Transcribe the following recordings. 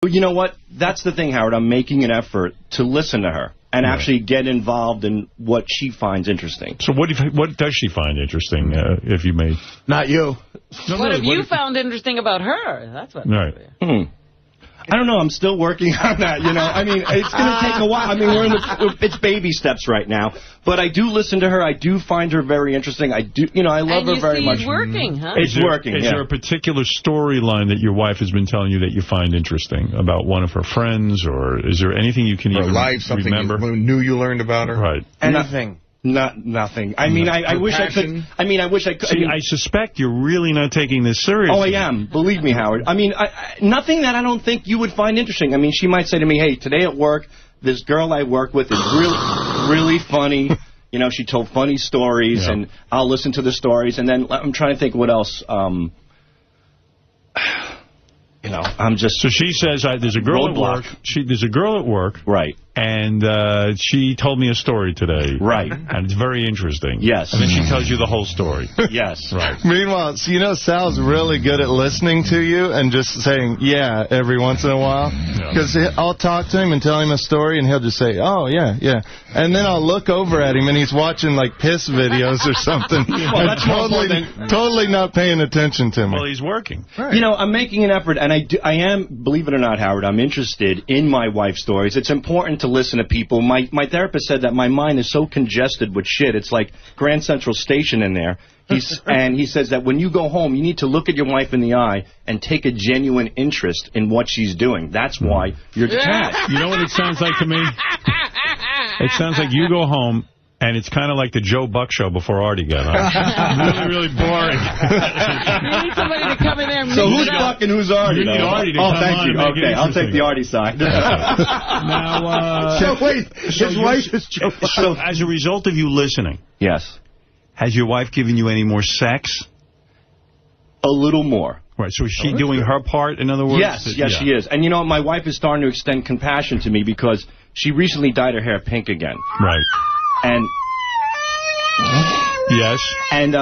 You know what? That's the thing, Howard. I'm making an effort to listen to her and actually get involved in what she finds interesting. So what does she find interesting, if you may? Not you. No, what have you found interesting about her? That's what. Right. I don't know. I'm still working on that, you know. I mean, it's going to take a while. I mean, it's baby steps right now. But I do listen to her. I do find her very interesting. I do, you know, I love her very much. It's working, huh? It's working, Is there a particular storyline that your wife has been telling you that you find interesting about one of her friends, or is there anything you can even remember? Something new you learned about her? Right. Anything. Nothing. I mean, I wish I could. I mean, I wish I could. See, I suspect you're really not taking this seriously. Oh, I am. Believe me, Howard. I mean, nothing that I don't think you would find interesting. I mean, she might say to me, hey, today at work, this girl I work with is really funny. You know, she told funny stories, and I'll listen to the stories. And then I'm trying to think what else. You know, I'm just... So she says, there's a girl at work. There's a girl at work. Right. And she told me a story today. Right. And it's very interesting. Yes. And then she tells you the whole story. Yes. Right. Meanwhile, so you know, Sal's really good at listening to you and just saying, yeah, every once in a while. Because I'll talk to him and tell him a story, and he'll just say, oh, yeah, yeah. And then I'll look over at him, and he's watching, like, piss videos or something. Well, that's totally not paying attention to me. Well, he's working. Right. You know, I'm making an effort, and I am, believe it or not, Howard, I'm interested in my wife's stories. It's important to listen to people. My therapist said that my mind is so congested with shit. It's like Grand Central Station in there. And he says that when you go home, you need to look at your wife in the eye and take a genuine interest in what she's doing. That's why you're detached. You know what it sounds like to me? It sounds like you go home, and it's kind of like the Joe Buck show before Artie got on. Really boring. You need somebody to come in there and So who's Buck and who's Artie? You need Artie to come thank on you. And make Okay, I'll take the Artie side. Now, so wait, his wife is Joe Buck. So as a result of you listening, yes, has your wife given you any more sex? A little more. Right, so is she doing her part, in other words? Yes, she is. And you know, my wife is starting to extend compassion to me because she recently dyed her hair pink again. Right. And yes. And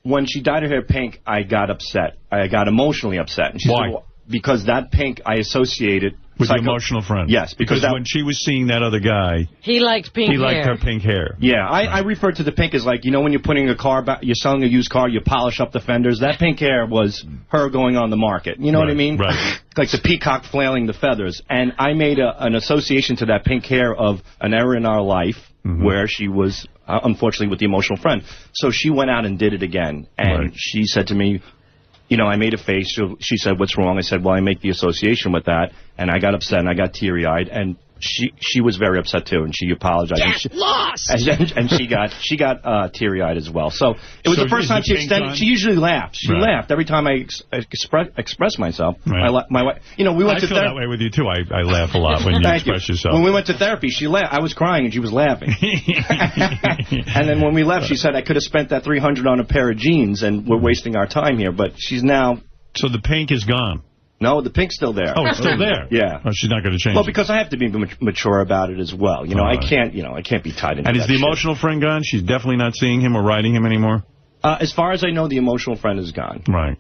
when she dyed her hair pink, I got upset. I got emotionally upset. And she Why? said, well, because that pink I associated with the emotional friend. Yes, because when she was seeing that other guy, he liked pink hair. He liked her pink hair. Yeah, I refer to the pink as like, you know, when you're putting a car back, you're selling a used car, you polish up the fenders. That pink hair was her going on the market. You know what I mean? Right. Like the peacock flailing the feathers. And I made an association to that pink hair of an era in our life where she was, unfortunately, with the emotional friend. So she went out and did it again. And she said to me, you know, I made a face. She said, what's wrong? I said, well, I make the association with that. And I got upset, and I got teary-eyed. And she was very upset, too, and she apologized. Get lost! And she got teary-eyed as well. So it was the first time she extended. She usually laughed. She laughed every time I express myself. Right. My wife, you know, we went to therapy. I feel that way with you, too. I laugh a lot when you express yourself. When we went to therapy, she laughed. I was crying, and she was laughing. And then when we left, she said, I could have spent that $300 on a pair of jeans, and we're wasting our time here. But she's now... So the pink is gone? No, the pink's still there. Oh, it's still there? Yeah. Oh, she's not going to change Well, because I have to be mature about it as well. You know, I can't be tied into And that is the shit. emotional friend gone? She's definitely not seeing him or writing him anymore? As far as I know, the emotional friend is gone. Right.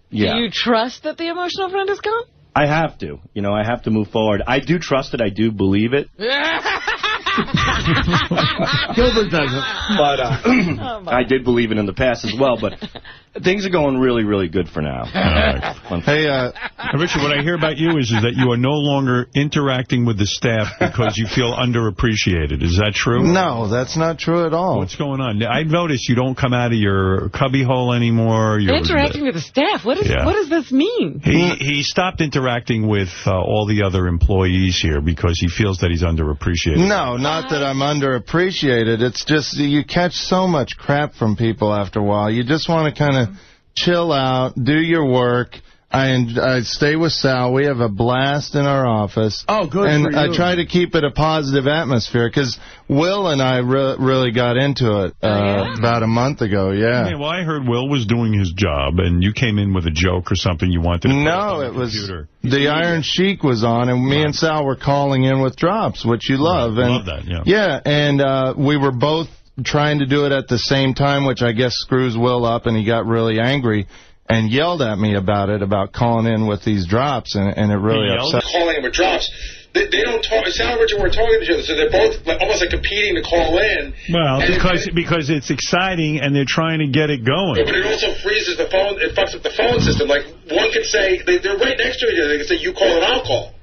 Yeah. Do you trust that the emotional friend is gone? I have to. You know, I have to move forward. I do trust it. I do believe it. Gilbert doesn't. But I did believe it in the past as well. But things are going really, really good for now. Hey, Richard, what I hear about you is that you are no longer interacting with the staff because you feel underappreciated. Is that true? No, that's not true at all. What's going on? I noticed you don't come out of your cubbyhole anymore. Interacting with the staff? What does this mean? He stopped interacting with all the other employees here because he feels that he's underappreciated. No, not that I'm underappreciated. It's just you catch so much crap from people after a while. You just want to kind of chill out, do your work. I stay with Sal. We have a blast in our office. Oh, good and for you. I try to keep it a positive atmosphere because Will and I really got into it about a month ago, yeah. Well, I heard Will was doing his job, and you came in with a joke or something you wanted to put on the computer. The Iron Sheik was on, and me and Sal were calling in with drops, which you love. I and love that, yeah. Yeah, and we were both trying to do it at the same time, which I guess screws Will up, and he got really angry. and yelled at me about calling in with these drops, and it really upset me. Calling in with drops. They don't talk. Sal and Richard weren't talking to each other, so they're both almost like competing to call in. Well, because it's exciting and they're trying to get it going. But it also freezes the phone. It fucks up the phone system. Like one could say they're right next to each other. They can say you call and I'll call.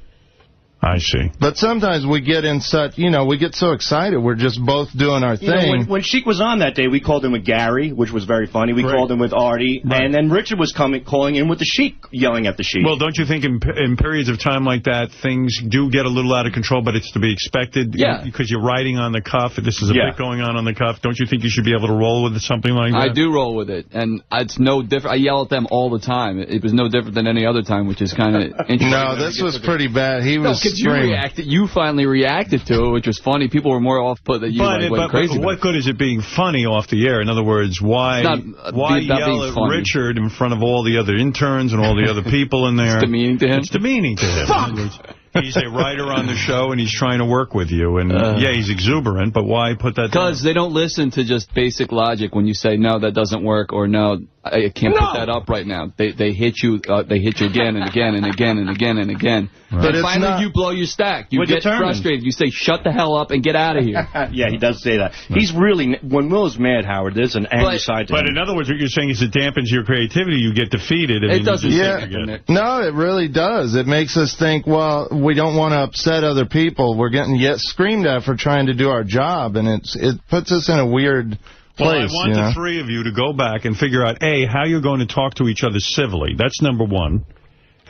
I see. But sometimes we get in such, we get so excited. We're just both doing our thing. When Sheik was on that day, we called him with Gary, which was very funny. We called him with Artie. Right. And then Richard was calling in with the Sheik, yelling at the Sheik. Well, don't you think in periods of time like that, things do get a little out of control, but it's to be expected? Yeah. Because you're riding on the cuff. This is a bit going on the cuff. Don't you think you should be able to roll with something like that? I do roll with it. And it's no different. I yell at them all the time. It was no different than any other time, which is kind of interesting. No, this was pretty bad. He was screaming. You finally reacted to it, which was funny. People were more off-put than you. Went crazy. But what good is it being funny off the air? In other words, why yell at Richard in front of all the other interns and all the other people in there? It's demeaning to him. It's demeaning to him. Fuck! He's a writer on the show, and he's trying to work with you. And, he's exuberant, but why put that down? Because they don't listen to just basic logic when you say, no, that doesn't work, or no, I can't put that up right now. They hit you again and again and again and again and again. Right. But and finally, you blow your stack. You get frustrated. You say, shut the hell up and get out of here. Yeah, he does say that. Right. He's really, when Will is mad, Howard, there's an angry side to him. But in other words, what you're saying is it dampens your creativity. You get defeated. It doesn't. No, it really does. It makes us think, well, we don't want to upset other people. We're getting screamed at for trying to do our job, and it puts us in a weird place. Well, I want the three of you to go back and figure out, A, how you're going to talk to each other civilly. That's number one.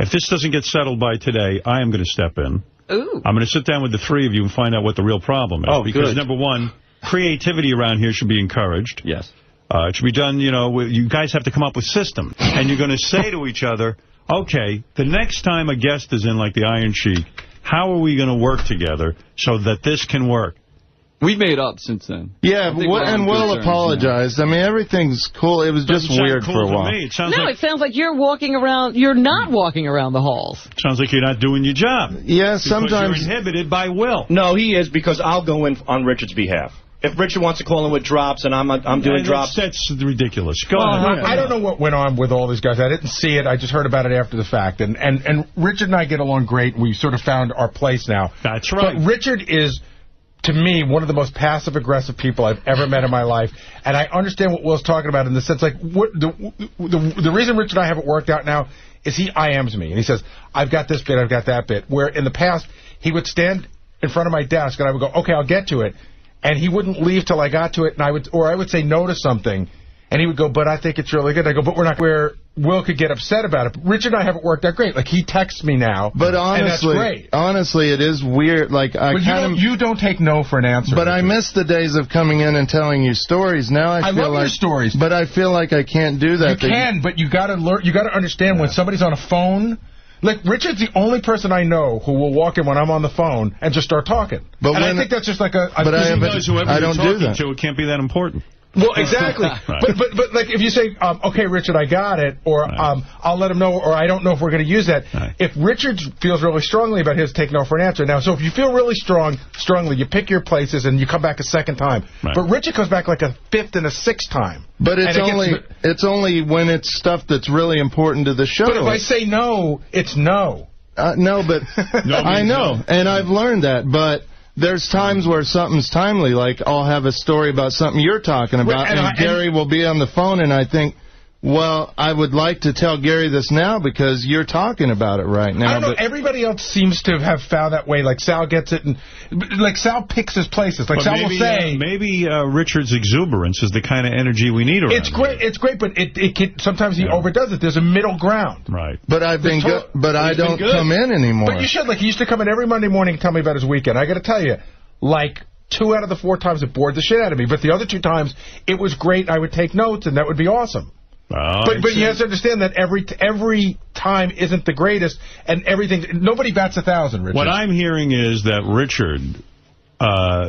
If this doesn't get settled by today, I am going to step in. Ooh. I'm going to sit down with the three of you and find out what the real problem is. Because, number one, creativity around here should be encouraged. Yes. It should be done, you guys have to come up with systems. And you're going to say to each other, okay, the next time a guest is in, like the Iron Sheik, how are we going to work together so that this can work? We've made up since then. Yeah, and Will apologized. I mean, everything's cool. It was just weird for a while. It sounds like you're walking around. You're not walking around the halls. Sounds like you're not doing your job. Yeah, sometimes. Because you're inhibited by Will. No, he is, because I'll go in on Richard's behalf. If Richard wants to call in with drops and I'm doing drops. That's ridiculous. Go ahead. I don't know what went on with all these guys. I didn't see it. I just heard about it after the fact. And Richard and I get along great. We sort of found our place now. That's right. But Richard is, to me, one of the most passive-aggressive people I've ever met in my life. And I understand what Will's talking about in the sense, like, the reason Richard and I haven't worked out now is he IMs me. And he says, I've got this bit, I've got that bit. Where in the past, he would stand in front of my desk, and I would go, okay, I'll get to it. And he wouldn't leave till I got to it, and I would say no to something, and he would go, but I think it's really good. I go, but we're not where Will could get upset about it. But Richard and I haven't worked out great. Like, he texts me now, but honestly, and that's great. Honestly, it is weird. Like, you don't take no for an answer. But Richard. I miss the days of coming in and telling you stories. Now I feel love your stories. But I feel like I can't do that. You can, but you got to learn. You got to understand when somebody's on a phone. Like, Richard's the only person I know who will walk in when I'm on the phone and just start talking. But I think that's just like a... But I don't do that. It can't be that important. Well, exactly. Right. But like, if you say, okay, Richard, I got it, or I'll let him know, or I don't know if we're going to use that. Right. If Richard feels really strongly about his take no for an answer. Now, so if you feel really strongly, you pick your places and you come back a second time. Right. But Richard comes back like a fifth and a sixth time. But it's only when it's stuff that's really important to the show. But if I say no, it's no. No, but I know, and I've learned that, but... There's times where something's timely, like I'll have a story about something you're talking about, and Gary will be on the phone, and I think, well, I would like to tell Gary this now because you're talking about it right now. I don't know. Everybody else seems to have found that way. Like, Sal gets it, and like Sal picks his places. Like, Sal will say... maybe Richard's exuberance is the kind of energy we need around here. It's great, but it can, sometimes he overdoes it. There's a middle ground. Right. But I don't come in anymore. But you should. Like, he used to come in every Monday morning and tell me about his weekend. I got to tell you, like... 2 out of the 4 times it bored the shit out of me. But the other 2 times, it was great. I would take notes, and that would be awesome. But you have to understand that every time isn't the greatest, and everything. Nobody bats 1,000, Richard. What I'm hearing is that Richard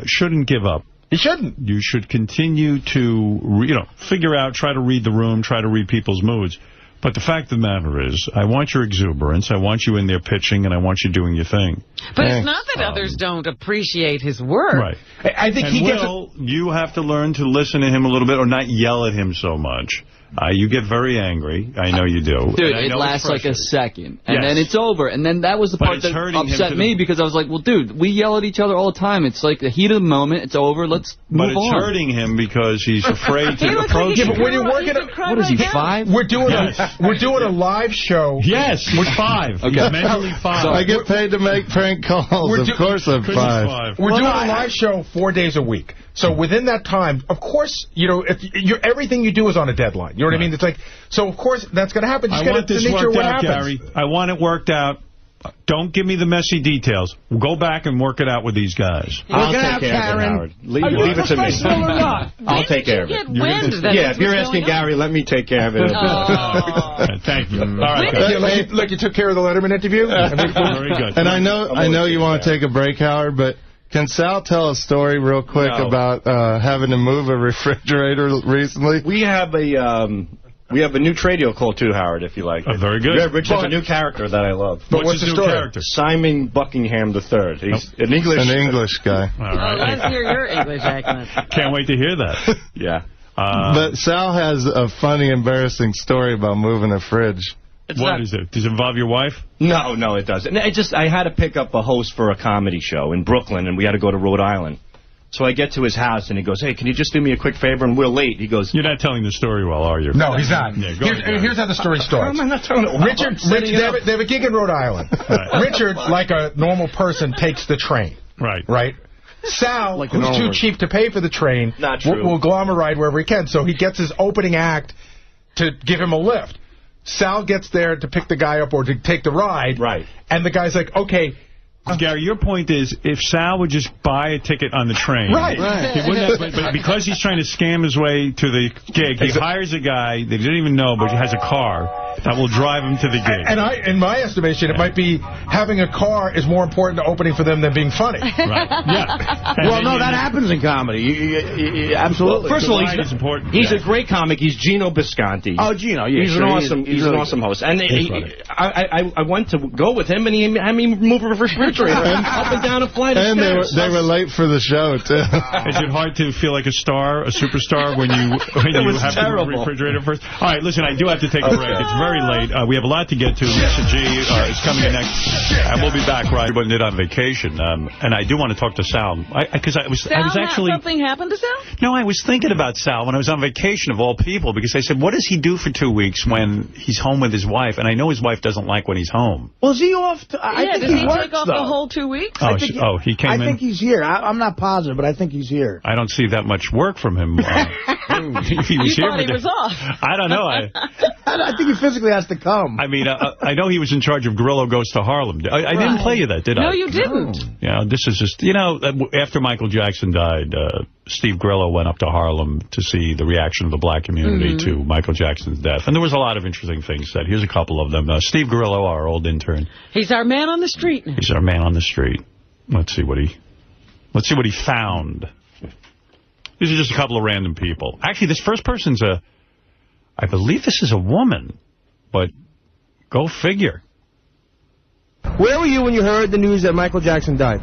shouldn't give up. He shouldn't. You should continue to, figure out, try to read the room, try to read people's moods. But the fact of the matter is, I want your exuberance, I want you in there pitching, and I want you doing your thing. But it's not that others don't appreciate his work. Right. I think you have to learn to listen to him a little bit, or not yell at him so much. You get very angry. I know you do. Dude, it lasts like a second, and then it's over. And then that was the part that upset me, because I was like, well, dude, we yell at each other all the time. It's like the heat of the moment. It's over. Let's move on. But it's hurting him because he's afraid to approach you. But when you're working what is he, 5? We're doing a live show. Yes, we're 5. Okay. He's mentally 5. I get paid to make prank calls. Of course I'm 5. We're doing a live show 4 days a week. So within that time, of course, if everything you do is on a deadline. You know what I mean? It's like, so of course that's going to happen. I want this worked out, Gary. I want it worked out. Don't give me the messy details. We'll go back and work it out with these guys. I'll take care of it, Howard. Leave it to me. I'll take care of it. Yeah, if you're asking Gary, let me take care of it. Thank you. All right. Like you took care of the Letterman interview? Very good. And I know you want to take a break, Howard, but can Sal tell a story real quick about having to move a refrigerator recently? We have a new Tradio call, too, Howard, if you like. Very good. Rich has a new character that I love. But what's his new character? Simon Buckingham III. He's an English guy. All right. Let's hear your English accent. Can't wait to hear that. Yeah. But Sal has a funny, embarrassing story about moving a fridge. What is it? Does it involve your wife? No, it doesn't. I had to pick up a host for a comedy show in Brooklyn, and we had to go to Rhode Island. So I get to his house, and he goes, hey, can you just do me a quick favor? And we're late. He goes... You're not telling the story well, are you? No, he's not. Yeah, here's how the story starts. I'm not telling it well. Richard, they have a gig in Rhode Island. Right. Richard, like a normal person, takes the train. Right? Sal, who's too cheap to pay for the train, will glom a ride wherever he can. So he gets his opening act to give him a lift. Sal gets there to pick the guy up or to take the ride. Right. And the guy's like, okay... Gary, your point is, if Sal would just buy a ticket on the train, he wouldn't have, but because he's trying to scam his way to the gig, he hires a guy that he didn't even know, but he has a car that will drive him to the gig. And in my estimation, it might be having a car is more important to opening for them than being funny. Right. Yeah. Well, no, that happens in comedy. Absolutely. Well, first of all, he's a great comic. He's Gino Bisconti. Oh, Gino, yeah. He's an awesome host. And I went to go with him, and he had me move a refrigerator up and down a flight of stairs. They were late for the show, too. Is it hard to feel like a star, a superstar, when you have to move a refrigerator first? All right, listen, I do have to take a break. It's very late. We have a lot to get to. Lisa G is coming in next, and we'll be back right when they're on vacation. And I do want to talk to Sal, because I was actually... Something happened to Sal? No, I was thinking about Sal when I was on vacation, of all people, because I said, what does he do for 2 weeks when he's home with his wife? And I know his wife doesn't like when he's home. Well, is he off? I think does he works, take off though. the whole 2 weeks? He came in? I think he's here. I'm not positive, but I think he's here. I don't see that much work from him. If he was here, he was off. I don't know. I think he physically has to come. I mean, I know he was in charge of Grillo Goes to Harlem. I didn't play you that, did I? No, you didn't. Yeah, this is just, after Michael Jackson died, Steve Grillo went up to Harlem to see the reaction of the black community to Michael Jackson's death. And there was a lot of interesting things said. Here's a couple of them. Steve Grillo, our old intern. He's our man on the street. He's our man on the street. Let's see what he found. These are just a couple of random people. Actually, this first person's I believe this is a woman, but go figure. Where were you when you heard the news that Michael Jackson died?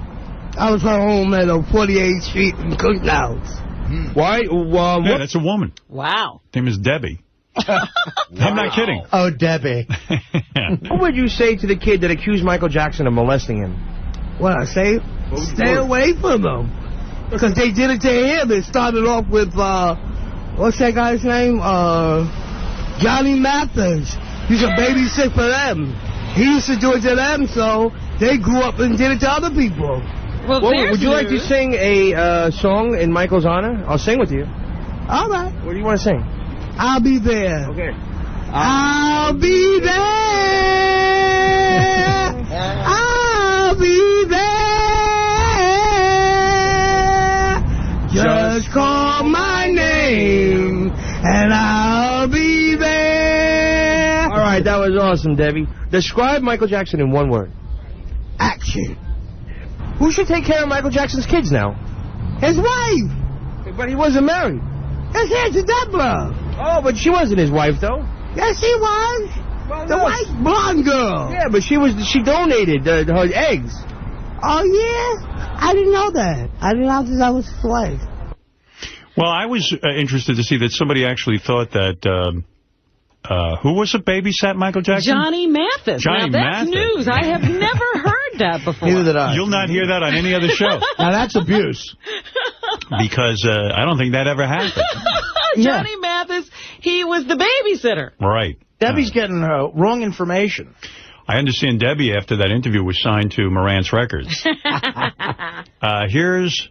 I was at home at 48th Street in Cookhouse. Why? Yeah, that's a woman. Wow. Her name is Debbie. I'm not kidding. Oh, Debbie. What would you say to the kid that accused Michael Jackson of molesting him? What I say? Stay away from them. Because they did it to him. It started off with, what's that guy's name? Johnny Mathis. He's a babysit for them. He used to do it to them, so they grew up and did it to other people. Well, would you like to sing a song in Michael's honor? I'll sing with you. All right. What do you want to sing? I'll be there. Okay. I'll be there. I'll be there. Just call my name, and I'll be there. All right, that was awesome, Debbie. Describe Michael Jackson in one word. Action. Who should take care of Michael Jackson's kids now? His wife. But he wasn't married. His Auntie Deborah. Oh, but she wasn't his wife, though. Yes, she was. Well, the white blonde girl. Yeah, but she donated her eggs. Oh, yeah? I didn't know that. I didn't know that I was his wife. Well, I was interested to see that somebody actually thought that Who was it babysat Michael Jackson? Johnny Mathis. Johnny now, that's Mathis. news. I have never heard that before. Neither did I. You'll not hear that on any other show. Now, that's abuse. Because I don't think that ever happened. Johnny Mathis, he was the babysitter. Right. Debbie's getting her wrong information. I understand Debbie, after that interview, was signed to Marantz Records. Here's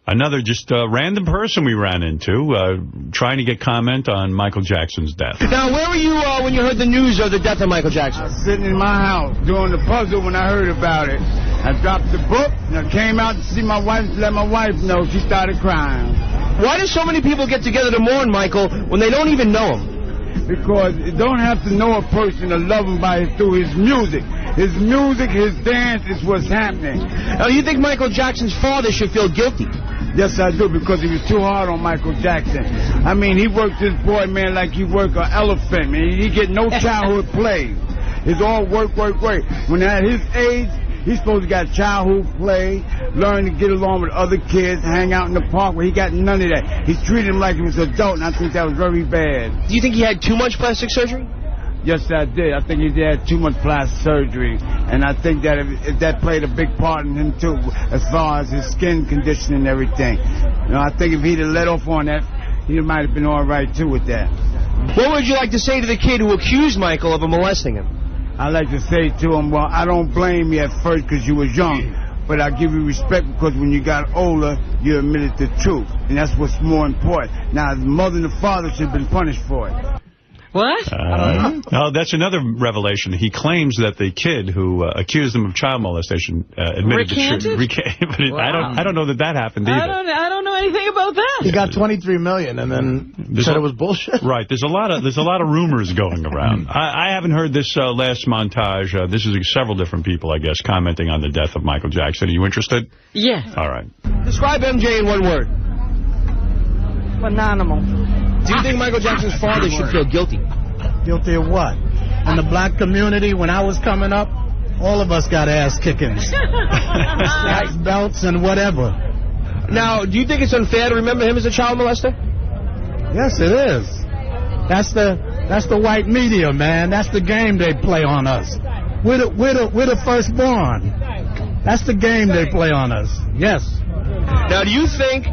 another just random person we ran into trying to get comment on Michael Jackson's death. Now, where were you when you heard the news of the death of Michael Jackson? I was sitting in my house doing the puzzle when I heard about it. I dropped the book, and I came out to see my wife to let my wife know. She started crying. Why do so many people get together to mourn Michael when they don't even know him? Because you don't have to know a person to love him through his music. His music, his dance is what's happening. Now, do you think Michael Jackson's father should feel guilty? Yes, I do, because he was too hard on Michael Jackson. I mean, he worked this boy, man, like he worked an elephant, man. He get no childhood play. It's all work, work, work. When at his age, he's supposed to got childhood play, learn to get along with other kids, hang out in the park, where he got none of that. He treated him like he was an adult, and I think that was very bad. Do you think he had too much plastic surgery? Yes, I did. I think he had too much plastic surgery, and I think that if that played a big part in him, too, as far as his skin condition and everything. You know, I think if he'd have let off on that, he might have been all right, too, with that. What would you like to say to the kid who accused Michael of molesting him? I'd like to say to him, well, I don't blame you at first because you was young, but I give you respect because when you got older, you admitted the truth, and that's what's more important. Now, the mother and the father should have been punished for it. What? Oh, that's another revelation. He claims that the kid who accused him of child molestation admitted Recanted? the truth. But wow. I don't know that happened either. I don't know anything about that. He got $23 million and then said it was bullshit. Right. There's a lot of rumors going around. I haven't heard this last montage. This is several different people, I guess, commenting on the death of Michael Jackson. Are you interested? Yes. All right. Describe MJ in one word. Phenomenal. Do you think Michael Jackson's father should feel guilty? Guilty of what? In the black community, when I was coming up, all of us got ass kickings. Straps, belts, and whatever. Now, do you think it's unfair to remember him as a child molester? Yes, it is. That's the white media, man. That's the game they play on us. We're the firstborn. That's the game they play on us. Yes. Now, do you think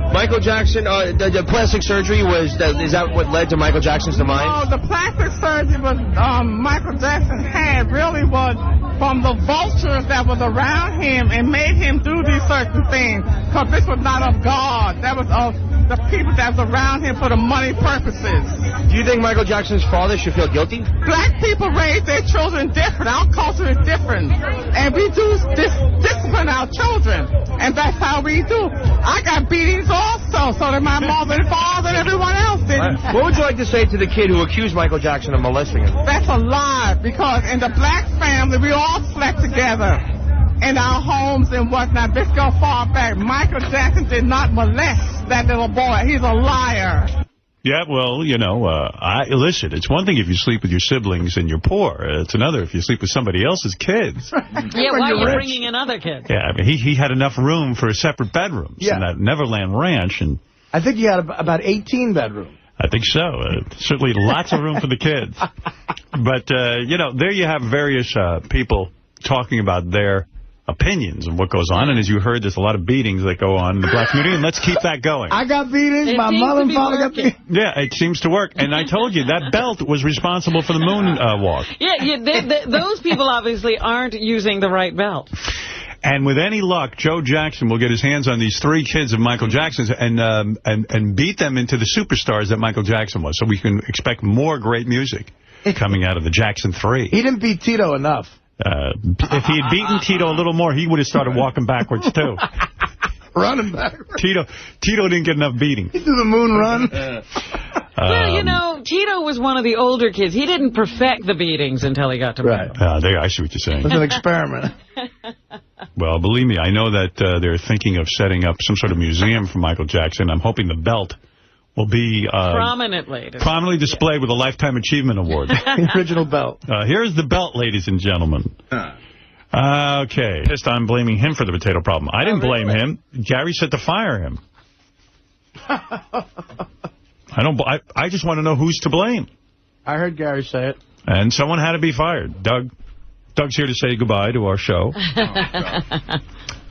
Michael Jackson, the plastic surgery is that what led to Michael Jackson's demise? No, the plastic surgery was Michael Jackson had really was from the vultures that was around him and made him do these certain things. Because this was not of God. That was of the people that was around him for the money purposes. Do you think Michael Jackson's father should feel guilty? Black people raise their children different. Our culture is different. And we do discipline our children. And that's how we do. I got beatings also, so that my mother and father and everyone else didn't. What would you like to say to the kid who accused Michael Jackson of molesting him? That's a lie, because in the black family, we all slept together in our homes and whatnot. Let's go far back. Michael Jackson did not molest that little boy. He's a liar. Yeah, well, you know, listen, it's one thing if you sleep with your siblings and you're poor. It's another if you sleep with somebody else's kids. Yeah, why are you bringing in other kids? Yeah, I mean, he had enough room for separate bedrooms in that Neverland Ranch. And I think he had about 18 bedrooms. I think so. Certainly lots of room for the kids. But, you know, there you have various people talking about their opinions and what goes on. And as you heard, there's a lot of beatings that go on in the black community. And let's keep that going. I got beatings. My mother and father got beatings. Yeah, it seems to work. And I told you, that belt was responsible for the moon walk. Yeah, those people obviously aren't using the right belt. And with any luck, Joe Jackson will get his hands on these 3 kids of Michael Jackson's and beat them into the superstars that Michael Jackson was. So we can expect more great music coming out of the Jackson 3. He didn't beat Tito enough. If he had beaten Tito a little more, he would have started walking backwards, too. Running backwards. Tito didn't get enough beating. He did the moon run. Well, you know, Tito was one of the older kids. He didn't perfect the beatings until he got to Right. I see what you're saying. It was an experiment. Well, believe me, I know that they're thinking of setting up some sort of museum for Michael Jackson. I'm hoping the belt will be prominently displayed with a Lifetime Achievement Award. The original belt. Here's the belt, ladies and gentlemen. Okay. Pissed I'm blaming him for the potato problem. I didn't blame him. Gary said to fire him. I just want to know who's to blame. I heard Gary say it. And someone had to be fired. Doug's here to say goodbye to our show.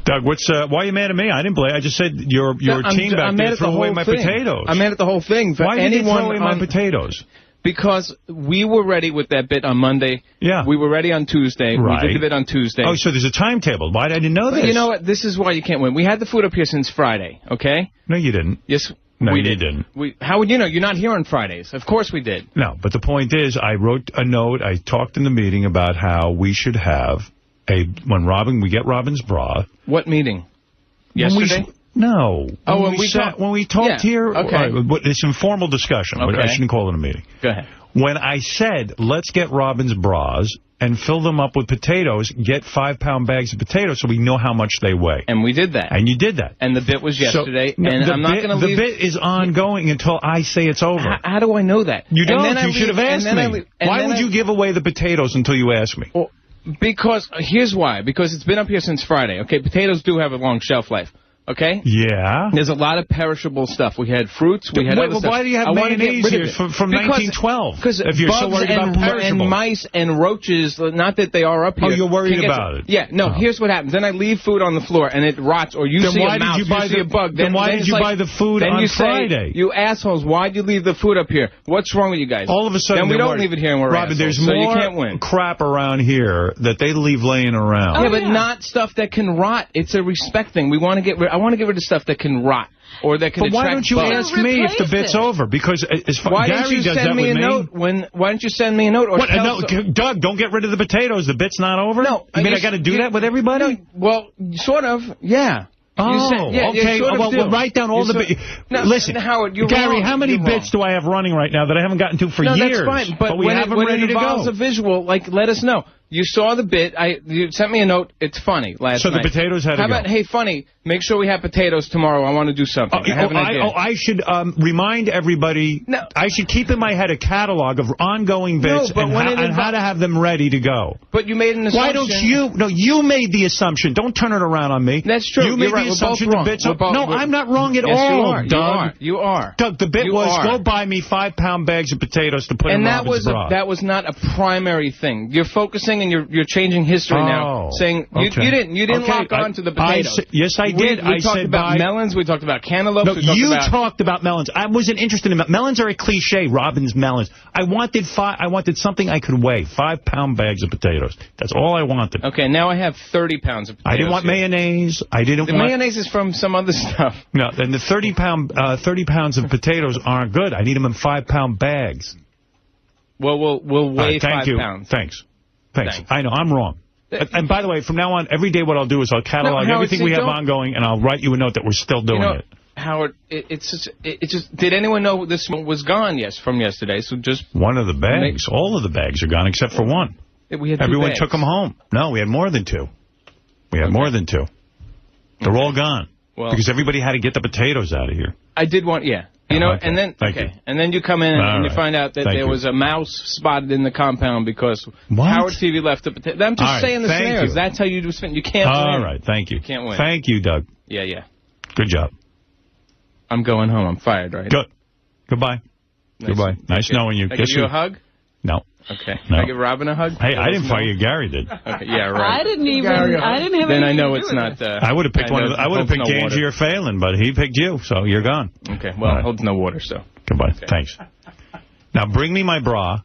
Doug, why are you mad at me? I didn't blame. I just said your team back there threw away my potatoes. I'm mad at the whole thing. Why did they throw away my potatoes? Because we were ready with that bit on Monday. Yeah. We were ready on Tuesday. Right. We did the bit on Tuesday. Oh, so there's a timetable. Why didn't I know this? You know what? This is why you can't win. We had the food up here since Friday, okay? No, you didn't. Yes, no, we didn't. How would you know? You're not here on Fridays. Of course we did. No, but the point is, I wrote a note. I talked in the meeting about how we should have when we get Robin's bra. What meeting? Yesterday? No. Oh, when we talked here. Okay. It's informal discussion. Okay. I shouldn't call it a meeting. Go ahead. When I said, let's get Robin's bras and fill them up with potatoes, get 5-pound bags of potatoes so we know how much they weigh. And we did that. And you did that. And the bit was yesterday. And I'm not going to leave. The bit is ongoing until I say it's over. How do I know that? You don't. You should have asked me. Why would you give away the potatoes until you asked me? Well, because, here's why. Because it's been up here since Friday. Okay, potatoes do have a long shelf life. Okay? Yeah. There's a lot of perishable stuff. We had fruits. We had other stuff. Why do you have mayonnaise here from 1912? Because if you're so worried about and mice and roaches, not that they are up here. Oh, you're worried about it? Yeah. No, here's what happens. Then I leave food on the floor, and it rots, or you see a mouse, you see a bug. Then why did you buy the food on Friday? You assholes, why'd you leave the food up here? What's wrong with you guys? All of a sudden, then we don't leave it here and we're Robin, assholes, there's so more you can't win. Crap around here that they leave laying around. Yeah, but not stuff that can rot. It's a respect thing. I want to get rid of stuff that can rot or that can attract bugs. But why don't you ask me if the bit's over? Because Gary does that with me. Why don't you send me a note? Or Doug, don't get rid of the potatoes. The bit's not over? No. You mean I got to do that with everybody? No, well, sort of, yeah. Oh, okay. Well, write down all the bits. Listen, Howard, Gary, how many bits do I have running right now that I haven't gotten to for years? No, that's fine. But we have them ready to go. When it involves a visual, let us know. You saw the bit. You sent me a note. It's funny last night. So the potatoes had to go. How about, hey, funny, make sure we have potatoes tomorrow. I want to do something. I have an idea. I should remind everybody. No. I should keep in my head a catalog of ongoing bits and how to have them ready to go. But you made an assumption. Why don't you? No, you made the assumption. Don't turn it around on me. That's true. You made the assumption the bits. No, I'm not wrong at all, Doug. You are. Doug, the bit was go buy me 5-pound bags of potatoes to put in Robin's bra. That was not a primary thing. You're focusing and you're changing history now, saying you didn't lock on to the potatoes. Yes, I did. We talked about melons. We talked about cantaloupes. No, you talked about melons. I wasn't interested in melons. Are a cliche. Robin's melons. I wanted something I could weigh. 5-pound bags of potatoes. That's all I wanted. Okay, now I have 30 pounds of potatoes. I didn't want mayonnaise. The mayonnaise is from some other stuff. No, and the 30 pounds of potatoes aren't good. I need them in 5-pound bags. Well, we'll weigh 5 pounds. Thanks. I know, I'm wrong. And by the way, from now on, every day what I'll do is I'll catalog everything we have ongoing, and I'll write you a note that we're still doing it. Howard, it's just, did anyone know this was gone from yesterday? So just one of the bags. All of the bags are gone except for one. We had Everyone took them home. No, we had more than 2. We had more than 2. They're all gone. Well, because everybody had to get the potatoes out of here. I did want, and then and then you come in and you find out that there was a mouse spotted in the compound because Howard TV left the potato. I'm just saying the scenarios. That's how you do spin. You can't win. All right, thank you. You can't win. Thank you, Doug. Yeah. Good job. I'm going home. I'm fired, right? Good. Goodbye. Goodbye. Nice knowing you. Can I give you a hug? No. Okay. No. Can I give Robin a hug? Hey, I didn't fire you. Gary did. Okay. Yeah, right. I didn't have Then I know it's not. I would have picked I would have picked Angie or Phelan, but he picked you, so you're gone. Okay. Well, it holds no water, so. Goodbye. Okay. Thanks. Now bring me my bra,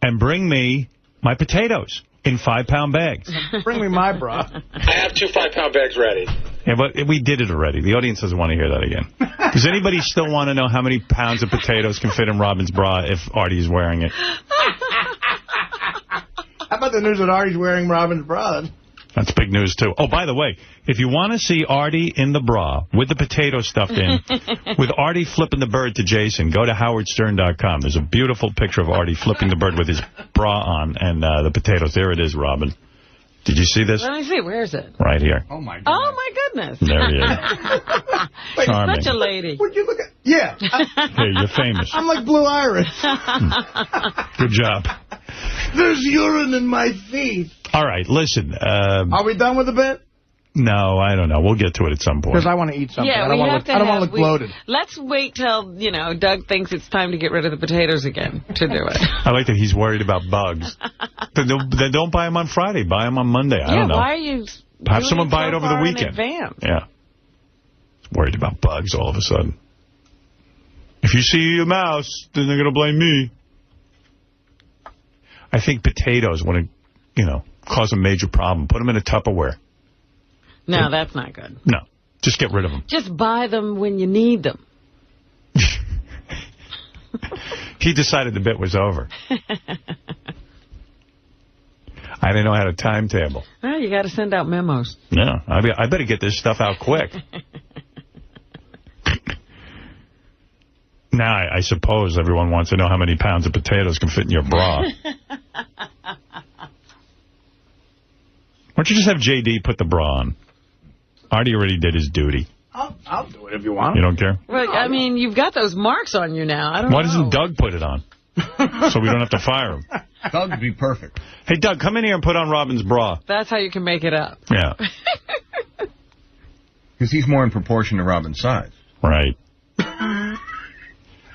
and bring me my potatoes in 5-pound bags. Bring me my bra. I have 2 5-pound bags ready. Yeah, but we did it already. The audience doesn't want to hear that again. Does anybody still want to know how many pounds of potatoes can fit in Robin's bra if Artie's wearing it? How about the news that Artie's wearing Robin's bra? That's big news, too. Oh, by the way, if you want to see Artie in the bra with the potato stuffed in, with Artie flipping the bird to Jason, go to howardstern.com. There's a beautiful picture of Artie flipping the bird with his bra on and the potatoes. There it is, Robin. Did you see this? Let me see. Where is it? Right here. Oh, my God. Oh, my goodness. There he is. Wait, such a lady. Would you look at... Yeah. Hey, you're famous. I'm like Blue Iris. Good job. There's urine in my feet. All right, listen. Are we done with the bit? No, I don't know. We'll get to it at some point. Because I want to eat something. Yeah, I don't want to look bloated. Let's wait till, Doug thinks it's time to get rid of the potatoes again to do it. I like that he's worried about bugs. Then don't buy them on Friday. Buy them on Monday. I don't know. Why are you have someone buy it over the weekend. Yeah. Worried about bugs all of a sudden. If you see a mouse, then they're going to blame me. I think potatoes want to, cause a major problem. Put them in a Tupperware. No, that's not good. No. Just get rid of them. Just buy them when you need them. He decided the bit was over. I didn't know how to timetable. Well, you got to send out memos. No, I better get this stuff out quick. Now, I suppose everyone wants to know how many pounds of potatoes can fit in your bra. Why don't you just have J.D. put the bra on? Artie already did his duty. I'll do it if you want. You don't care? Well, I mean, you've got those marks on you now. I don't know. Why doesn't Doug put it on? So we don't have to fire him. Doug would be perfect. Hey, Doug, come in here and put on Robin's bra. That's how you can make it up. Yeah. Because he's more in proportion to Robin's size. Right.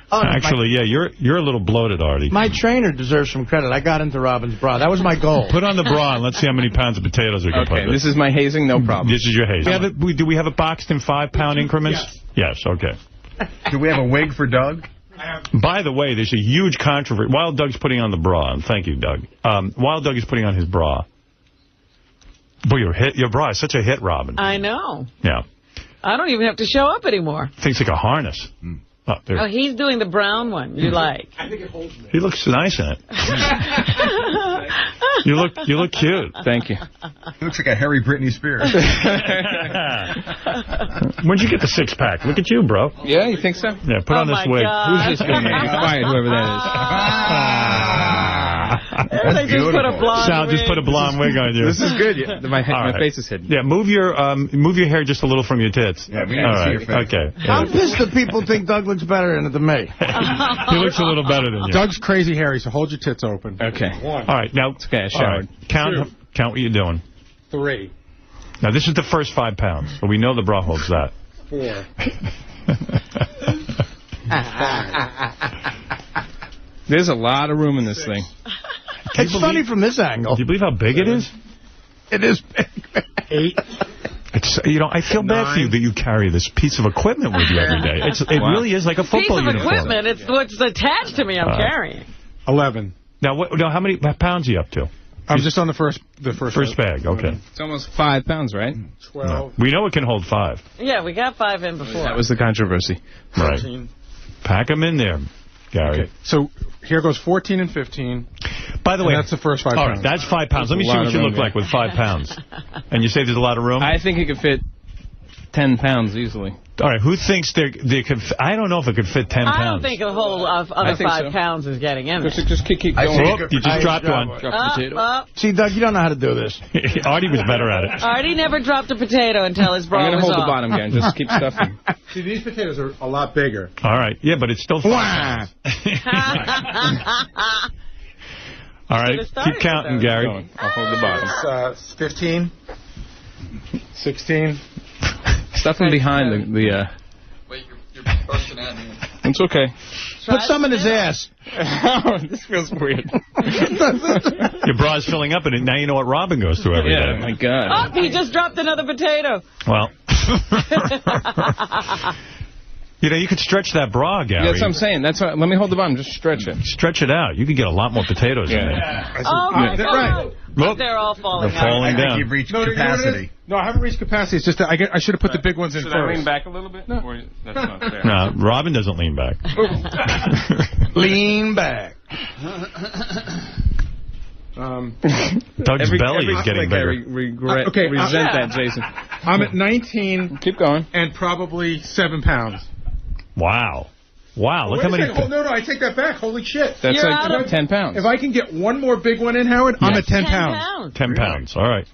Actually, yeah, you're a little bloated, Artie. My trainer deserves some credit. I got into Robin's bra. That was my goal. Put on the bra and let's see how many pounds of potatoes we can put in. Okay, this is my hazing, no problem. This is your hazing. Do we have it boxed in 5-pound increments? Yes, okay. Do we have a wig for Doug? By the way, there's a huge controversy. While Doug's putting on the bra, and thank you, Doug. While Doug is putting on his bra. Boy, your bra is such a hit, Robin. I know. Yeah. I don't even have to show up anymore. Things like a harness. Oh, he's doing the brown one you like. I think it holds me. He looks nice in it. You look cute. Thank you. He looks like a hairy Britney Spears. Where'd you get the 6-pack? Look at you, bro. Yeah, you think so? Yeah, put on this wig. Who's this guy? Be quiet, whoever that is. They just put a blonde Sal wig. just put a blonde wig on you. This is good. Yeah, my face is hidden. Yeah, move your hair just a little from your tits. Yeah, we need to see your face. Okay. I'm pissed that people think Doug looks better in it than me. He looks a little better than you. Doug's crazy hairy, so hold your tits open. Okay. All right, now. It's okay, I showered. Right. Count what you're doing. 3. Now, this is the first 5 pounds, but we know the bra holds that. 4. There's a lot of room in this thing. It's funny from this angle. Do you believe how big it is? It is big. 8. It's, I feel bad for you that you carry this piece of equipment with you every day. It really is like a football uniform. Piece of equipment. It's what's attached to me I'm carrying. 11. Now, how many pounds are you up to? I'm just on the first bag. Okay. It's almost 5 pounds, right? 12. No. We know it can hold 5. Yeah, we got 5 in before. That was the controversy. 13. Right. Pack them in there, Gary. Okay. So here goes 14 and 15. By the way, that's the first 5 pounds. All right, that's 5 pounds. Let me see what you look like with 5 pounds. And you say there's a lot of room? I think it could fit 10 pounds easily. All right, who thinks they could? I don't know if it could fit 10 pounds. I don't think a whole other 5 pounds is getting in there. Just keep going. You just dropped one. Drop potato. See, Doug, you don't know how to do this. Artie was better at it. Artie never dropped a potato until his bra was I'm going to hold off. the bottom again. Just keep stuffing. See, these potatoes are a lot bigger. All right. Yeah, but it's still fine. All right. Keep counting, Gary. I'll hold the bottom. It's 15. 16. Stuffing behind the Wait, you're bursting out here. It's okay. Put some in his ass. This feels weird. Your bra's filling up in it. Now you know what Robin goes through every day. Yeah, my God. Oh, he just dropped another potato. Well. You could stretch that bra, Gary. Yeah, that's what I'm saying. Let me hold the bottom. Just stretch it. Stretch it out. You could get a lot more potatoes in there. Oh, my God. Right. Look, they're all falling They're falling I think down. you've reached capacity. No, I haven't reached capacity. It's just that I should have put the big ones in Should first. I lean back a little bit? No. Or that's not fair. No, Robin doesn't lean back. Lean back. Doug's belly is getting bigger. I resent that, Jason. I'm at 19. Keep going. And probably 7 pounds. Wow. Wow, look how many... No, I take that back. Holy shit. That's like 10 pounds. If I can get one more big one in, Howard, I'm at 10 pounds. 10 pounds, all right.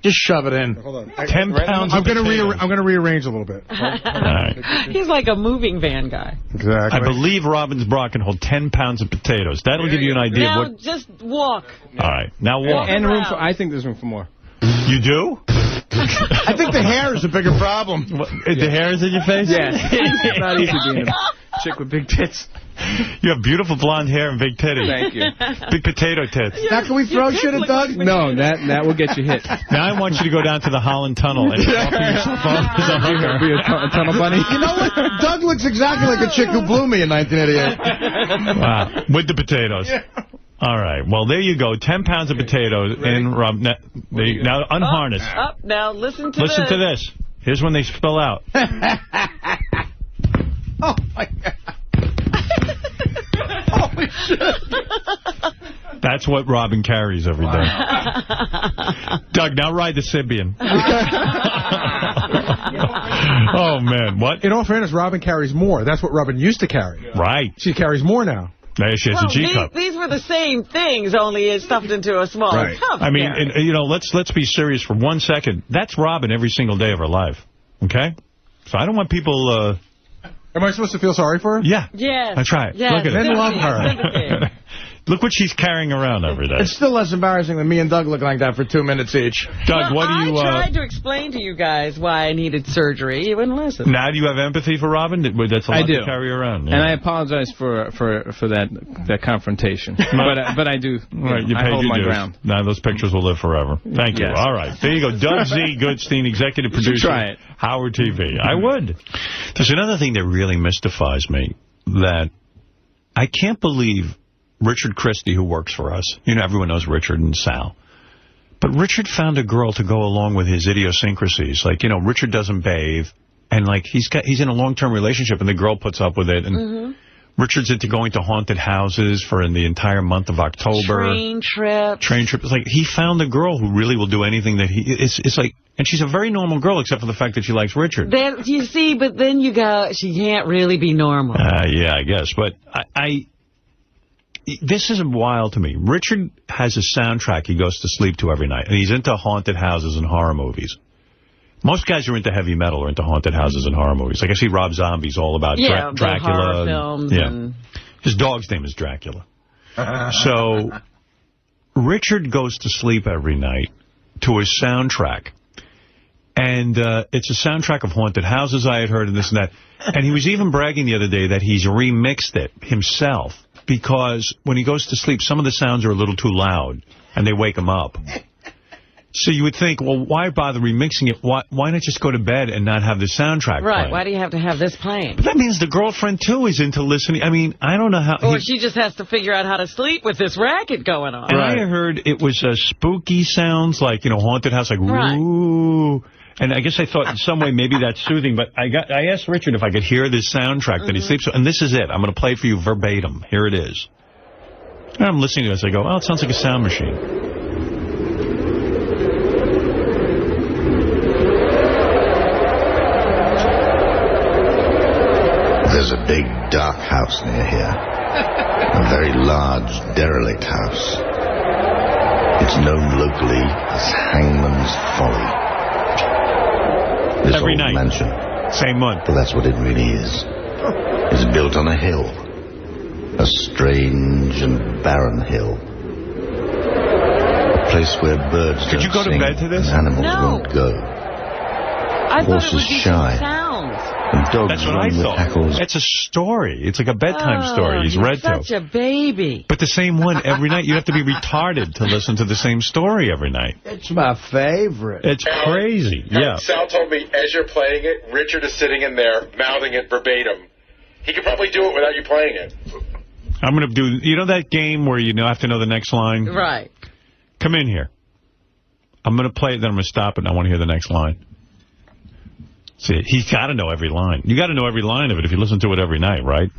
Just shove it in. Hold on. 10 pounds I'm going to rearrange a little bit. All right. He's like a moving van guy. Exactly. I believe Robin's bra can hold 10 pounds of potatoes. That'll give you an idea Now of what... just walk. All right, now walk. And room for... I think there's room for more. You do? I think the hair is a bigger problem. The hair is in your face? Yeah. It's not easy being a chick with big tits. You have beautiful blonde hair and big titties. Thank you. Big potato tits. Now, can we throw shit at Doug? No, that will get you hit. Now I want you to go down to the Holland Tunnel and walk yourself off as a hooker. Be a tunnel bunny. You know what? Doug looks exactly like a chick who blew me in 1988. Wow. With the potatoes. Yeah. All right. Well, there you go. 10 pounds of potatoes in Rob. Now unharness. Up. Now listen to Listen to this. Here's when they spill out. Oh, my God. Holy shit. That's what Robin carries every day. Doug, now ride the Sybian. Oh, man. What? In all fairness, Robin carries more. That's what Robin used to carry. Right. She carries more now. Now she has a G-cup. These were the same things, only it's stuffed into a smaller cup. I mean, let's be serious for 1 second. That's Robin every single day of her life. Okay? So I don't want people... Am I supposed to feel sorry for her? Yeah. Yes. That's right. Yes. Look at it. Men love her. Look what she's carrying around every day. It's still less embarrassing than me and Doug look like that for 2 minutes each. Doug, what do you... I tried to explain to you guys why I needed surgery. You wouldn't listen. Now do you have empathy for Robin? That's a lot to carry around. Yeah. And I apologize for that confrontation. but I do. I hold my ground. Now those pictures will live forever. Thank you. Yes. All right. There you go. Doug Z. Goodstein, executive producer. Try it. Howard TV. I would. There's another thing that really mystifies me, that I can't believe Richard Christie, who works for us. You know, everyone knows Richard and Sal. But Richard found a girl to go along with his idiosyncrasies. Like, you know, Richard doesn't bathe. And, like, he's in a long-term relationship, and the girl puts up with it. And Richard's into going to haunted houses for the entire month of October. Train trips. It's like, he found a girl who really will do anything that it's like, and she's a very normal girl, except for the fact that she likes Richard. Then, you see, but then you go, she can't really be normal. Yeah, I guess. But this is wild to me. Richard has a soundtrack he goes to sleep to every night, and he's into haunted houses and horror movies. Most guys who are into heavy metal are into haunted houses and horror movies. Like I see Rob Zombie's all about Dracula. Horror films. And his dog's name is Dracula. So Richard goes to sleep every night to his soundtrack. And it's a soundtrack of haunted houses, I had heard, and this and that. And he was even bragging the other day that he's remixed it himself, because when he goes to sleep, some of the sounds are a little too loud, and they wake him up. So you would think, well, why bother remixing it? Why not just go to bed and not have the soundtrack playing? Why do you have to have this playing? But that means the girlfriend, too, is into listening. I mean, I don't know how... Or she just has to figure out how to sleep with this racket going on. And I heard it was spooky sounds, like, you know, haunted house, like, woo. And I guess I thought in some way maybe that's soothing, but I asked Richard if I could hear this soundtrack that he sleeps with, and this is it. I'm going to play it for you verbatim. Here it is. And I'm listening to this. I go, oh, it sounds like a sound machine. There's a big, dark house near here. A very large, derelict house. It's known locally as Hangman's Folly. This Every old night. mansion. Same month. But that's what it really is. It's built on a hill. A strange and barren hill. A place where birds Could you go to bed to this? and animals No. won't go. I thought it Horses would be shy. sounds. And dogs That's what I run with thought. hackles. It's a story. It's like a bedtime story he's read to. Such a baby. But the same one every night. You have to be retarded to listen to the same story every night. It's my favorite. It's crazy. Yeah. Sal told me as you're playing it, Richard is sitting in there mouthing it verbatim. He could probably do it without you playing it. I'm going to do, you know that game where you have to know the next line? Right. Come in here. I'm going to play it, then I'm going to stop it, and I want to hear the next line. See, he's got to know every line. You got to know every line of it if you listen to it every night, right?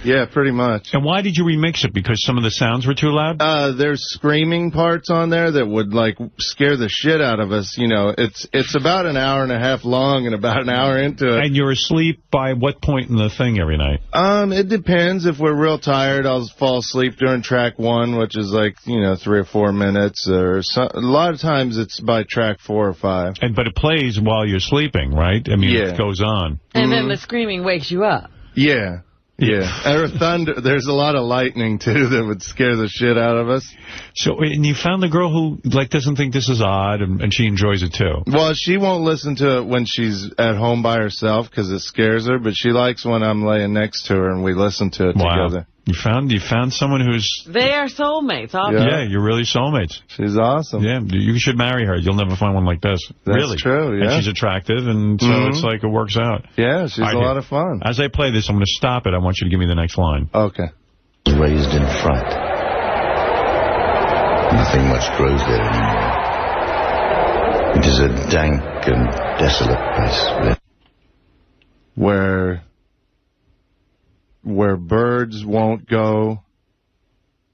Yeah, pretty much. And why did you remix it? Because some of the sounds were too loud? There's screaming parts on there that would, like, scare the shit out of us. You know, it's about an hour and a half long and about an hour into it. And you're asleep by what point in the thing every night? It depends. If we're real tired, I'll fall asleep during track 1, which is like, 3 or 4 minutes. Or a lot of times it's by track 4 or 5. But it plays while you're sleeping, right? I mean, yeah. It goes on. And then the screaming wakes you up. Yeah. Yeah. Or thunder. There's a lot of lightning, too, that would scare the shit out of us. So, and you found the girl who, like, doesn't think this is odd, and she enjoys it, too. Well, she won't listen to it when she's at home by herself because it scares her, but she likes when I'm laying next to her and we listen to it together. You found someone who's... They are soulmates, obviously. Yeah, you're really soulmates. She's awesome. Yeah, you should marry her. You'll never find one like this. That's really. true, yeah. And she's attractive, and so it's like it works out. Yeah, she's a lot of fun. As I play this, I'm going to stop it. I want you to give me the next line. Okay. Raised in fright. Nothing much grows there anymore. It is a dank and desolate place. Where birds won't go,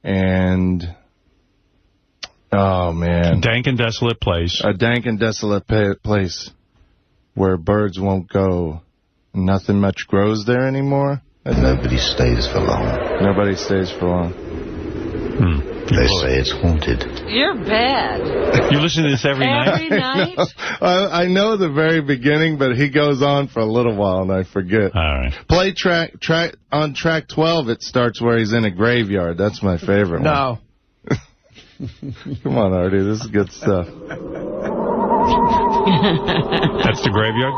and oh man, dank and desolate place. A dank and desolate place where birds won't go. Nothing much grows there anymore. Nobody stays for long. Nobody stays for long. They say it's haunted. You're bad. You listen to this every night? Every night? I know the very beginning, but he goes on for a little while, and I forget. All right. Play on track 12, it starts where he's in a graveyard. That's my favorite one. Come on, Artie. This is good stuff. That's the graveyard?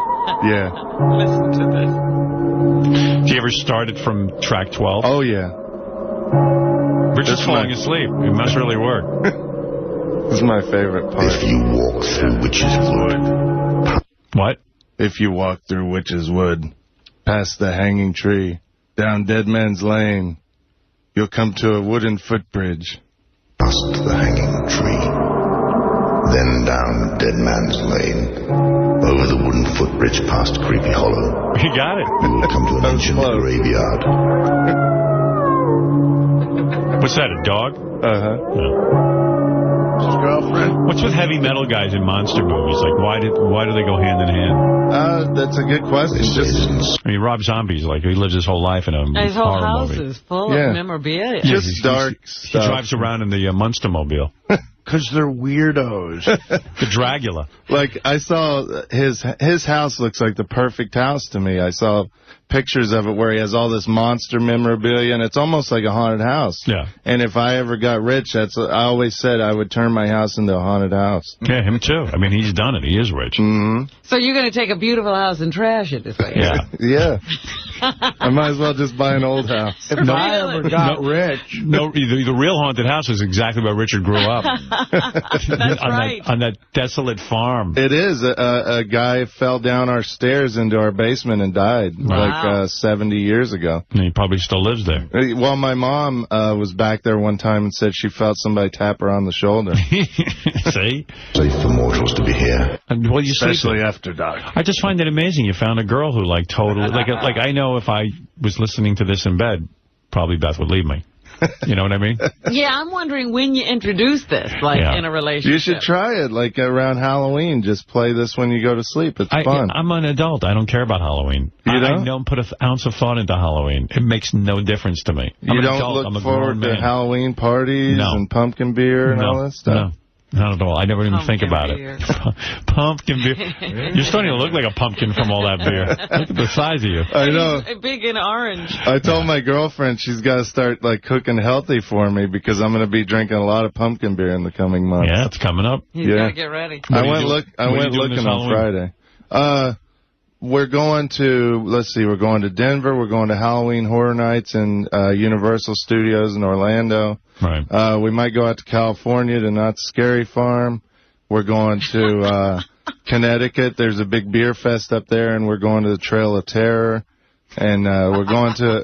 Yeah. Listen to this. Do you ever start it from track 12? Oh, yeah. Richard's falling asleep. It must really work. This is my favorite part. If you walk through Witch's Wood. What? If you walk through Witch's Wood, past the hanging tree, down Dead Man's Lane, you'll come to a wooden footbridge. Past the hanging tree. Then down Dead Man's Lane. Over the wooden footbridge past Creepy Hollow. You got it. You will come to an ancient graveyard. What's that, a dog? Uh-huh. No. His girlfriend. What's with heavy metal guys in monster movies? Like, why do they go hand in hand? That's a good question. I mean, Rob Zombie's like, he lives his whole life in a his whole horror house movie. is full of memorabilia. Just dark stuff. He drives around in the Munstermobile. Because they're weirdos. The Dragula. Like, I saw his house looks like the perfect house to me. I saw pictures of it where he has all this monster memorabilia, and it's almost like a haunted house. Yeah. And if I ever got rich, I always said I would turn my house into a haunted house. Yeah, him too. I mean, he's done it. He is rich. Mm-hmm. So you're going to take a beautiful house and trash it, is what you're saying. Yeah. I might as well just buy an old house. If I ever got rich. No, the real haunted house is exactly where Richard grew up. That's right. On that desolate farm. It is. A guy fell down our stairs into our basement and died like 70 years ago. And he probably still lives there. Well, my mom was back there one time and said she felt somebody tap her on the shoulder. See? Safe for mortals to be here. And, well, especially after dark. I just find it amazing. You found a girl who, like, totally... like I know if I was listening to this in bed, probably Beth would leave me. You know what I mean? Yeah, I'm wondering when you introduce this, in a relationship. You should try it, like around Halloween. Just play this when you go to sleep. It's fun. I'm an adult. I don't care about Halloween. You don't? I don't put an ounce of thought into Halloween. It makes no difference to me. You don't look forward to Halloween parties and pumpkin beer and all that stuff? No. Not at all. I never even think about it. Pumpkin beer. You're starting to look like a pumpkin from all that beer. Look at the size of you. I know. Big and orange. I told my girlfriend she's got to start cooking healthy for me because I'm going to be drinking a lot of pumpkin beer in the coming months. Yeah, it's coming up. You got to get ready. I went looking on Friday. We're going to, we're going to Denver. We're going to Halloween Horror Nights in Universal Studios in Orlando. Right. We might go out to California to Knott's Scary Farm. We're going to Connecticut. There's a big beer fest up there, and we're going to the Trail of Terror. And we're going to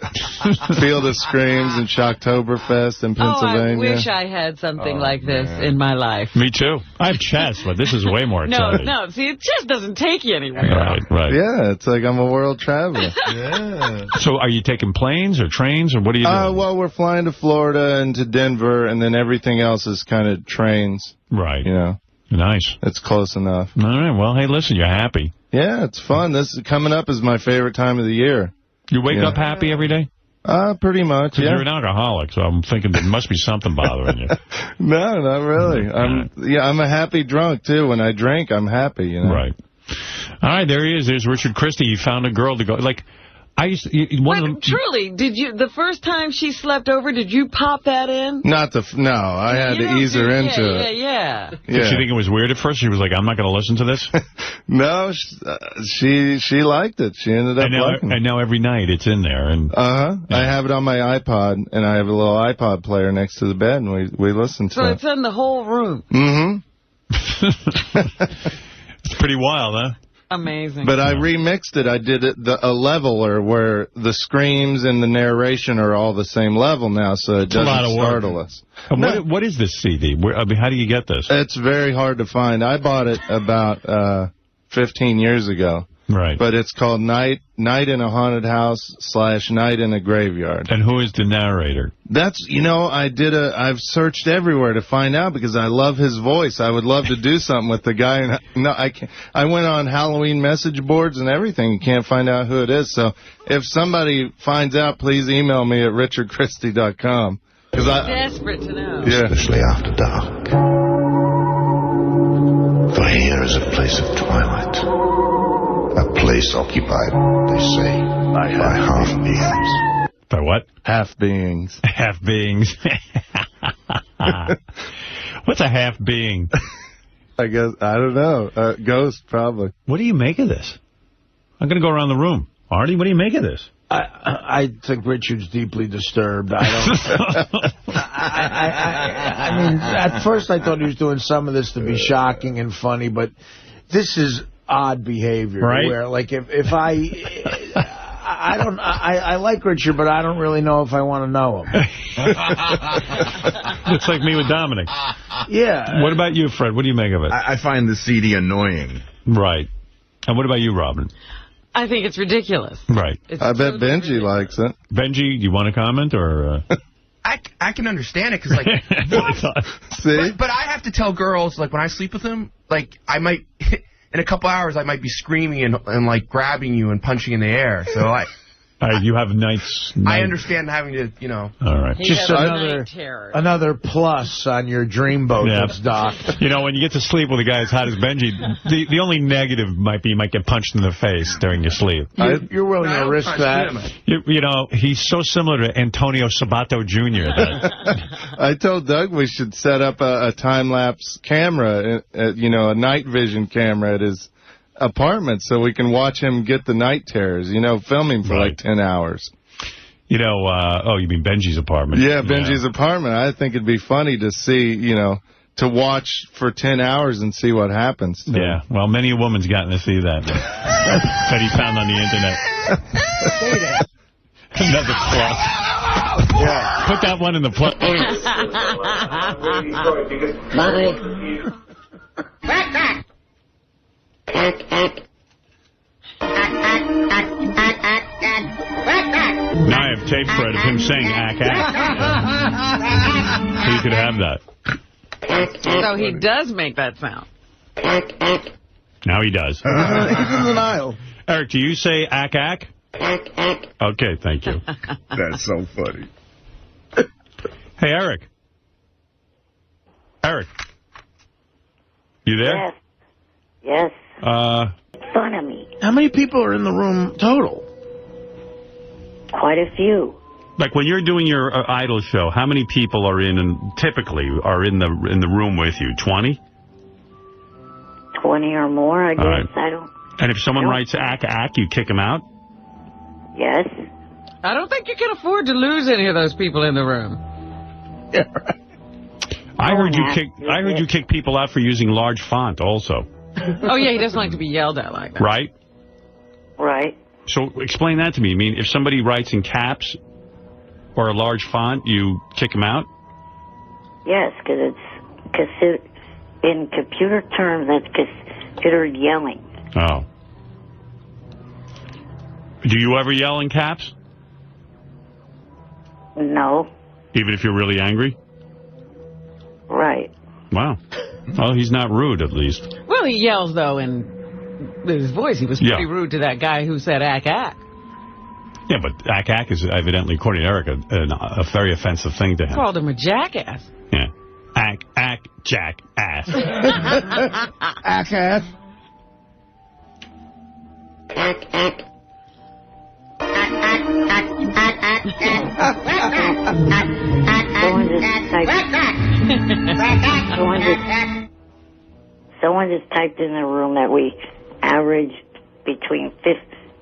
Field of Screams and Shocktoberfest in Pennsylvania. I wish I had something like this in my life. Me too. I have chess, but this is way more exciting. No. See, it just doesn't take you anywhere. Right. Yeah, it's like I'm a world traveler. Yeah. So are you taking planes or trains, or what are you doing? Well, we're flying to Florida and to Denver, and then everything else is kind of trains. Right. You know. Nice. It's close enough. All right. Well, hey, listen, you're happy. Yeah, it's fun. This coming up is my favorite time of the year. You wake up happy every day? Pretty much, yeah. You're an alcoholic, so I'm thinking there must be something bothering you. No, not really. I'm a happy drunk, too. When I drink, I'm happy, you know. Right. All right, there he is. There's Richard Christie. He found a girl to go. Like, Truly, did you, the first time she slept over, did you pop that in? No, I had to ease her into it. Yeah. Did she think it was weird at first? She was like, I'm not going to listen to this? No, she liked it. She ended up liking it. And now every night it's in there. And I have it on my iPod, and I have a little iPod player next to the bed, and we listen to it. So it's in the whole room. Mm-hmm. It's pretty wild, huh? Amazing. But I remixed it. I did it a leveler where the screams and the narration are all the same level now, so it doesn't startle us. What is this CD? How do you get this? It's very hard to find. I bought it about 15 years ago. Right. But it's called Night in a Haunted House / Night in a Graveyard. And who is the narrator? That's, I've searched everywhere to find out because I love his voice. I would love to do something with the guy. And I can't. I went on Halloween message boards and everything and can't find out who it is. So if somebody finds out, please email me at richardchristie.com. I'm desperate to know. Yeah. Especially after dark. For here is a place of twilight. A place occupied, they say, by half-beings. By what? Half-beings. Half-beings. What's a half-being? I guess, I don't know. Ghost, probably. What do you make of this? I'm going to go around the room. Artie, what do you make of this? I think Richard's deeply disturbed. I mean, at first I thought he was doing some of this to be shocking and funny, but this is odd behavior. Right. Where, like, if I like Richard, but I don't really know if I want to know him. It's like me with Dominic. Yeah. What about you, Fred? What do you make of it? I find the CD annoying. Right. And what about you, Robin? I think it's ridiculous. Right. I bet Benji likes it. Benji, you want to comment or? I can understand it because, like, See? But I have to tell girls, like, when I sleep with them, like, I might, in a couple hours, I might be screaming and like, grabbing you and punching in the air. So you have nights. I understand having to, All right. Just another plus on your dreamboat that's docked. When you get to sleep with a guy as hot as Benji, the only negative might be you might get punched in the face during your sleep. You're willing to risk that? He's so similar to Antonio Sabato Jr. I told Doug we should set up a time-lapse camera, a night vision camera at his apartment so we can watch him get the night terrors, film him for like 10 hours. You mean Benji's apartment? Yeah, Benji's apartment. I think it'd be funny to see, to watch for 10 hours and see what happens. Yeah, well, many a woman's gotten to see that. That he found on the internet. Another plus. Yeah. Put that one in the plus. Bye. Now I have tape, Fred, of him saying ack. So you could have that. So he does make that sound. Now he does. He's in denial. Eric, do you say ack? Okay, thank you. That's so funny. Hey, Eric. Eric. You there? Yes. Fun of me. How many people are in the room total? Quite a few. Like when you're doing your Idol show, how many people are typically are in the room with you? 20? 20 or more, I guess. Right. I don't. And if someone writes ack, you kick them out? Yes. I don't think you can afford to lose any of those people in the room. Yeah, right. I heard you kick people out for using large font also. Oh, yeah, he doesn't like to be yelled at like that. Right? Right. So explain that to me. I mean, if somebody writes in caps or a large font, you kick them out? Yes, because in computer terms, that's considered yelling. Oh. Do you ever yell in caps? No. Even if you're really angry? Right. Wow. Well, he's not rude, at least. Well, he yells, though, in his voice. He was pretty rude to that guy who said ack. Yeah, but ack is evidently, according to Eric, a very offensive thing to him. Called him a jackass. Yeah. Ack, jackass. Ack. someone just typed in the room that we average between 50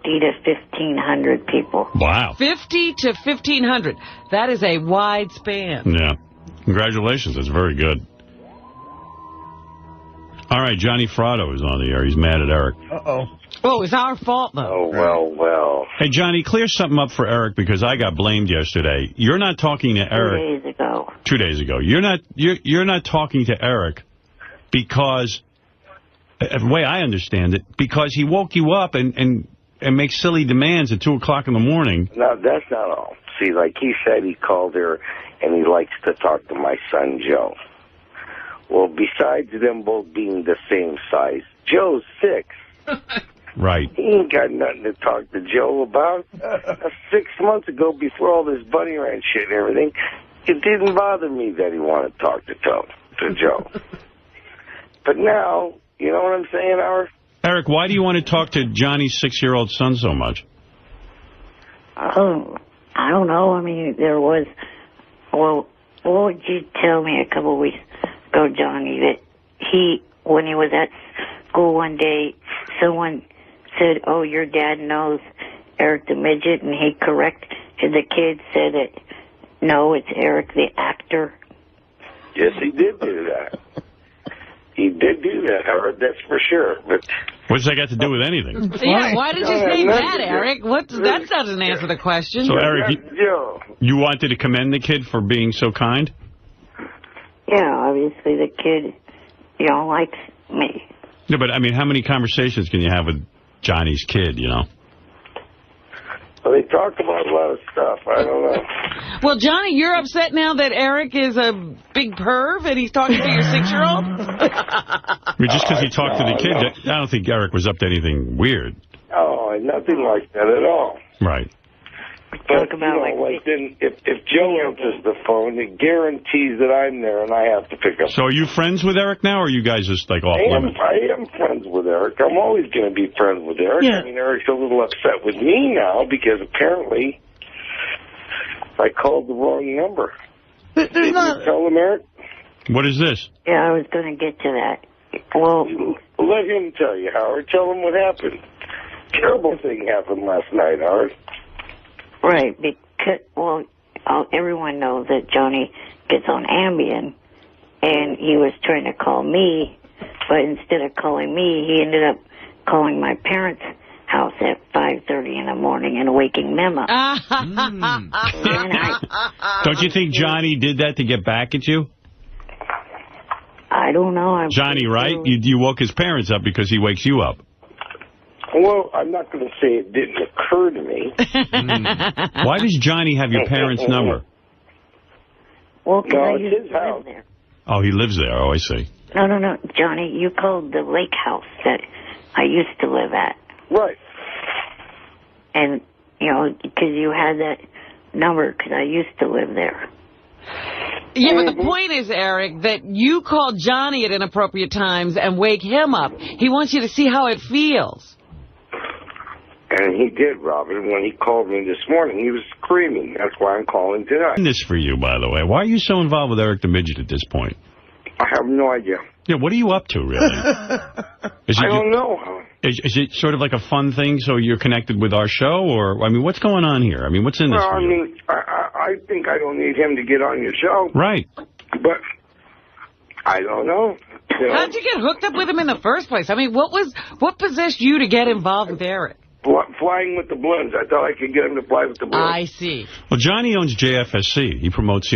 to 1,500 people. Wow. 50 to 1,500. That is a wide span. Yeah. Congratulations. That's very good. All right, Johnny Fratto is on the air. He's mad at Eric. Uh-oh. Oh, it's our fault, though. Oh, well. Hey, Johnny, clear something up for Eric, because I got blamed yesterday. You're not talking to Eric. 2 days ago. 2 days ago. You're not talking to Eric because, the way I understand it, because he woke you up and makes silly demands at 2 o'clock in the morning. No, that's not all. See, like he said, he called her, and he likes to talk to my son, Joe. Well, besides them both being the same size, Joe's 6. Right. He ain't got nothing to talk to Joe about. 6 months ago, before all this bunny ranch shit and everything, it didn't bother me that he wanted to talk to Joe. But now, you know what I'm saying, Howard? Eric, why do you want to talk to Johnny's 6-year-old son so much? Oh, I don't know. I mean, there was... Well, what would you tell me a couple of weeks ago, Johnny, that when he was at school one day, someone said, oh, your dad knows Eric the Midget, and he corrected the kid, said that, no, it's Eric the actor. Yes, he did do that. He did do that, Howard, that's for sure. But what's that got to do with anything? Yeah, why did you say that, Eric? That doesn't answer the question. So, Eric, you wanted to commend the kid for being so kind? Yeah, obviously the kid, likes me. No, but, I mean, how many conversations can you have with Johnny's kid, you know? Well, they talk about a lot of stuff. I don't know. Well, Johnny, you're upset now that Eric is a big perv and he's talking to your 6-year-old? I mean, just because he talked to the kid, I don't think Eric was up to anything weird. Oh, nothing like that at all. Right. But, then if Joe answers the phone, it guarantees that I'm there and I have to pick up. So are you friends with Eric now, or are you guys just, like, off limits? I am friends with Eric. I'm always going to be friends with Eric. Yeah. I mean, Eric's a little upset with me now because apparently I called the wrong number. There's Did not... you tell him, Eric? What is this? Yeah, I was going to get to that. Well, let him tell you, Howard. Tell him what happened. Terrible thing happened last night, Howard. Right, because, everyone knows that Johnny gets on Ambien, and he was trying to call me, but instead of calling me, he ended up calling my parents' house at 5:30 in the morning and waking them up. Don't you think Johnny did that to get back at you? I don't know. Johnny, right? You woke his parents up because he wakes you up. Well, I'm not going to say it didn't occur to me. Why does Johnny have your parents' number? Well, I used to live there. Oh, he lives there. Oh, I see. No, Johnny, you called the lake house that I used to live at. Right. And, because you had that number, because I used to live there. Yeah, but the point is, Eric, that you call Johnny at inappropriate times and wake him up. He wants you to see how it feels. And he did, Robin. When he called me this morning, he was screaming. That's why I'm calling tonight. This for you, by the way. Why are you so involved with Eric the Midget at this point? I have no idea. Yeah, what are you up to, really? I don't know. Is it sort of like a fun thing so you're connected with our show? Or, I mean, what's going on here? I mean, what's in this for you? I mean, I think I don't need him to get on your show. Right. But I don't know. How'd you get hooked up with him in the first place? I mean, what possessed you to get involved with Eric? Flying with the balloons. I thought I could get him to fly with the balloons. I see. Well, Johnny owns JFSC. He promotes,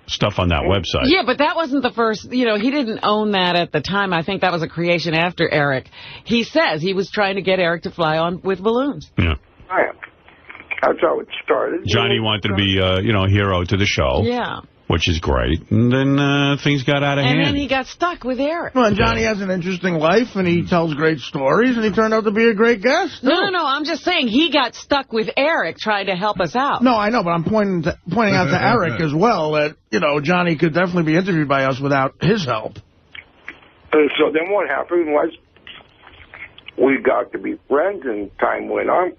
stuff on that website. Yeah, but that wasn't the first, he didn't own that at the time. I think that was a creation after Eric. He says he was trying to get Eric to fly on with balloons. Yeah. That's how it started. Johnny wanted to be, a hero to the show. Yeah. Which is great. And then things got out of hand. And then he got stuck with Eric. Well, and Johnny has an interesting life, and he tells great stories, and he turned out to be a great guest. No, I'm just saying he got stuck with Eric trying to help us out. No, I know, but I'm pointing out to Eric as well that, Johnny could definitely be interviewed by us without his help. And so then what happened was we got to be friends, and time went on.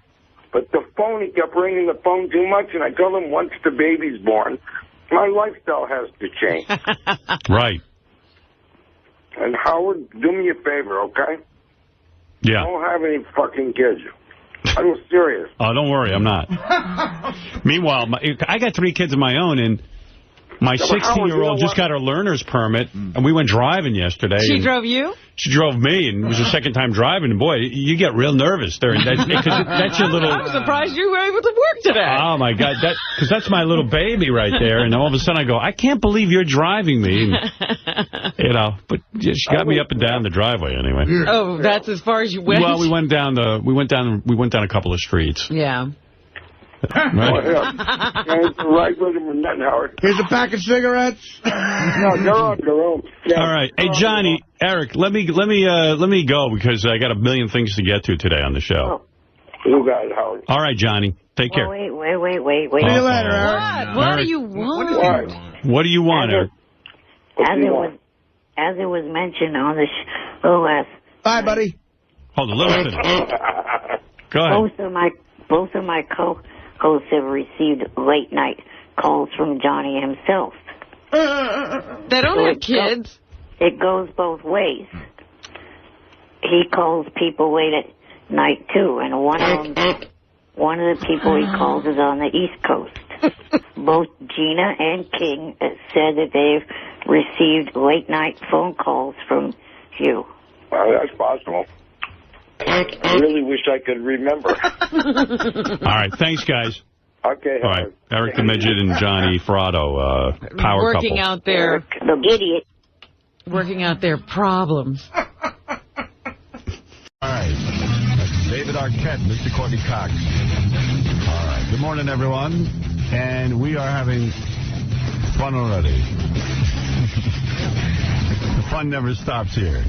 But the phone, he kept ringing the phone too much, and I told him once the baby's born, my lifestyle has to change. Right. And Howard, do me a favor, okay? Yeah. Don't have any fucking kids. I'm serious. Oh, don't worry, I'm not. Meanwhile, I got 3 kids of my own, and my 16-year-old just got her learner's permit, and we went driving yesterday. She drove you? She drove me, and it was her second time driving. And boy, you get real nervous there. That's your little... I'm surprised you were able to work today. Oh, my God. Because that's my little baby right there. And all of a sudden I go, I can't believe you're driving me. And, you know, but she got me up and down the driveway anyway. Oh, that's as far as you went? Well, we went down a couple of streets. Yeah. Right. Here's a pack of cigarettes. No, go on. Yeah. All right. Hey, Johnny, Eric, let me go because I got a million things to get to today on the show. You got it, Howard. All right, Johnny. Take care. Wait. See you later, Eric. What do you want? What do you want, Eric? As it was mentioned on the show last... Bye, buddy. Hold on, let me finish. Go ahead. Both of my co-hosts have received late-night calls from Johnny himself. They don't have kids. It goes both ways. He calls people late at night, too, and one of the people he calls is on the East Coast. Both Gina and King said that they've received late-night phone calls from you. Well, that's possible. I really wish I could remember. All right, thanks, guys. Okay. All right, Eric the Midget and Johnny Ferrato, power working couple. out their idiot. Working out their problems. All right, that's David Arquette, Mr. Courtney Cox. All right, good morning, everyone, and we are having fun already. The fun never stops here.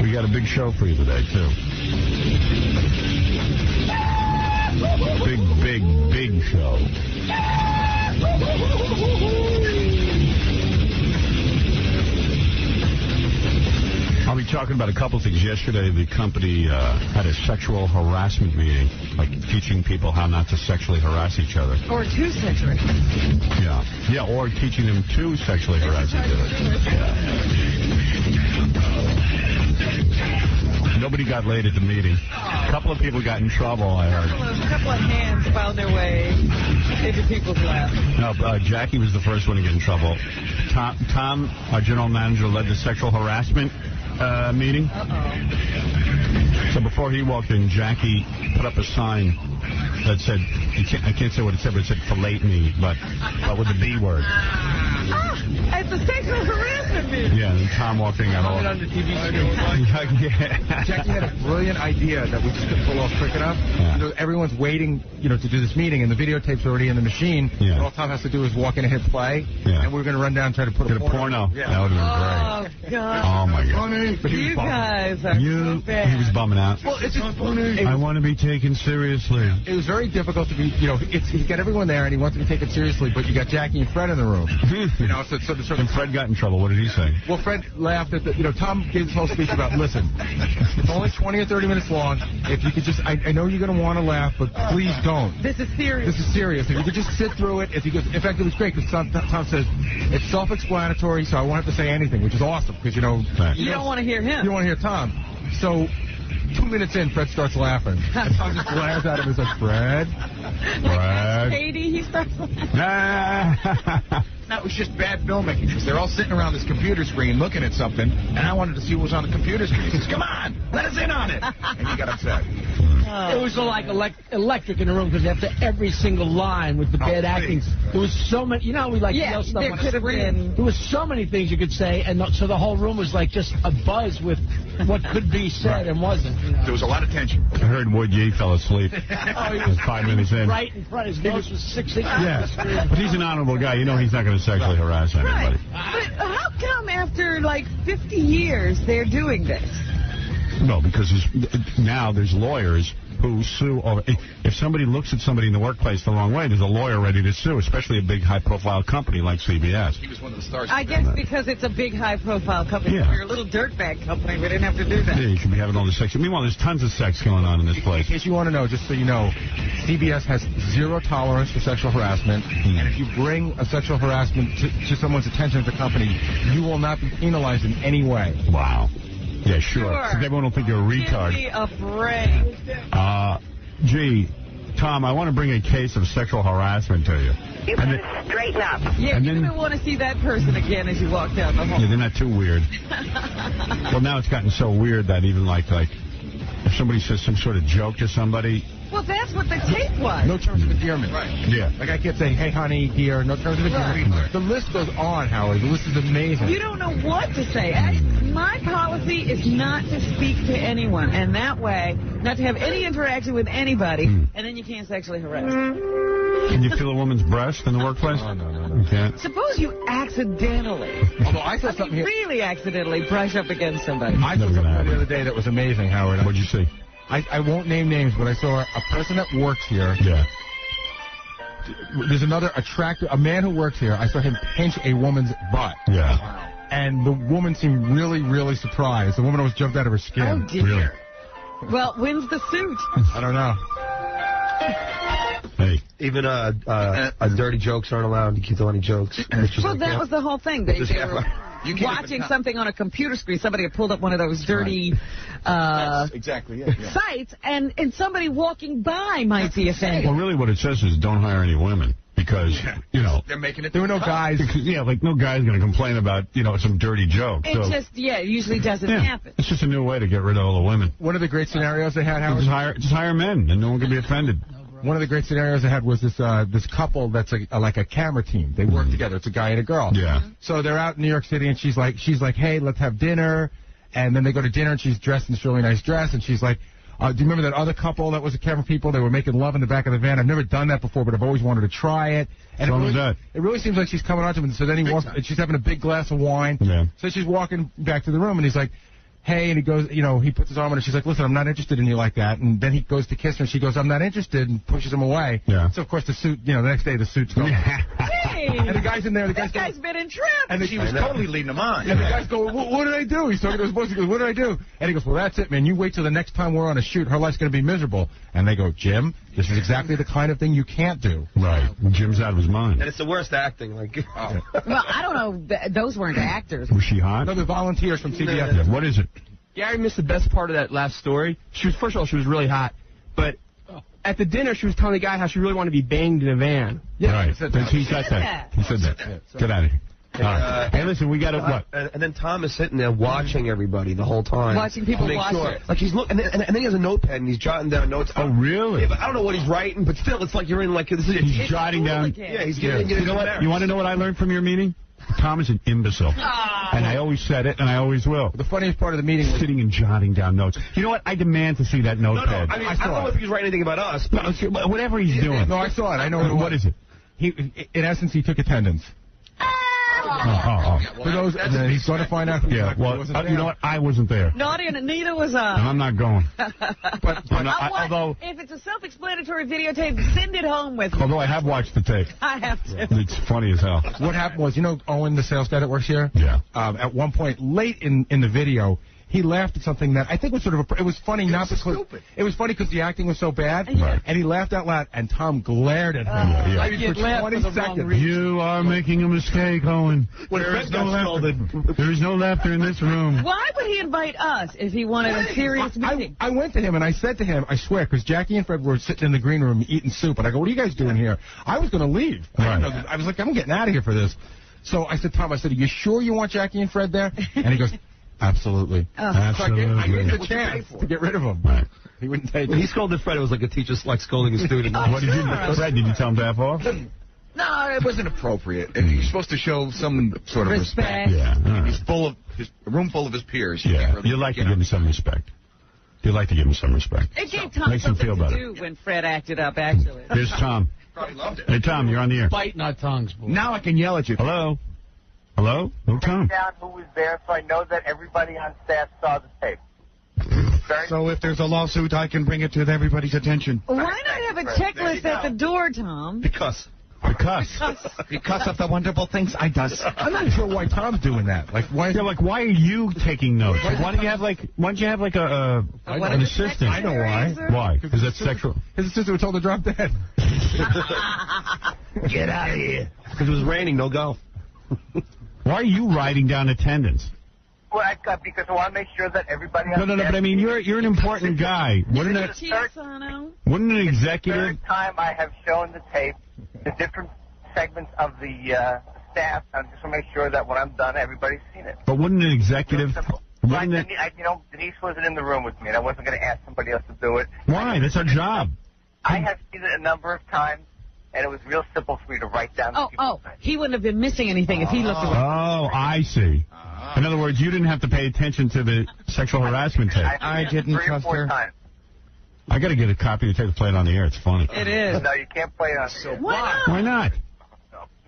We got a big show for you today, too. Big show. I'll be talking about a couple things. Yesterday, the company had a sexual harassment meeting, like teaching people how not to sexually harass each other. Or to sexually. Yeah, or teaching them to sexually harass each other. Nobody got laid at the meeting. A couple of people got in trouble, I heard. A couple of hands found their way into people's laps. No, Jackie was the first one to get in trouble. Tom, our general manager, led the sexual harassment meeting. So before he walked in, Jackie put up a sign that said, I can't say what it said, but it said "fillet me," but with the B word. It's a sexual harassment meeting. Yeah, and Tom walked in and got all on the TV screen. Jackie had a brilliant idea that we just couldn't pull off quick enough. Yeah. You know, everyone's waiting, to do this meeting, and the videotape's already in the machine. Yeah. And all Tom has to do is walk in and hit play, and we're going to run down and try to put a porno. Yeah. That would have been great. Oh, God. Oh, my God. But you guys are so bad. He was bumming out. Well, it's just funny. I want to be taken seriously. It was very difficult to be, he's got everyone there, and he wants to be taken seriously, but you got Jackie and Fred in the room. And Fred got in trouble. What did he say? Well, Fred laughed at Tom gave his whole speech about, listen, it's only 20 or 30 minutes long. If you could just, I know you're going to want to laugh, but please don't. This is serious. This is serious. If you could just sit through it. In fact, it was great because Tom says, it's self-explanatory, so I won't have to say anything, which is awesome because, you don't want to hear him. You don't want to hear Tom. So 2 minutes in, Fred starts laughing. And Tom just glares at him and says, Fred? Katie, he starts laughing. That was just bad filmmaking because they're all sitting around this computer screen looking at something, and I wanted to see what was on the computer screen. He says, come on, let us in on it. And he got upset. It was like electric in the room because after every single line with the bad acting, there was so many. You know how we yell stuff on the screen? There was so many things you could say, and so the whole room was like just a buzz with what could be said and wasn't. There was a lot of tension. I heard Wood Yee fell asleep. He was 5 minutes in. Right in front. His nose was 6 inches. Yeah, but he's an honorable guy. You know he's not going to sexually harass anybody. But how come after 50 years they're doing this? No, because now there's lawyers who sue over... If somebody looks at somebody in the workplace the wrong way, there's a lawyer ready to sue, especially a big, high-profile company like CBS. He was one of the stars. I guess because it's a big, high-profile company. Yeah. We're a little dirtbag company. We didn't have to do that. Yeah, you should be having all this sex. Meanwhile, there's tons of sex going on in this place. In case you want to know, just so you know, CBS has 0 tolerance for sexual harassment, and if you bring a sexual harassment to someone's attention at the company, you will not be penalized in any way. Wow. Yeah, sure. So everyone will think you're a retard. Give me a break. Gee, Tom, I want to bring a case of sexual harassment to you. You better straighten up. Yeah, you're going to want to see that person again as you walk down the hall. Yeah, they're not too weird. Well, now it's gotten so weird that even like if somebody says some sort of joke to somebody... Well, that's what the tape was. No terms of endearment. Right. Yeah. Like I kept saying, hey, honey, dear, no terms of endearment. Right. The list goes on, Howard. The list is amazing. You don't know what to say. My policy is not to speak to anyone, and that way, not to have any interaction with anybody, and then you can't sexually harass. Can you feel a woman's breast in the workplace? No. You can't? Suppose you accidentally, although I saw something here. Really accidentally brush up against somebody. I saw something the other day that was amazing, Howard. What'd you see? I won't name names, but I saw a person that works here. Yeah. There's another a man who works here. I saw him pinch a woman's butt. Yeah. And the woman seemed really, really surprised. The woman almost jumped out of her skin. Oh, dear. Really? Well, when's the suit? I don't know. Hey. Even dirty jokes aren't allowed. You can't tell any jokes. Well, that was the whole thing. They were watching something on a computer screen. Somebody had pulled up one of those dirty exactly, sites, and somebody walking by might be offended. Well, really what it says is don't hire any women. Because, you know... They're making it... There were no guys... Yeah, like no guy's going to complain about, some dirty joke. It it usually doesn't happen. It's just a new way to get rid of all the women. One of the great scenarios they had, Howard... Just hire men, and no one can be offended. One of the great scenarios I had was this couple that's like a camera team. They work together. It's a guy and a girl. Yeah. So they're out in New York City, and she's like, hey, let's have dinner. And then they go to dinner, and she's dressed in this really nice dress, and she's like, do you remember that other couple that was a camera people? They were making love in the back of the van. I've never done that before, but I've always wanted to try it. And it really seems like she's coming on to him. So then he walks, and she's having a big glass of wine. Yeah. So she's walking back to the room, and he's like, hey, and he goes, he puts his arm on her. She's like, listen, I'm not interested in you like that. And then he goes to kiss her, and she goes, I'm not interested, and pushes him away. Yeah. So, of course, the suit, the next day the suit's going. Hey! And the guy's in there. This guy's been in trip. And she was totally leading him on. And the guy's going, what did I do? He's talking to his boss. He goes, what did I do? And he goes, well, that's it, man. You wait till the next time we're on a shoot. Her life's going to be miserable. And they go, Jim, this is exactly the kind of thing you can't do. Right. Jim's out of his mind. And it's the worst acting. Well, I don't know. Those weren't actors. Was she hot? No, the volunteers from CBS. Yeah. What is it? Gary missed the best part of that last story. First of all, she was really hot. But at the dinner, she was telling the guy how she really wanted to be banged in a van. Yeah, right. He said that. He said that. Yeah, Get out of here. All right. Hey, listen, we got to what? And then Tom is sitting there watching everybody the whole time. Watching people watch it. Like he's looking, and then he has a notepad and he's jotting down notes. Oh, really? Yeah, but I don't know what he's writing, but still, it's like you're in like this is. He's jotting down. Yeah, he's getting. You know what? You want to know what I learned from your meeting? Tom is an imbecile. And I always said it, and I always will. The funniest part of the meeting was sitting and jotting down notes. You know what? I demand to see that notepad. No, I mean, I don't know if he's writing anything about us. But whatever he's doing. No, I saw it. I know what is it? In essence, he took attendance. For those, he's going to find out. Yeah, well, you know what? I wasn't there. Neither was I. And I'm not going. Although, if it's a self-explanatory videotape, send it home with me. Although I have watched the tape. I have to. It's funny as hell. What happened was, Owen, the sales guy that works here? Yeah. At one point, late in the video, he laughed at something that I think was sort of it was funny, not because stupid. It was funny because the acting was so bad, and he laughed out loud, and Tom glared at him for 20 seconds. You are making a mistake, Owen. There is no laughter in this room. Why would he invite us if he wanted a serious meeting? I went to him and I said to him, I swear, because Jackie and Fred were sitting in the green room eating soup, and I go, what are you guys doing here? I was going to leave. Right. I was like, I'm getting out of here for this. So I said, Tom, are you sure you want Jackie and Fred there? And he goes, absolutely. Absolutely. So I gave him the chance to get rid of him. Right. He wouldn't take it. When he scolded Fred, it was like a teacher like scolding a student. What did you do? Fred, did you tell him to F off? No, it wasn't appropriate. And you're supposed to show some sort of respect. Yeah. He's full of a room full of his peers. You like to give him some respect. You like to give him some respect. It gave Tom something to do when Fred acted up, actually. Here's Tom. Probably loved it. Hey, Tom, you're on the air. Biting our tongues, boy. Now I can yell at you. Hello? Hello? Oh, Tom. Down who was there, so I know that everybody on staff saw the tape. So if there's a lawsuit, I can bring it to everybody's attention. Why not have a checklist at the door, Tom? Because of the wonderful things I does. I'm not sure why Tom's doing that. Like, why? Yeah, like, why are you taking notes? Like, why don't you have like an assistant? I know why. Why? Because that's sexual. His assistant was told to drop dead. Get out of here. Because it was raining, no go. Why are you writing down attendance? Well, because I want to make sure that everybody... No, but I mean, you're an important guy. Wouldn't an executive... Third time I have shown the tape, the different segments of the staff, I just want to make sure that when I'm done, everybody's seen it. But wouldn't an executive... Denise wasn't in the room with me, and I wasn't going to ask somebody else to do it. Why? That's our job. I have seen it a number of times, and it was real simple for me to write down the people's names. He wouldn't have been missing anything if he looked away. Oh, I see. In other words, you didn't have to pay attention to the sexual harassment tape. I didn't trust her. I got to get a copy of the tape to play it on the air. It's funny. It is. No, you can't play it on the air. Why not? Why not?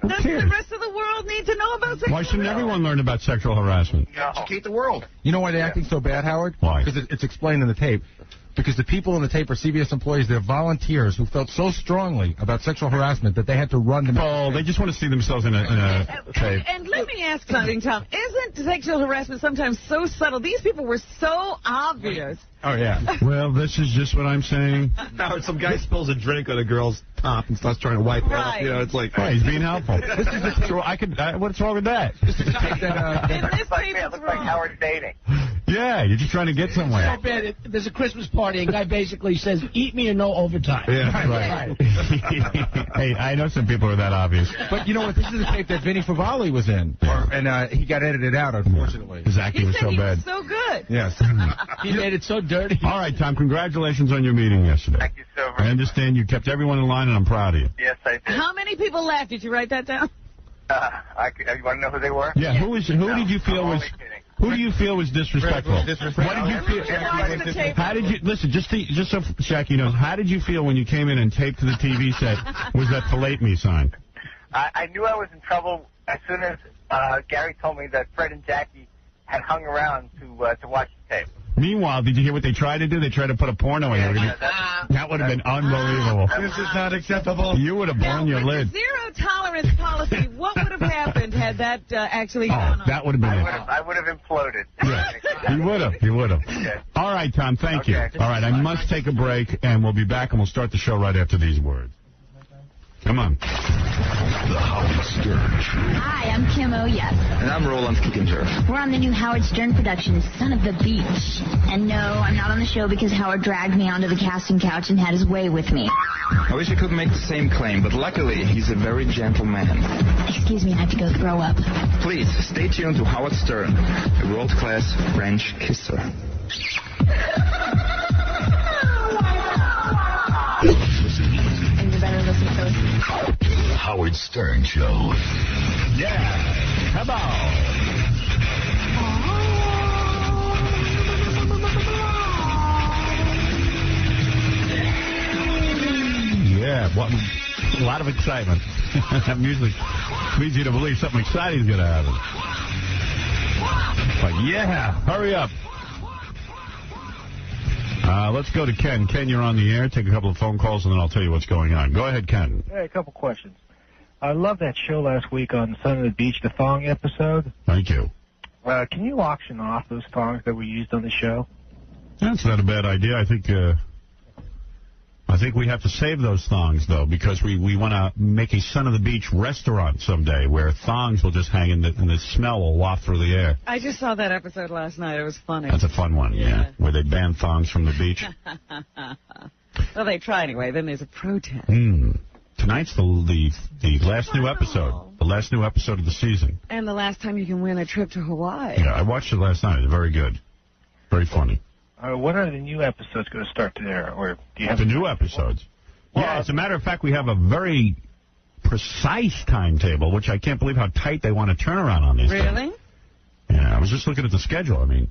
Doesn't the rest of the world need to know about sexual Why shouldn't everyone learn about sexual harassment? Educate the world. You know why they're acting so bad, Howard? Why? Because it's explained in the tape. Because the people in the tape are CBS employees. They're volunteers who felt so strongly about sexual harassment that they had to run them. Oh, they just want to see themselves in a tape. And let me ask something, Tom. Isn't sexual harassment sometimes so subtle? These people were so obvious. Oh, yeah. Well, this is just what I'm saying. Howard, some guy spills a drink on a girl's top and starts trying to wipe it off. You know, it's like... Right, he's being helpful. This is the tape. What's wrong with that? It looks like Howard's dating. Yeah, you're just trying to get somewhere. So bad. There's a Christmas party, and guy basically says, eat me or no overtime. Yeah, right. Hey, I know some people are that obvious. But you know what? This is a tape that Vinny Favale was in. And he got edited out, unfortunately. His acting was so bad. He was so good. Yes. He made it so dirty. All right, Tom, congratulations on your meeting yesterday. Thank you so much. I understand you kept everyone in line, and I'm proud of you. Yes, I did. How many people laughed? Did you write that down? You want to know who they were? Yeah, who did you feel was... Who do you feel was disrespectful? What did you feel? How did you listen? Just so Shaq knows, how did you feel when you came in and taped to the TV set? Was that "Fillet Me" sign? I knew I was in trouble as soon as Gary told me that Fred and Jackie had hung around to watch the tape. Meanwhile, did you hear what they tried to do? They tried to put a porno in. That would have been unbelievable. This is not acceptable. You would have blown your lid. Zero tolerance policy. What would have happened had that actually gone on? That would have been it. I would have imploded. Yeah. You would have. Okay. All right, Tom, thank you. All right, I must take a break, and we'll be back, and we'll start the show right after these words. Come on. The Howard Stern Show. Hi, I'm Kim Oyes. And I'm Roland Kickinger. We're on the new Howard Stern production, Son of the Beach. And no, I'm not on the show because Howard dragged me onto the casting couch and had his way with me. I wish I could make the same claim, but luckily, he's a very gentle man. Excuse me, I have to go throw up. Please, stay tuned to Howard Stern, a world-class French kisser. And you better listen close. The Howard Stern Show. Yeah. Come on. Yeah, a lot of excitement. That music leads you to believe something exciting is going to happen. But yeah, hurry up. Let's go to Ken. Ken, you're on the air. Take a couple of phone calls, and then I'll tell you what's going on. Go ahead, Ken. Hey, a couple questions. I love that show last week on Son of the Beach, the thong episode. Thank you. Can you auction off those thongs that we used on the show? That's not a bad idea. I think we have to save those thongs, though, because we want to make a Son of the Beach restaurant someday where thongs will just hang and the smell will waft through the air. I just saw that episode last night. It was funny. That's a fun one, yeah. Where they ban thongs from the beach. Well, they try anyway. Then there's a protest. Tonight's the last new episode. The last new episode of the season. And the last time you can win a trip to Hawaii. Yeah, I watched it last night. It's very good. Very funny. When are the new episodes going to start to air? Or do you have the new episodes? Yeah, as a matter of fact, we have a very precise timetable, which I can't believe how tight they want to turn around on these things. Really? Yeah, I was just looking at the schedule. I mean,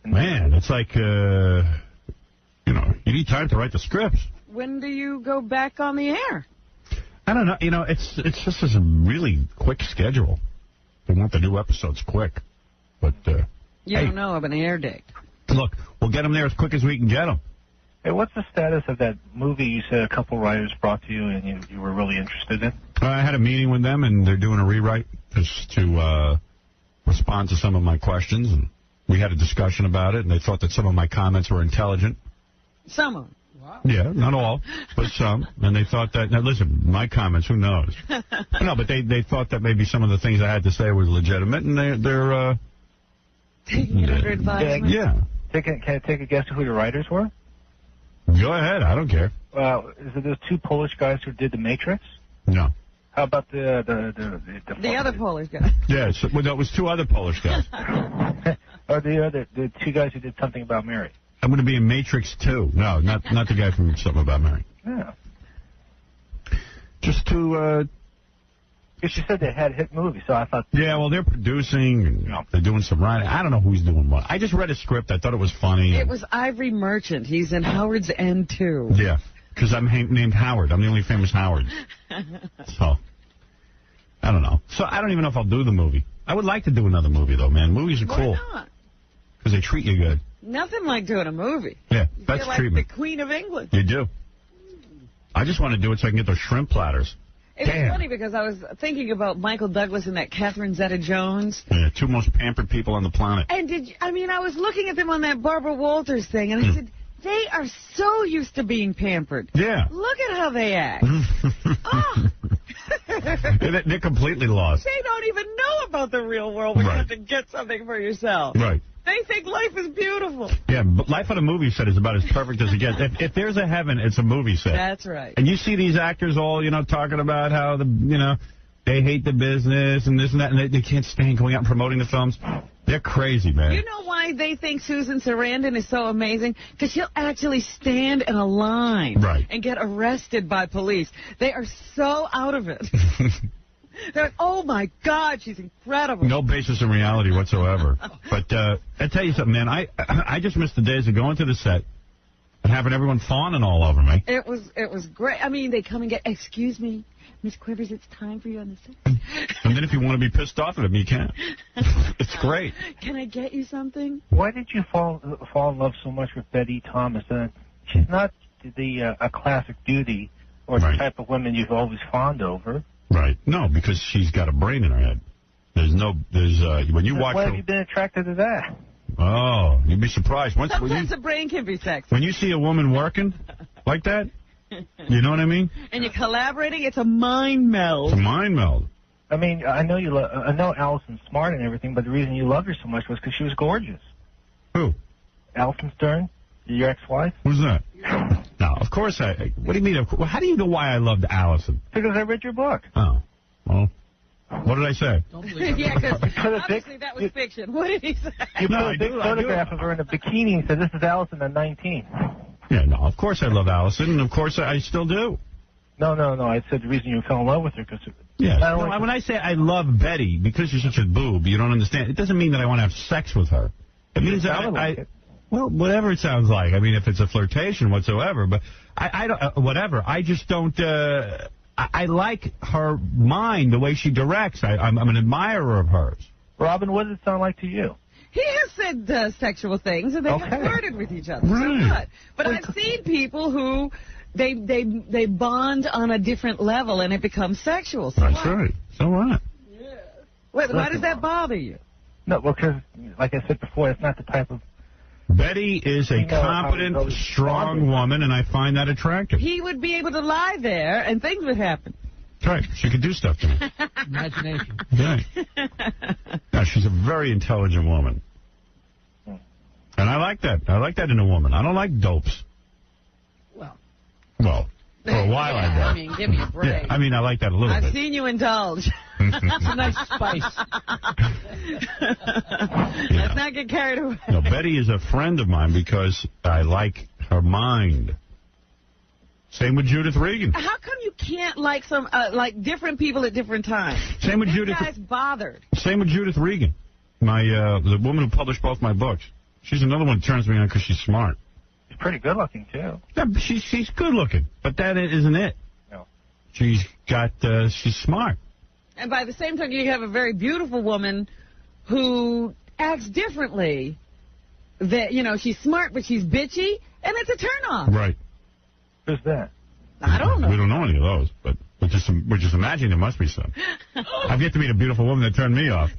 man, it's like, you need time to write the scripts. When do you go back on the air? I don't know. It's just a really quick schedule. They want the new episodes quick. But, you don't know of an air date. Look, we'll get them there as quick as we can get them. Hey, what's the status of that movie you said a couple writers brought to you and you were really interested in? I had a meeting with them, and they're doing a rewrite just to respond to some of my questions. And we had a discussion about it, and they thought that some of my comments were intelligent. Some of them. Wow. Yeah, not all, but some. And they thought that, now listen, my comments, who knows? No, but they thought that maybe some of the things I had to say was legitimate, and they're taking it under advisement. Yeah. Can I take a guess of who the writers were? Go ahead, I don't care. Is it those two Polish guys who did The Matrix? No. How about the other Polish guy? Yes, well, it was two other Polish guys. Or the two guys who did Something About Mary? I'm going to be in Matrix 2. No, not the guy from Something About Mary. Yeah. Just to... Because you said they had hit movies, so I thought... Yeah, well, they're producing, and they're doing some writing. I don't know who's doing what. I just read a script. I thought it was funny. It was Ivory Merchant. He's in Howard's End, too. Yeah, because I'm named Howard. I'm the only famous Howard. So, I don't know. So, I don't even know if I'll do the movie. I would like to do another movie, though, man. Movies are cool. Why not? Because they treat you good. Nothing like doing a movie. Yeah, you that's feel like treatment. the Queen of England. You do. I just want to do it so I can get those shrimp platters. It's funny because I was thinking about Michael Douglas and that Catherine Zeta-Jones. Yeah, two most pampered people on the planet. And I was looking at them on that Barbara Walters thing, and I said, they are so used to being pampered. Yeah. Look at how they act. They're completely lost. They don't even know about the real world when you have to get something for yourself. Right. They think life is beautiful. Yeah, but life on a movie set is about as perfect as it gets. If there's a heaven, it's a movie set. That's right. And you see these actors all, talking about how, they hate the business and this and that, and they can't stand going out and promoting the films. They're crazy, man. You know why they think Susan Sarandon is so amazing? Because she'll actually stand in a line and get arrested by police. They are so out of it. They're like, oh, my God, she's incredible. No basis in reality whatsoever. But I tell you something, man, I just miss the days of going to the set and having everyone fawning all over me. It was great. I mean, they come and get, excuse me, Miss Quivers, it's time for you on the set. And then if you want to be pissed off at him, you can. It's great. Can I get you something? Why did you fall in love so much with Betty Thomas? She's not a classic beauty or the type of woman you've always fawned over. Right. No, because she's got a brain in her head. When you watch Why her... have you been attracted to that? Oh, you'd be surprised. Sometimes the brain can be sexy. When you see a woman working like that, you know what I mean? And you're collaborating, it's a mind meld. It's a mind meld. I mean, I know Allison's smart and everything, but the reason you loved her so much was because she was gorgeous. Who? Allison Stern, your ex-wife. Who's that? No, of course I... What do you mean? How do you know why I loved Allison? Because I read your book. Oh. Well, what did I say? Yeah, because obviously that was fiction. What did he say? You put a big photograph of her in a bikini and said, this is Allison at 19. Yeah, no, of course I love Allison, and of course I still do. No. I said the reason you fell in love with her because... Yeah. When I say I love Betty, because you're such a boob, you don't understand. It doesn't mean that I want to have sex with her. It means that well, whatever it sounds like. I mean, if it's a flirtation whatsoever, but I don't, whatever. I just don't, I like her mind, the way she directs. I'm an admirer of hers. Robin, what does it sound like to you? He has said sexual things, and they have flirted with each other. Right. So good. But I've seen people who they bond on a different level, and it becomes sexual. So that's right. So what? Yeah. Why does that bother you? No, because, like I said before, it's not the type of... Betty is a competent, strong woman, and I find that attractive. He would be able to lie there, and things would happen. Right. She could do stuff to me. Imagination. Right. Now, she's a very intelligent woman. And I like that. I like that in a woman. I don't like dopes. Well, for a while I did. I mean, give me a break. Yeah, I mean, I like that a little bit. I've seen you indulge. It's a nice spice. Let's not get carried away. No, Betty is a friend of mine because I like her mind. Same with Judith Regan. How come you can't like different people at different times? Same with Judith. This guy's bothered. Same with Judith Regan, the woman who published both my books. She's another one that turns me on because she's smart. She's pretty good looking too. Yeah, she's good looking, but that isn't it. No. She's smart. And by the same token, you have a very beautiful woman who acts differently that, you know, she's smart, but she's bitchy, and it's a turnoff. Right. Who's that? I don't know. We don't know any of those, but we're just imagining there must be some. I've yet to meet a beautiful woman that turned me off.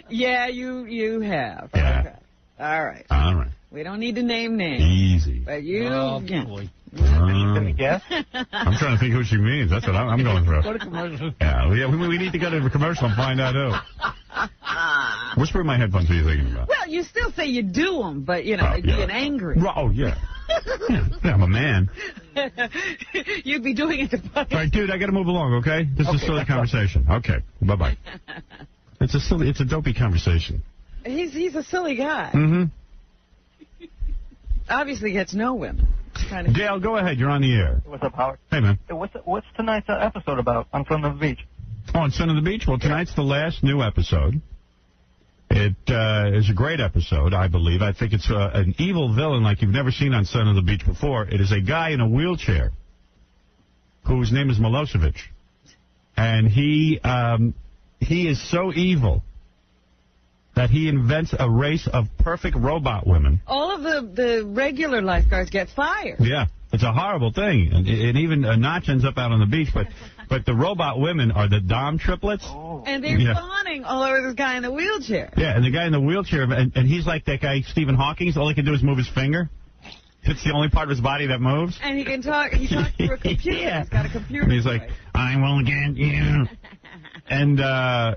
Yeah, you have. Yeah. Okay. All right. All right. We don't need to name names. Easy. But you... Oh, yeah. boy. I'm trying to think who she means. That's what I'm going through. Go to commercial. Yeah, we need to go to a commercial and find out who. Whisper in my headphones, what are you thinking about? Well, you still say you do them, but, you know, you're getting angry. Oh, yeah. Yeah, I'm a man. You'd be doing it to All right, dude, I got to move along, okay? This is a silly conversation. Okay, bye-bye. It's a dopey conversation. He's a silly guy. Mm-hmm. Obviously gets no women. Gail, go ahead. You're on the air. What's up, Howard? Hey, man. What's tonight's episode about on Son of the Beach? Oh, on Son of the Beach? Well, tonight's the last new episode. It is a great episode, I believe. I think it's an evil villain like you've never seen on Son of the Beach before. It is a guy in a wheelchair whose name is Milosevic. And he is so evil that he invents a race of perfect robot women. All of the regular lifeguards get fired. Yeah, it's a horrible thing. And even Notch ends up out on the beach. But the robot women are the Dom triplets. Oh. And they're fawning all over this guy in the wheelchair. Yeah, and the guy in the wheelchair, and he's like that guy Stephen Hawking. All he can do is move his finger. It's the only part of his body that moves. And he can talk. He talks through a computer. Yeah. He's got a computer. And he's like, I will get you. And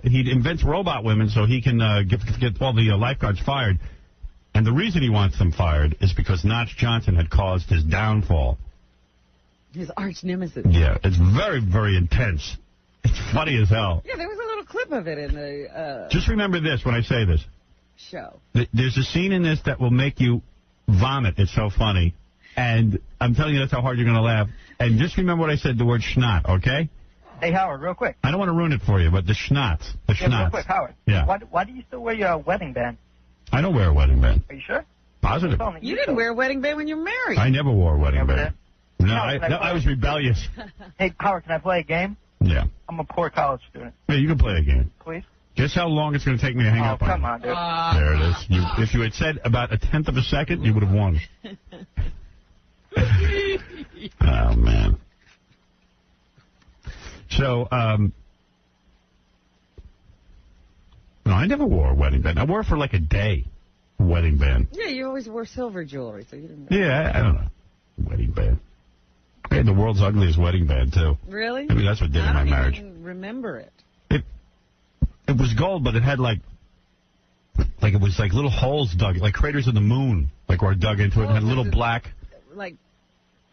he invents robot women so he can get all the lifeguards fired. And the reason he wants them fired is because Notch Johnson had caused his downfall. His arch nemesis. Yeah, it's very, very intense. It's funny as hell. Yeah, there was a little clip of it in the Just remember this when I say this. show. There's a scene in this that will make you vomit. It's so funny. And I'm telling you, that's how hard you're going to laugh. And just remember what I said, the word schnot, okay? Hey, Howard, real quick. I don't want to ruin it for you, but the schnotts. The schnotts. Real quick, Howard. Yeah. Why do you still wear your wedding band? I don't wear a wedding band. Are you sure? Positive. You didn't wear a wedding band when you were married. I never wore a wedding Never band. No, I was rebellious. Hey, Howard, can I play a game? Yeah. I'm a poor college student. Yeah, you can play a game. Please? Guess how long it's going to take me to hang up on you. Oh, come on, dude. There it is. If you had said about 1/10 of a second, you would have won. Oh, man. So, no, I never wore a wedding band. I wore it for like a day, a wedding band. Yeah, you always wore silver jewelry, so you didn't. Yeah, I don't know. Wedding band. I had the world's ugliest wedding band, too. Really? I mean, that's what did in my marriage. I don't even remember it. It was gold, but it had like it was like little holes dug, like craters in the moon, like were dug into it. It had little black. Like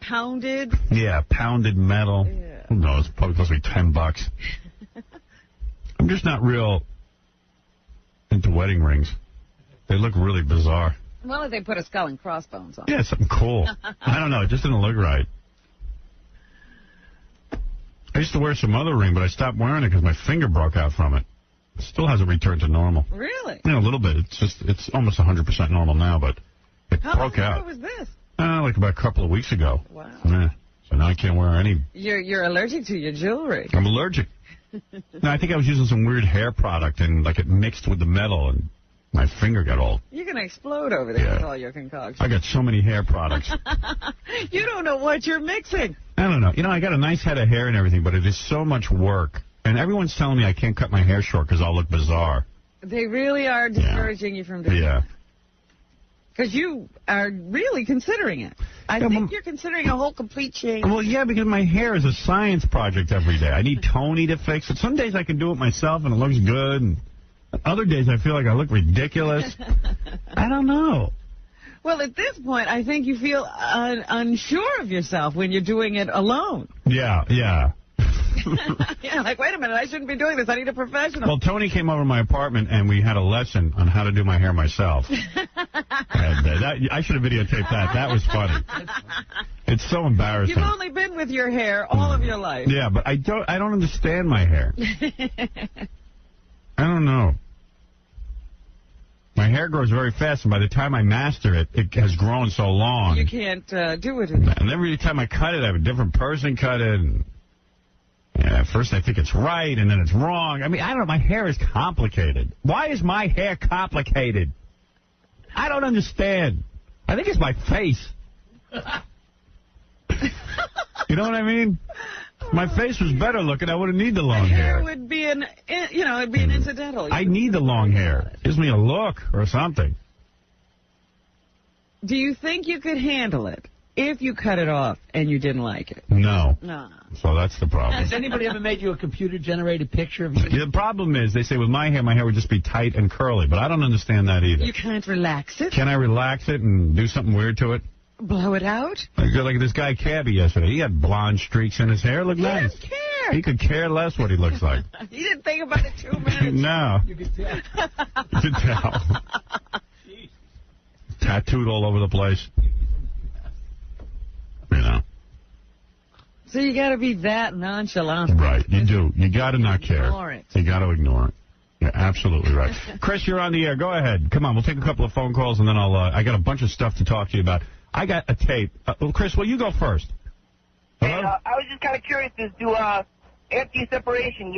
pounded? Yeah, pounded metal. Yeah. Who knows? Probably cost me $10. I'm just not real into wedding rings. They look really bizarre. Well, if they put a skull and crossbones on. Yeah, something cool. I don't know. It just didn't look right. I used to wear some other ring, but I stopped wearing it because my finger broke out from it. It still hasn't returned to normal. Really? Yeah, a little bit. It's almost 100% normal now, but it broke out. How was this? Like about a couple of weeks ago. Wow. Yeah. So now I can't wear any. You're allergic to your jewelry. I'm allergic. No, I think I was using some weird hair product, and like it mixed with the metal, and my finger got all... You're going to explode over there with all your concoctions. I got so many hair products. You don't know what you're mixing. I don't know. You know, I got a nice head of hair and everything, but it is so much work. And everyone's telling me I can't cut my hair short because I'll look bizarre. They really are discouraging you from doing it. Because you are really considering it. I think you're considering a whole complete change. Well, yeah, because my hair is a science project every day. I need Tony to fix it. Some days I can do it myself and it looks good. And other days I feel like I look ridiculous. I don't know. Well, at this point, I think you feel unsure of yourself when you're doing it alone. Yeah, yeah. Yeah, like, wait a minute, I shouldn't be doing this. I need a professional. Well, Tony came over to my apartment, and we had a lesson on how to do my hair myself. And, I should have videotaped that. That was funny. It's so embarrassing. You've only been with your hair all of your life. Yeah, but I don't understand my hair. I don't know. My hair grows very fast, and by the time I master it, it has grown so long. You can't do it anymore. And every time I cut it, I have a different person cut it. And yeah, at first I think it's right, and then it's wrong. I mean, I don't know. My hair is complicated. Why is my hair complicated? I don't understand. I think it's my face. You know what I mean? My face was better looking. I wouldn't need the long hair. Hair would be an, it'd be an incidental. I need the long hair. Gives me a look or something. Do you think you could handle it if you cut it off and you didn't like it? No. No. So that's the problem. Has anybody ever made you a computer-generated picture of you? The problem is, they say with my hair would just be tight and curly, but I don't understand that either. You can't relax it? Can I relax it and do something weird to it? Blow it out? Like this guy Cabby yesterday. He had blonde streaks in his hair. Looked nice. He doesn't care. He could care less what he looks like. You didn't think about it 2 minutes? No. You could tell. You could tell. Tattooed all over the place. You know. So you got to be that nonchalant. Right, you do. You got to not care. Ignore it. You got to ignore it. You're absolutely right. Chris, you're on the air. Go ahead. Come on, we'll take a couple of phone calls, and then I got a bunch of stuff to talk to you about. I got a tape. Chris, well, you go first. Hey, I was just kind of curious as to, after your separation,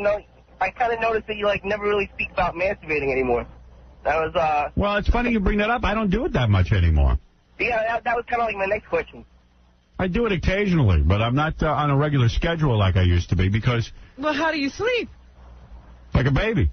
I kind of noticed that you, never really speak about masturbating anymore. That was, Well, it's funny you bring that up. I don't do it that much anymore. Yeah, that was kind of my next question. I do it occasionally, but I'm not on a regular schedule like I used to be because... Well, how do you sleep? Like a baby.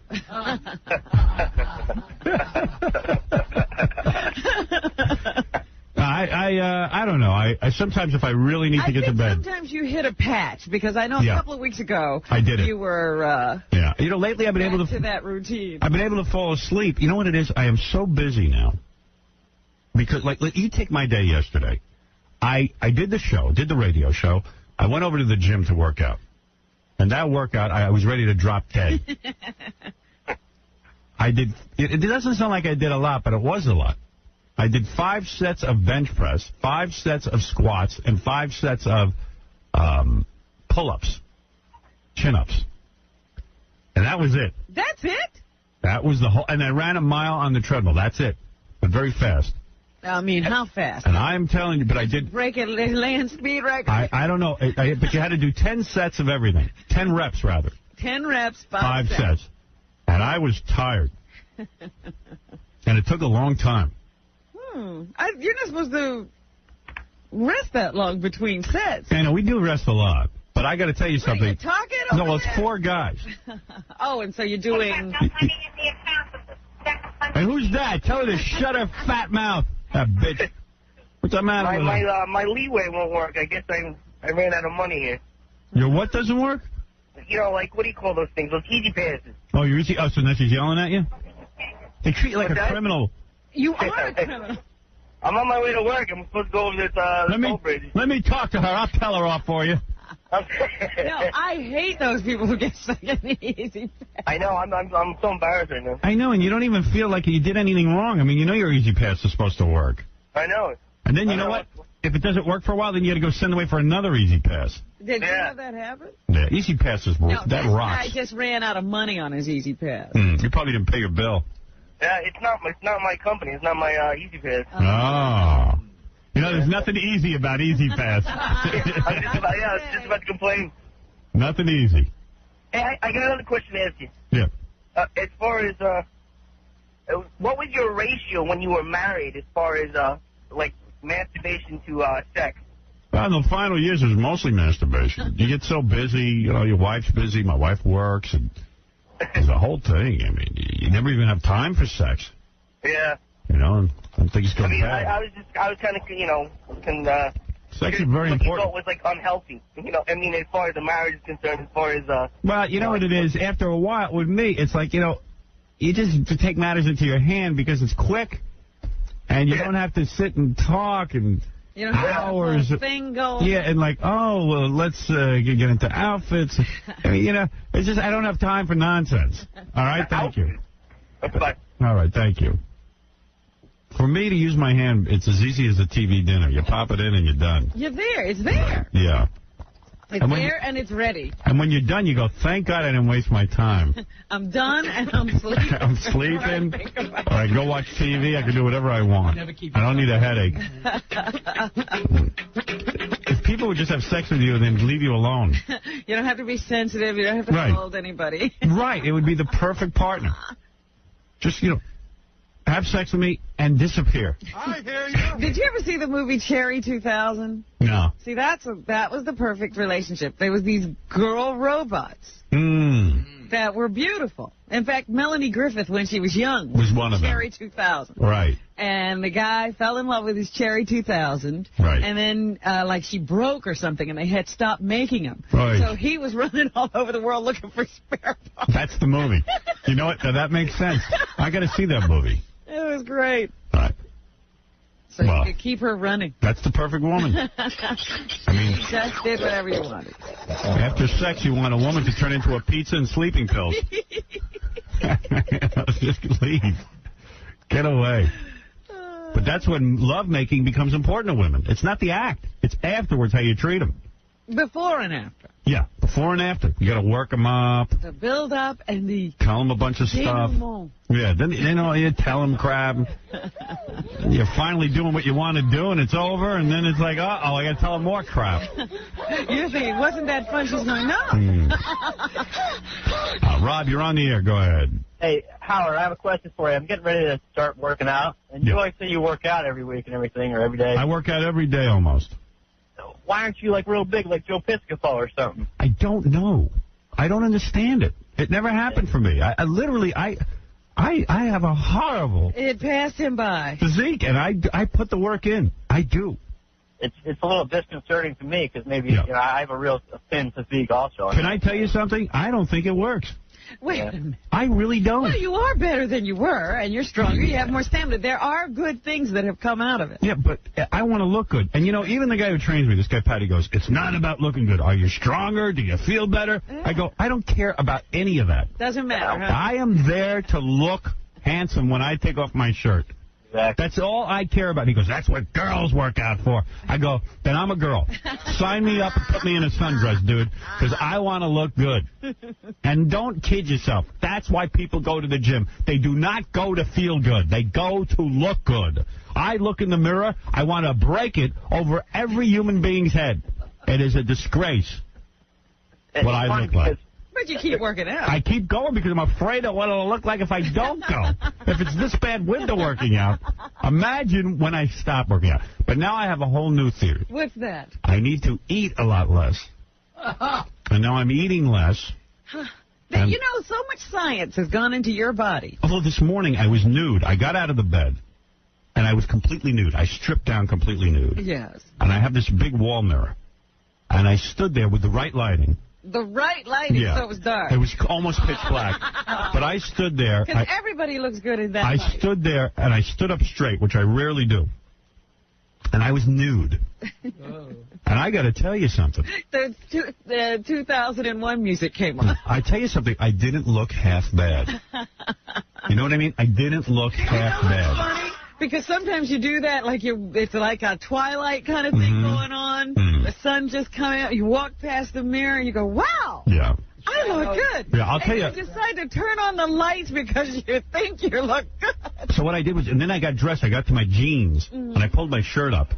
I don't know. I sometimes if I really need to get to bed. Sometimes you hit a patch because I know a couple of weeks ago I did it. You were yeah. Lately I've been able to that routine. I've been able to fall asleep. You know what it is? I am so busy now. Because you take my day yesterday. I did the show, did the radio show. I went over to the gym to work out. And that workout, I was ready to drop dead. It doesn't sound like I did a lot, but it was a lot. I did 5 sets of bench press, 5 sets of squats, and 5 sets of pull-ups, chin-ups. And that was it. That's it? That was the whole... And I ran a mile on the treadmill. That's it. But very fast. I mean, how fast? And I'm telling you, but I did... Break it, land speed record? I don't know. But you had to do 10 sets of everything. 10 reps, rather. 10 reps, 5 sets. And I was tired. And it took a long time. You're not supposed to rest that long between sets. I know, we do rest a lot. But I got to tell you something. Are you talking No, well, it's 4 guys. Oh, and so you're doing... And who's that? Tell her to shut her fat mouth. That bitch. What's the matter with her? My leeway won't work. I guess I ran out of money here. Your what doesn't work? What do you call those things? Those easy passes. Oh, you're easy. Oh, so now she's yelling at you? They treat you like a criminal. You are a criminal. I'm on my way to work. I'm supposed to go over this toll bridge. Let me talk to her. I'll tell her off for you. No, I hate those people who get stuck in the easy pass. I know. I'm so embarrassed right now. I know, and you don't even feel like you did anything wrong. I mean, you know your easy pass is supposed to work. I know. And then you know what? If it doesn't work for a while, then you got to go send away for another easy pass. Did you have that happen? Yeah, easy pass is No, that rocks. I just ran out of money on his easy pass. You probably didn't pay your bill. Yeah, it's not my company. It's not my easy pass. Oh. You know, there's nothing easy about Easy Pass. I was just about to complain. Nothing easy. Hey, I got another question to ask you. Yeah. As far as, what was your ratio when you were married as far as, masturbation to sex? Well, in the final years, it was mostly masturbation. You get so busy, your wife's busy, my wife works, and it's a whole thing. I mean, you never even have time for sex. Yeah. And things go bad. I was kind of, sex is very important. You thought was, unhealthy. I mean, as far as the marriage is concerned, as far as, Well, you know what it is? After a while, with me, it's like, you just take matters into your hand because it's quick, and you don't have to sit and talk and hours. Thing going. Yeah, and let's get into outfits. I mean, it's just, I don't have time for nonsense. All right, thank you. Bye. All right, thank you. For me to use my hand, it's as easy as a TV dinner. You pop it in and you're done. You're there. It's there. Yeah. It's there and it's ready. And when you're done, you go, thank God I didn't waste my time. I'm done and I'm sleeping. I'm sleeping. Or I can go watch TV. I can do whatever I want. I don't need a headache. If people would just have sex with you and then leave you alone. You don't have to be sensitive. You don't have to hold anybody. Right. It would be the perfect partner. Just, have sex with me, and disappear. I hear you. Did you ever see the movie Cherry 2000? No. See, that was the perfect relationship. There was these girl robots that were beautiful. In fact, Melanie Griffith, when she was young, was one of them. Cherry 2000. Right. And the guy fell in love with his Cherry 2000. Right. And then, like, she broke or something, and they had stopped making them. Right. So he was running all over the world looking for spare parts. That's the movie. You know what? That makes sense. I got to see that movie. It was great. All right. So you could keep her running. That's the perfect woman. I mean, you just did whatever you wanted. After sex, you want a woman to turn into a pizza and sleeping pills. Just leave. Get away. But that's when lovemaking becomes important to women. It's not the act. It's afterwards how you treat them. Before and after. Yeah, before and after. You got to work them up. The build up and the... Tell them a bunch of stuff. Yeah, then you tell them crap. You're finally doing what you want to do, and it's over, and then it's like, uh-oh, I got to tell them more crap. You're thinking, wasn't that fun? She's going, no. Rob, you're on the air. Go ahead. Hey, Howard, I have a question for you. I'm getting ready to start working out, and you always say you work out every week and everything, or every day. I work out every day almost. Why aren't you, like, real big, like Joe Piscopo or something? I don't know. I don't understand it. It never happened for me. I literally have a horrible... It passed him by. Physique, and I put the work in. I do. It's a little disconcerting to me, because maybe I have a real thin physique also. Can I tell you something? I don't think it works. Wait a minute. I really don't. Well, you are better than you were, and you're stronger. You have more stamina. There are good things that have come out of it. Yeah, but I want to look good. And, even the guy who trains me, this guy Patty, goes, it's not about looking good. Are you stronger? Do you feel better? Yeah. I go, I don't care about any of that. Doesn't matter, huh? I am there to look handsome when I take off my shirt. Exactly. That's all I care about. He goes, that's what girls work out for. I go, then I'm a girl. Sign me up and put me in a sundress, dude, because I want to look good. And don't kid yourself. That's why people go to the gym. They do not go to feel good. They go to look good. I look in the mirror. I want to break it over every human being's head. It is a disgrace what I look like. But you keep working out. I keep going because I'm afraid of what it'll look like if I don't go. If it's this bad winter working out, imagine when I stop working out. But now I have a whole new theory. What's that? I need to eat a lot less. And now I'm eating less. So much science has gone into your body. Although this morning I was nude. I got out of the bed, and I was completely nude. I stripped down completely nude. Yes. And I have this big wall mirror. And I stood there with the right lighting. The right lighting, so it was dark. It was almost pitch black. But I stood there. Because everybody looks good in that light. Stood there, and I stood up straight, which I rarely do. And I was nude. And I got to tell you something. The 2001 music came on. I tell you something. I didn't look half bad. You know what I mean? I didn't look half bad. Funny? Because sometimes you do that, like it's like a Twilight kind of thing going on. The sun just coming out. You walk past the mirror and you go, wow. Yeah. I look good. Yeah, I'll tell you. And you decide to turn on the lights because you think you look good. So what I did was, and then I got dressed. I got to my jeans, and I pulled my shirt up.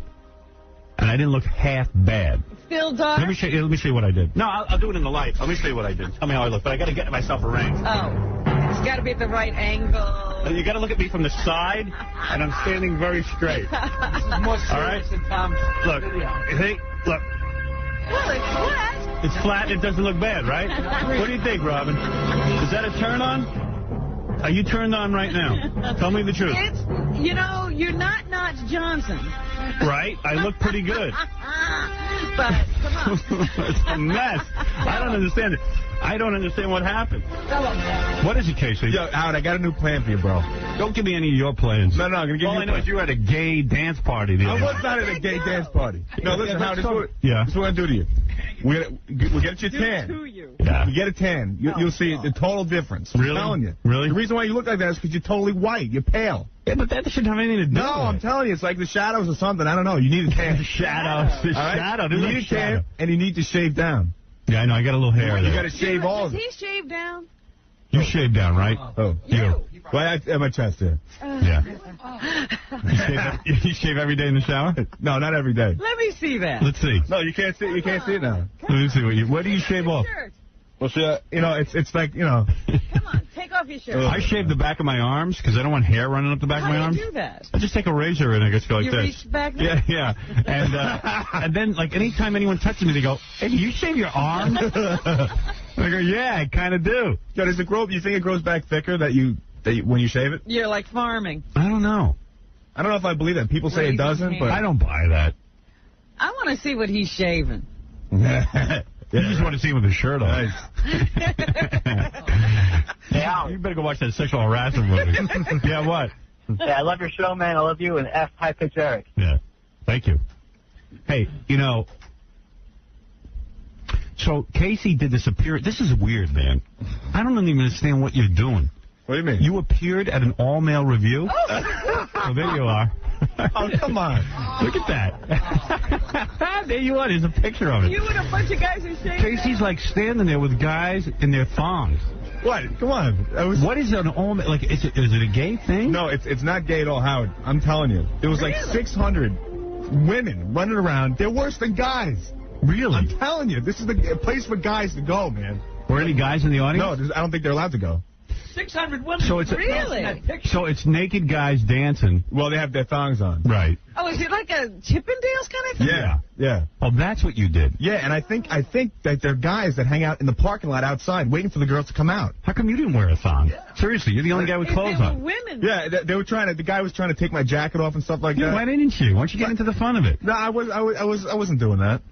And I didn't look half bad. Still dark? Let me show you what I did. No, I'll do it in the light. Let me show you what I did. Tell me how I look. But I got to get myself a range. Oh. It's got to be at the right angle. You got to look at me from the side, and I'm standing very straight. This is more serious than Tom. Look. See? Look. Well, it's flat. It's flat. It doesn't look bad, right? What do you think, Robin? Is that a turn on? Are you turned on right now? Tell me the truth. You're not Notch Johnson. Right? I look pretty good. But, come on. It's a mess. I don't understand it. I don't understand what happened. What is it, Casey? Yo, Howard, I got a new plan for you, bro. Don't give me any of your plans. No, I'm going to give you a plan. All I know is you were at a gay dance party. I was not at a gay dance party. No, listen, Howard, this is what I'm going to do to you. We'll get you a tan. Yeah. You get a tan. You'll see the total difference. Really? I'm telling you. Really? The reason why you look like that is because you're totally white. You're pale. Yeah, but that shouldn't have anything to do with it. No, I'm telling you. It's like the shadows or something. I don't know. You need a tan. Shadows. The shadow. You need a tan, and you need to shave down. Yeah, I know. I got a little hair there. You got to shave all of it. Does he shave down? You shave down, right? Oh. You. Well, I have my chest here. Yeah. You shave every day in the shower? No, not every day. Let me see that. Let's see. No, you can't see. You can't see it now. Let me see. Where do you shave off? Well, it's like, Come on, take off your shirt. I shave the back of my arms because I don't want hair running up the back of my arms. How do you do that? I just take a razor and I just go like you this. reach back there? Yeah. And then, like, anytime anyone touches me, they go, "Hey, do you shave your arm?" I go, "Yeah, I kind of do." Yo, does it grow? You think it grows back thicker when you shave it? You're like farming. I don't know. I don't know if I believe that. People say it doesn't, but I don't buy that. I want to see what he's shaving. You just want to see him with his shirt on. Yeah, you better go watch that sexual harassment movie. Yeah, what? Yeah, I love your show, man. I love you, and F High Pitch Eric. Yeah, thank you. Hey, you know, so Casey did this appearance. This is weird, man. I don't even understand what you're doing. What do you mean? You appeared at an all-male review? Oh, there you are. Oh, come on. Look at that. There you are. There's a picture of it. You and a bunch of guys who shave. Casey's like standing there with guys in their thongs. What? Come on. What is an all-male? Like, is it a gay thing? No, it's not gay at all, Howard. I'm telling you. There was like 600 women running around. They're worse than guys. Really? I'm telling you. This is the place for guys to go, man. Were any guys in the audience? No, I don't think they're allowed to go. 600 women. So it's really? So it's naked guys dancing. Well, they have their thongs on. Right. Oh, is it like a Chippendales kind of thing? Yeah. Oh, that's what you did. Yeah, and I think that they're guys that hang out in the parking lot outside waiting for the girls to come out. How come you didn't wear a thong? Yeah. Seriously, you're the only guy with clothes on. Women. Yeah, they were trying to. The guy was trying to take my jacket off and stuff like that. Why didn't you? Why don't you get into the fun of it? No, I wasn't doing that.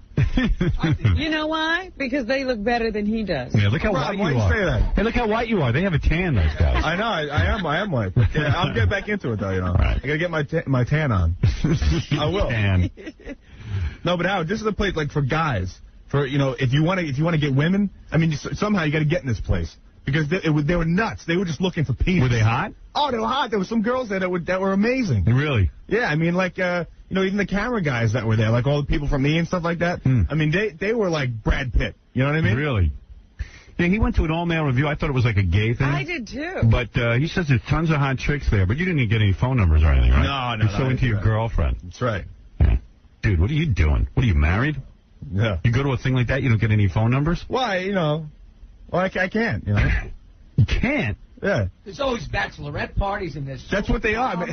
You know why? Because they look better than he does. Yeah, look how white you are. Why do you say that? Hey, look how white you are. They have a tan, those guys. I know. I am white. Yeah, I'll get back into it, though, you know. Right. I got to get my tan on. I will. Tan. No, but Howard, this is a place, like, for guys. For, you know, if you want to get women, I mean, somehow you got to get in this place. Because they were nuts. They were just looking for penis. Were they hot? Oh, they were hot. There were some girls there that were amazing. Really? Yeah, I mean, like, you know, even the camera guys that were there, like all the people from E! and stuff like that. I mean, they were like Brad Pitt. You know what I mean? Really? Yeah, he went to an all-male review. I thought it was like a gay thing. I did, too. But he says there's tons of hot chicks there. But you didn't get any phone numbers or anything, right? No. You're so into your girlfriend. That's right. Yeah. Dude, what are you doing? What, are you married? Yeah. You go to a thing like that, you don't get any phone numbers? Why, you know? Well, I can't, you know? You can't? Yeah. There's always bachelorette parties in this. That's what they are. I mean,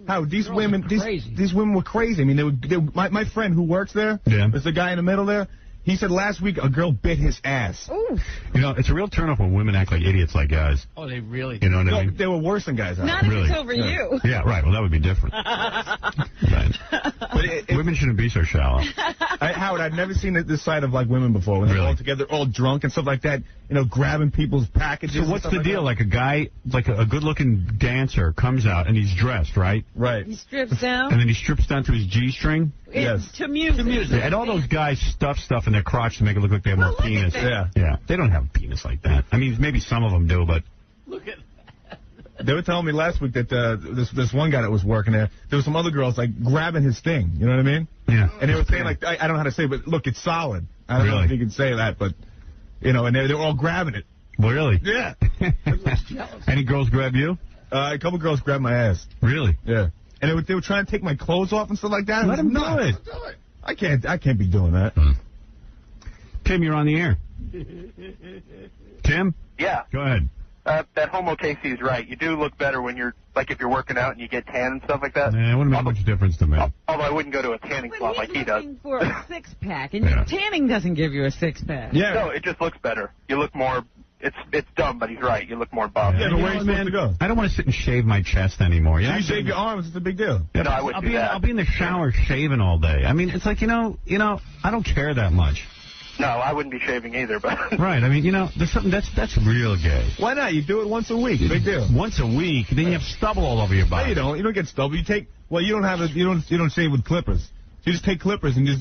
Howard, these women were crazy. I mean, my friend who works there, there's the guy in the middle there, he said last week a girl bit his ass. Ooh. You know, it's a real turnoff when women act like idiots like guys. Oh, they really do. You know what I mean? They were worse than guys. Not if it's over you. Yeah, right. Well, that would be different. Right. But women shouldn't be so shallow. Howard, I've never seen this side of, like, women before. When they're all together, all drunk and stuff like that, you know, grabbing people's packages. So what's the deal? Like a guy, like a good-looking dancer comes out, and he's dressed, right? Right. He strips down. And then he strips down to his G-string? Yes. To music. Yeah, and all those guys stuff stuff in their crotch to make it look like they have more penis. Yeah. They don't have a penis like that. I mean, maybe some of them do, but... Look at that. They were telling me last week that this one guy that was working there were some other girls, like, grabbing his thing. You know what I mean? Yeah. And they were saying, like, I don't know how to say it, but look, it's solid. I don't know if you can say that, but, you know, and they were all grabbing it. Well, really? Yeah. Any girls grab you? A couple girls grabbed my ass. Really? Yeah. And they were trying to take my clothes off and stuff like that. Let them do it. I can't be doing that. Tim, you're on the air. Tim? Yeah. Go ahead. That homo Casey is right. You do look better when you're, like, if you're working out and you get tan and stuff like that. Nah, it wouldn't make much difference to me. Although I wouldn't go to a tanning salon like he does. For a six-pack, and tanning doesn't give you a six-pack. Yeah. No, it just looks better. You look more... It's dumb, but he's right. You look more buff. Yeah, but where are you supposed to go? I don't want to sit and shave my chest anymore. You shave your arms. It's a big deal. Yeah, no, I wouldn't do that. I'll be in the shower shaving all day. I mean, it's like, you know, I don't care that much. No, I wouldn't be shaving either, but... Right, I mean, you know, there's something that's real gay. Why not? You do it once a week. Big deal. Once a week, then you have stubble all over your body. No, you don't. You don't get stubble. You take... Well, you don't shave with clippers. You just take clippers and you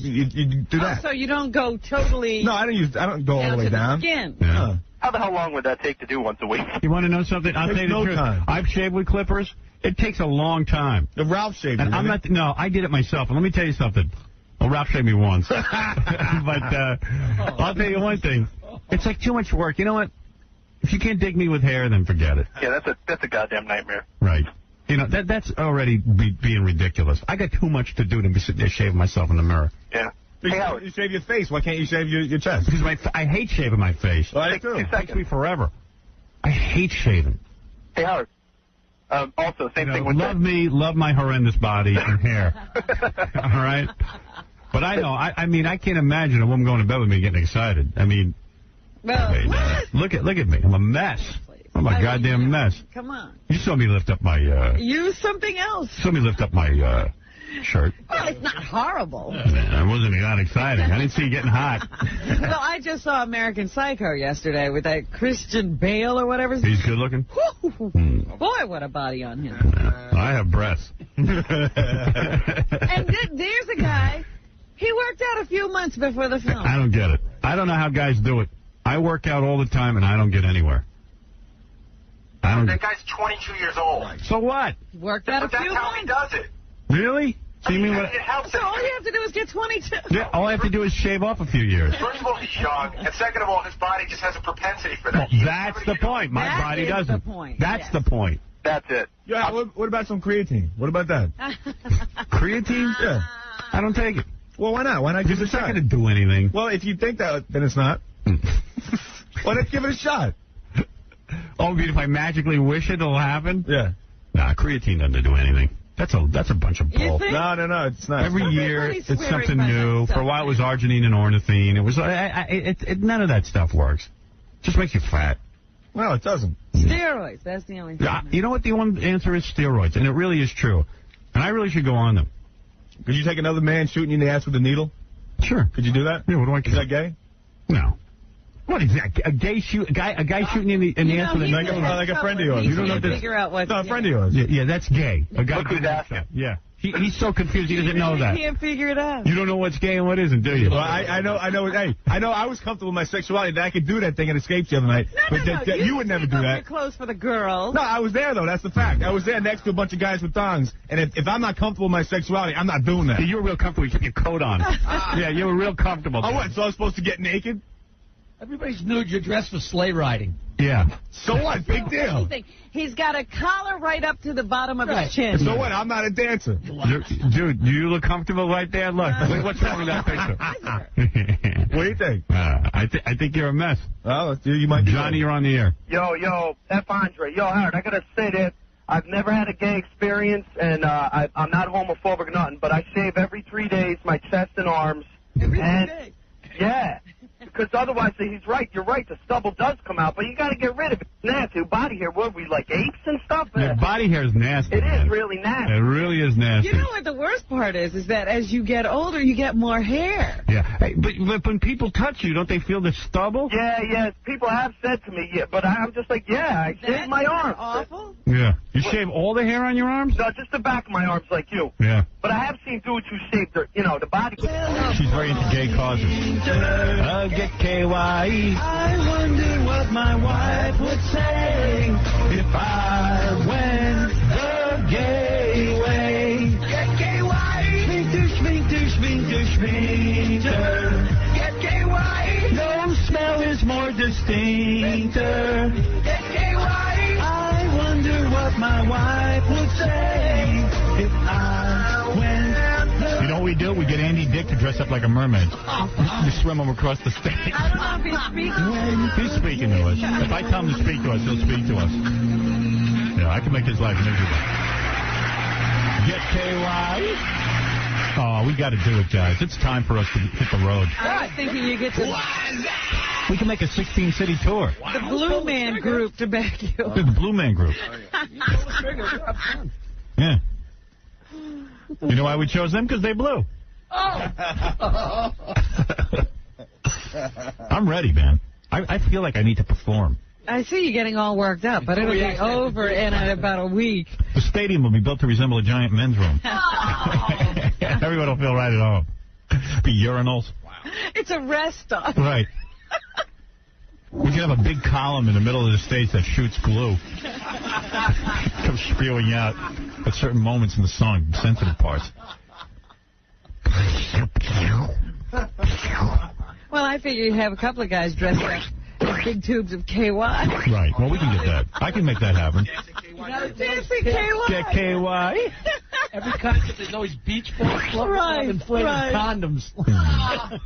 do that. So you don't go totally... No, I don't go all the way down. Skin. Yeah. How the hell long would that take to do once a week? You want to know something? I'll tell you the truth. Time. I've shaved with clippers. It takes a long time. The Ralph shaved and I'm not... No, I did it myself. And let me tell you something. Well, Ralph shaved me once. But I'll tell you one thing. It's like too much work. You know what? If you can't dig me with hair, then forget it. Yeah, that's a goddamn nightmare. Right. You know, that's already being ridiculous. I got too much to do to be sitting there shaving myself in the mirror. Yeah. You shave your face. Why can't you shave your chest? Because I hate shaving my face. Well, I do. It takes me forever. I hate shaving. Hey, Howard. Also, same thing with love me, love my horrendous body and hair. All right? But I know, I mean, I can't imagine a woman going to bed with me getting excited. I mean, look at me. I'm a mess. I'm a goddamn mess. Come on. You saw me lift up my... Use something else. Saw me lift up my shirt. Well, it's not horrible. It wasn't that exciting. I didn't see you getting hot. Well, I just saw American Psycho yesterday with that Christian Bale or whatever. He's good looking? Boy, what a body on him. I have breasts. And there's a guy, he worked out a few months before the film. I don't get it. I don't know how guys do it. I work out all the time, and I don't get anywhere. That guy's 22 years old. So what? He worked out a few months. That's how he does it. Really? So you mean what? So all you have to do is get 22. Yeah, all I have to do is shave off a few years. First of all, he's young, and second of all, his body just has a propensity for that. Well, that's the point. My body doesn't. That's the point. That's it. Yeah, what about some creatine? What about that? Creatine? Yeah. I don't take it. Well, why not? Why not give it a shot? It's not going to do anything. Well, if you think that, then it's not. Well, let's give it a shot. Oh, I mean, if I magically wish it, it'll happen? Yeah. Nah, creatine doesn't do anything. That's a bunch of bull. No, it's not. Every year, it's something new. For a while, it was arginine and ornithine. It was none of that stuff works. Just makes you fat. Well, it doesn't. Steroids, that's the only thing. You know what the one answer is? Steroids, and it really is true. And I really should go on them. Could you take another man shooting you in the ass with a needle? Sure. Could you do that? Yeah, what do I care? Is that gay? No. What is that? A guy shooting you in the ass with a needle? Like a friend of yours. You don't know figure out what. No, a friend of yours. Yeah, that's gay. A guy shooting that. Yeah. He's so confused he doesn't know that. He can't figure it out. You don't know what's gay and what isn't, do you? Well, I know. Hey, I know. I was comfortable with my sexuality that I could do that thing and escape the other night. No, but you would never do that. Your clothes for the girls. No, I was there though. That's the fact. I was there next to a bunch of guys with thongs, and if I'm not comfortable with my sexuality, I'm not doing that. Yeah, you were real comfortable. You kept your coat on. Yeah, you were real comfortable. Oh, what? So I was supposed to get naked? Everybody's nude. You're dressed for sleigh riding. Yeah. So what? Big deal. He's got a collar right up to the bottom of his chin. So what? I'm not a dancer. Dude, do you look comfortable right there? Look. What's wrong with that picture? What do you think? I think you're a mess. Oh, you might be. Johnny, you're on the air. Yo, F. Andre. Yo, Howard, I got to say that I've never had a gay experience, and I'm not homophobic or nothing, but I shave every 3 days my chest and arms. Every 3 days? Yeah. Because otherwise, he's right. You're right. The stubble does come out, but you got to get rid of it. It's nasty. Body hair, what are we, like apes and stuff? Yeah, body hair is nasty. It is really nasty. It really is nasty. You know what the worst part is that as you get older, you get more hair. Yeah. Hey, but when people touch you, don't they feel the stubble? Yeah. People have said to me, but I'm just like, I shaved my arms. Awful? Yeah. You shave all the hair on your arms? No, just the back of my arms like you. Yeah. But I have seen dudes who shave their, the body. She's very into gay causes. Get KYE. I wonder what my wife would say if I went the gay way. Get KYE. Schminkter. Get KYE. No smell is more distincter. Get KYE. I wonder what my wife would say if I went. You know what we do? We get Andy Dick to dress up like a mermaid. We swim him across the stage. I don't know if he's speaking. He's speaking to us. If I tell him to speak to us, he'll speak to us. Yeah, I can make his life miserable. Get KY. Oh, we got to do it, guys. It's time for us to hit the road. I was thinking you get to... We can make a 16-city tour. The Blue Man Group to back you. The Blue Man Group. Yeah. You know why we chose them? Because they blew. Oh. I'm ready, man. I feel like I need to perform. I see you getting all worked up, but it'll be over in about a week. The stadium will be built to resemble a giant men's room. Everyone will feel right at home. Be urinals. Wow. It's a rest stop. Right. We could have a big column in the middle of the stage that shoots glue. Comes spewing out at certain moments in the song, sensitive parts. Well, I figure you'd have a couple of guys dressed up as big tubes of KY. Right. Well, we can get that. I can make that happen. Dancing KY. Get KY. Every concert There's always beach balls floating and flavored condoms.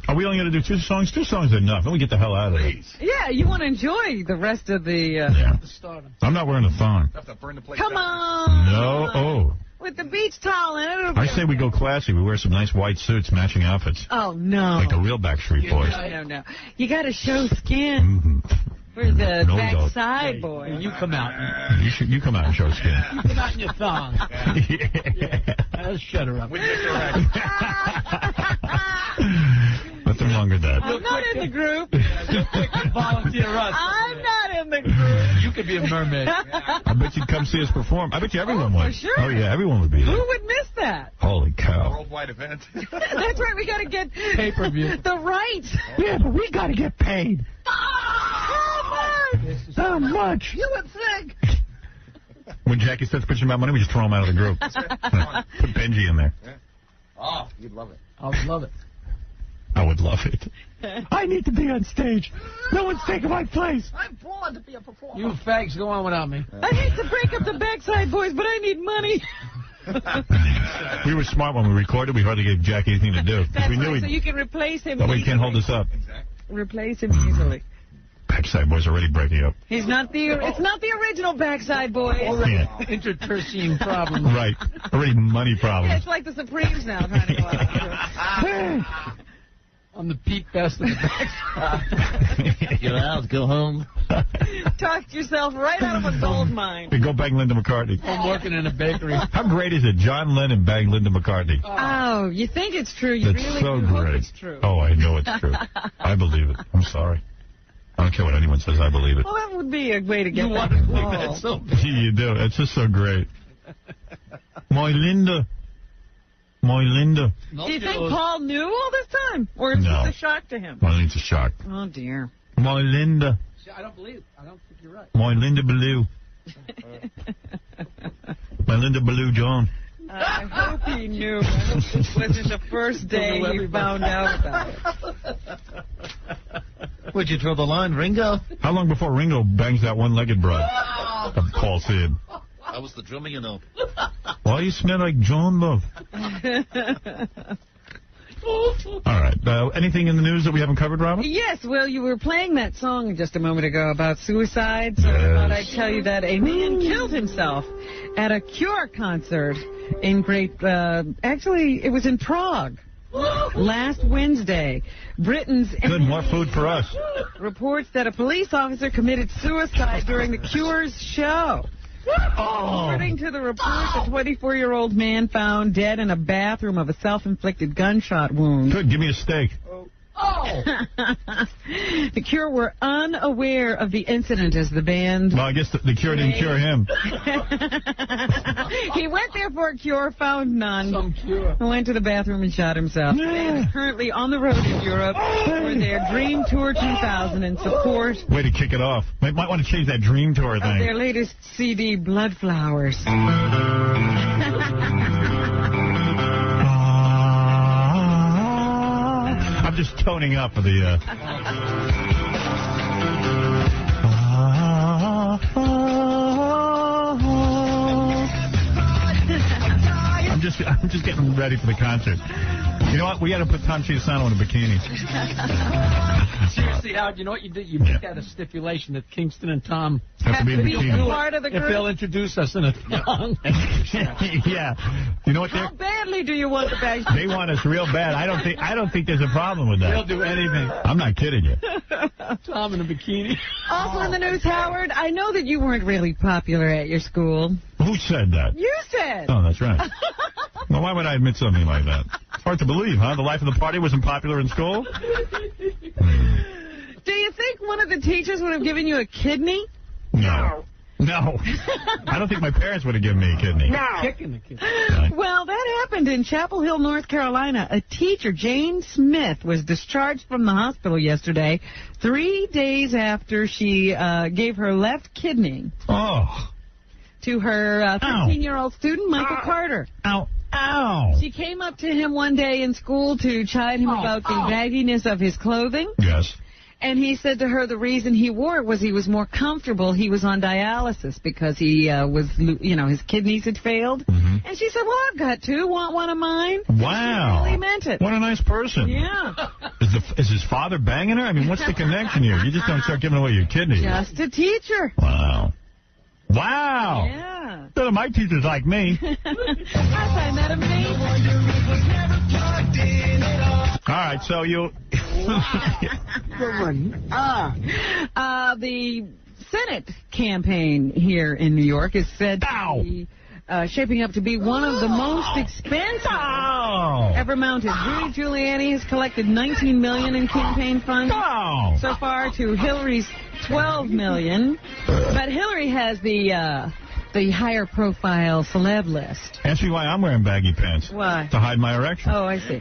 Are we only going to do 2 songs? 2 songs are enough. Then we get the hell out of here. Yeah, you want to enjoy the rest of the... I'm not wearing a thong. Come on. No. Oh. With the beach towel in it. I say we go classy. We wear some nice white suits, matching outfits. Oh, no. Like the real Backstreet Boys. No. You got to show skin. We're the backside boy. You come out. You come out and show skin. You come out in your thong. Yeah. Shut her up. Nothing wrong with that. I'm not in the group. Volunteer us. I'm not in the group. You could be a mermaid. I bet you'd come see us perform. I bet you everyone would. For sure. Oh, yeah, everyone would be there. Who would miss that? Holy cow. Worldwide event. That's right. We got to get pay-per-view. The rights. Yeah, but we got to get paid. How much? You would think. When Jackie starts pitching about money, we just throw him out of the group. Put Benji in there. Oh, you'd love it. I would love it. I would love it. I need to be on stage. No one's taking my place. I'm born to be a performer. You fags go on without me. I hate to break up the backside boys, but I need money. We were smart when we recorded. We hardly gave Jackie anything to do. That's we knew right, so you can replace him. That way he can't hold us up. Replace him easily. Backside Boys already breaking up. He's not the. It's not the original backside boys. Yeah. Intertertian problem. Right. Already money problems. Yeah, it's like the Supremes now trying to go out. I'm the Pete Best of the backside. Get out, go home. Talked yourself right out of a gold mine. Go bang Linda McCartney. I'm working in a bakery. How great is it? John Lennon banged Linda McCartney. Oh, you think it's true? You That's really so do great. hope it's true. Oh, I know it's true. I believe it. I'm sorry. I don't care what anyone says. I believe it. Well, that would be a way to get you that want to believe involved. that so You do. It's just so great. My Linda. My Linda. Do you think Paul knew all this time? Or is No. this a shock to him? My Linda's a shock. Oh, dear. My Linda. I don't believe it. I don't think you're right. My Linda Baloo. My Linda Baloo John. I hope he knew. I hope this wasn't the first day he found out about it. Would you throw the line, Ringo? How long before Ringo bangs that one-legged broad? Paul said. I was the drummer, you know. Why you smell like John Love? All right. Anything in the news that we haven't covered, Robin? Yes, well, you were playing that song just a moment ago about suicide, so I thought I'd tell you that a man killed himself at a Cure concert in actually, it was in Prague. Last Wednesday, Britain's... Good, more food for us. ...reports that a police officer committed suicide during the Cure's show. According to the report, the 24-year-old man found dead in a bathroom of a self-inflicted gunshot wound. Good, give me a steak. The Cure were unaware of the incident as the band... Well, I guess the Cure didn't cure him. He went there for a cure, found none. Some cure. Went to the bathroom and shot himself. The band is currently on the road in Europe for their Dream Tour 2000 in support Way to kick it off. Might want to change that Dream Tour of thing. their latest CD, Blood Flowers. I'm just toning up for the... I'm just getting ready for the concert. You know what? We got to put Tom Chiusano in a bikini. Seriously, Howard, you know what you did? You make that a stipulation that Kingston and Tom have to be in a bikini. Part of the group. If they'll introduce us in a thong. Yeah. You know what? How badly do you want the bags? They want us real bad. I don't think there's a problem with that. They'll do anything. I'm not kidding you. Tom in a bikini. Also in the news, Howard, I know that you weren't really popular at your school. Who said that? You said. Oh, that's right. Well, why would I admit something like that? It's hard to believe, huh? The life of the party wasn't popular in school? Do you think one of the teachers would have given you a kidney? No. I don't think my parents would have given me a kidney. No. Kicking the kid. Well, that happened in Chapel Hill, North Carolina. A teacher, Jane Smith, was discharged from the hospital yesterday, 3 days after she gave her left kidney to her 13-year-old student, Michael Carter. Ow. She came up to him one day in school to chide him about the bagginess of his clothing. Yes. And he said to her the reason he wore it was he was more comfortable. He was on dialysis because he was, his kidneys had failed. And she said, well, I've got two. Want one of mine? Wow. She really meant it. What a nice person. Yeah. Is his father banging her? I mean, what's the connection here? You just don't start giving away your kidneys. Just a teacher. Wow. Wow. Yeah. None of my teachers like me. I find that amazing. All right, so you... The Senate campaign here in New York is said to be shaping up to be one of the most expensive ever mounted. Rudy Giuliani has collected $19 million in campaign funds so far to Hillary's $12 million. But Hillary has the higher profile celeb list. Ask me why I'm wearing baggy pants. Why? To hide my erection. Oh, I see.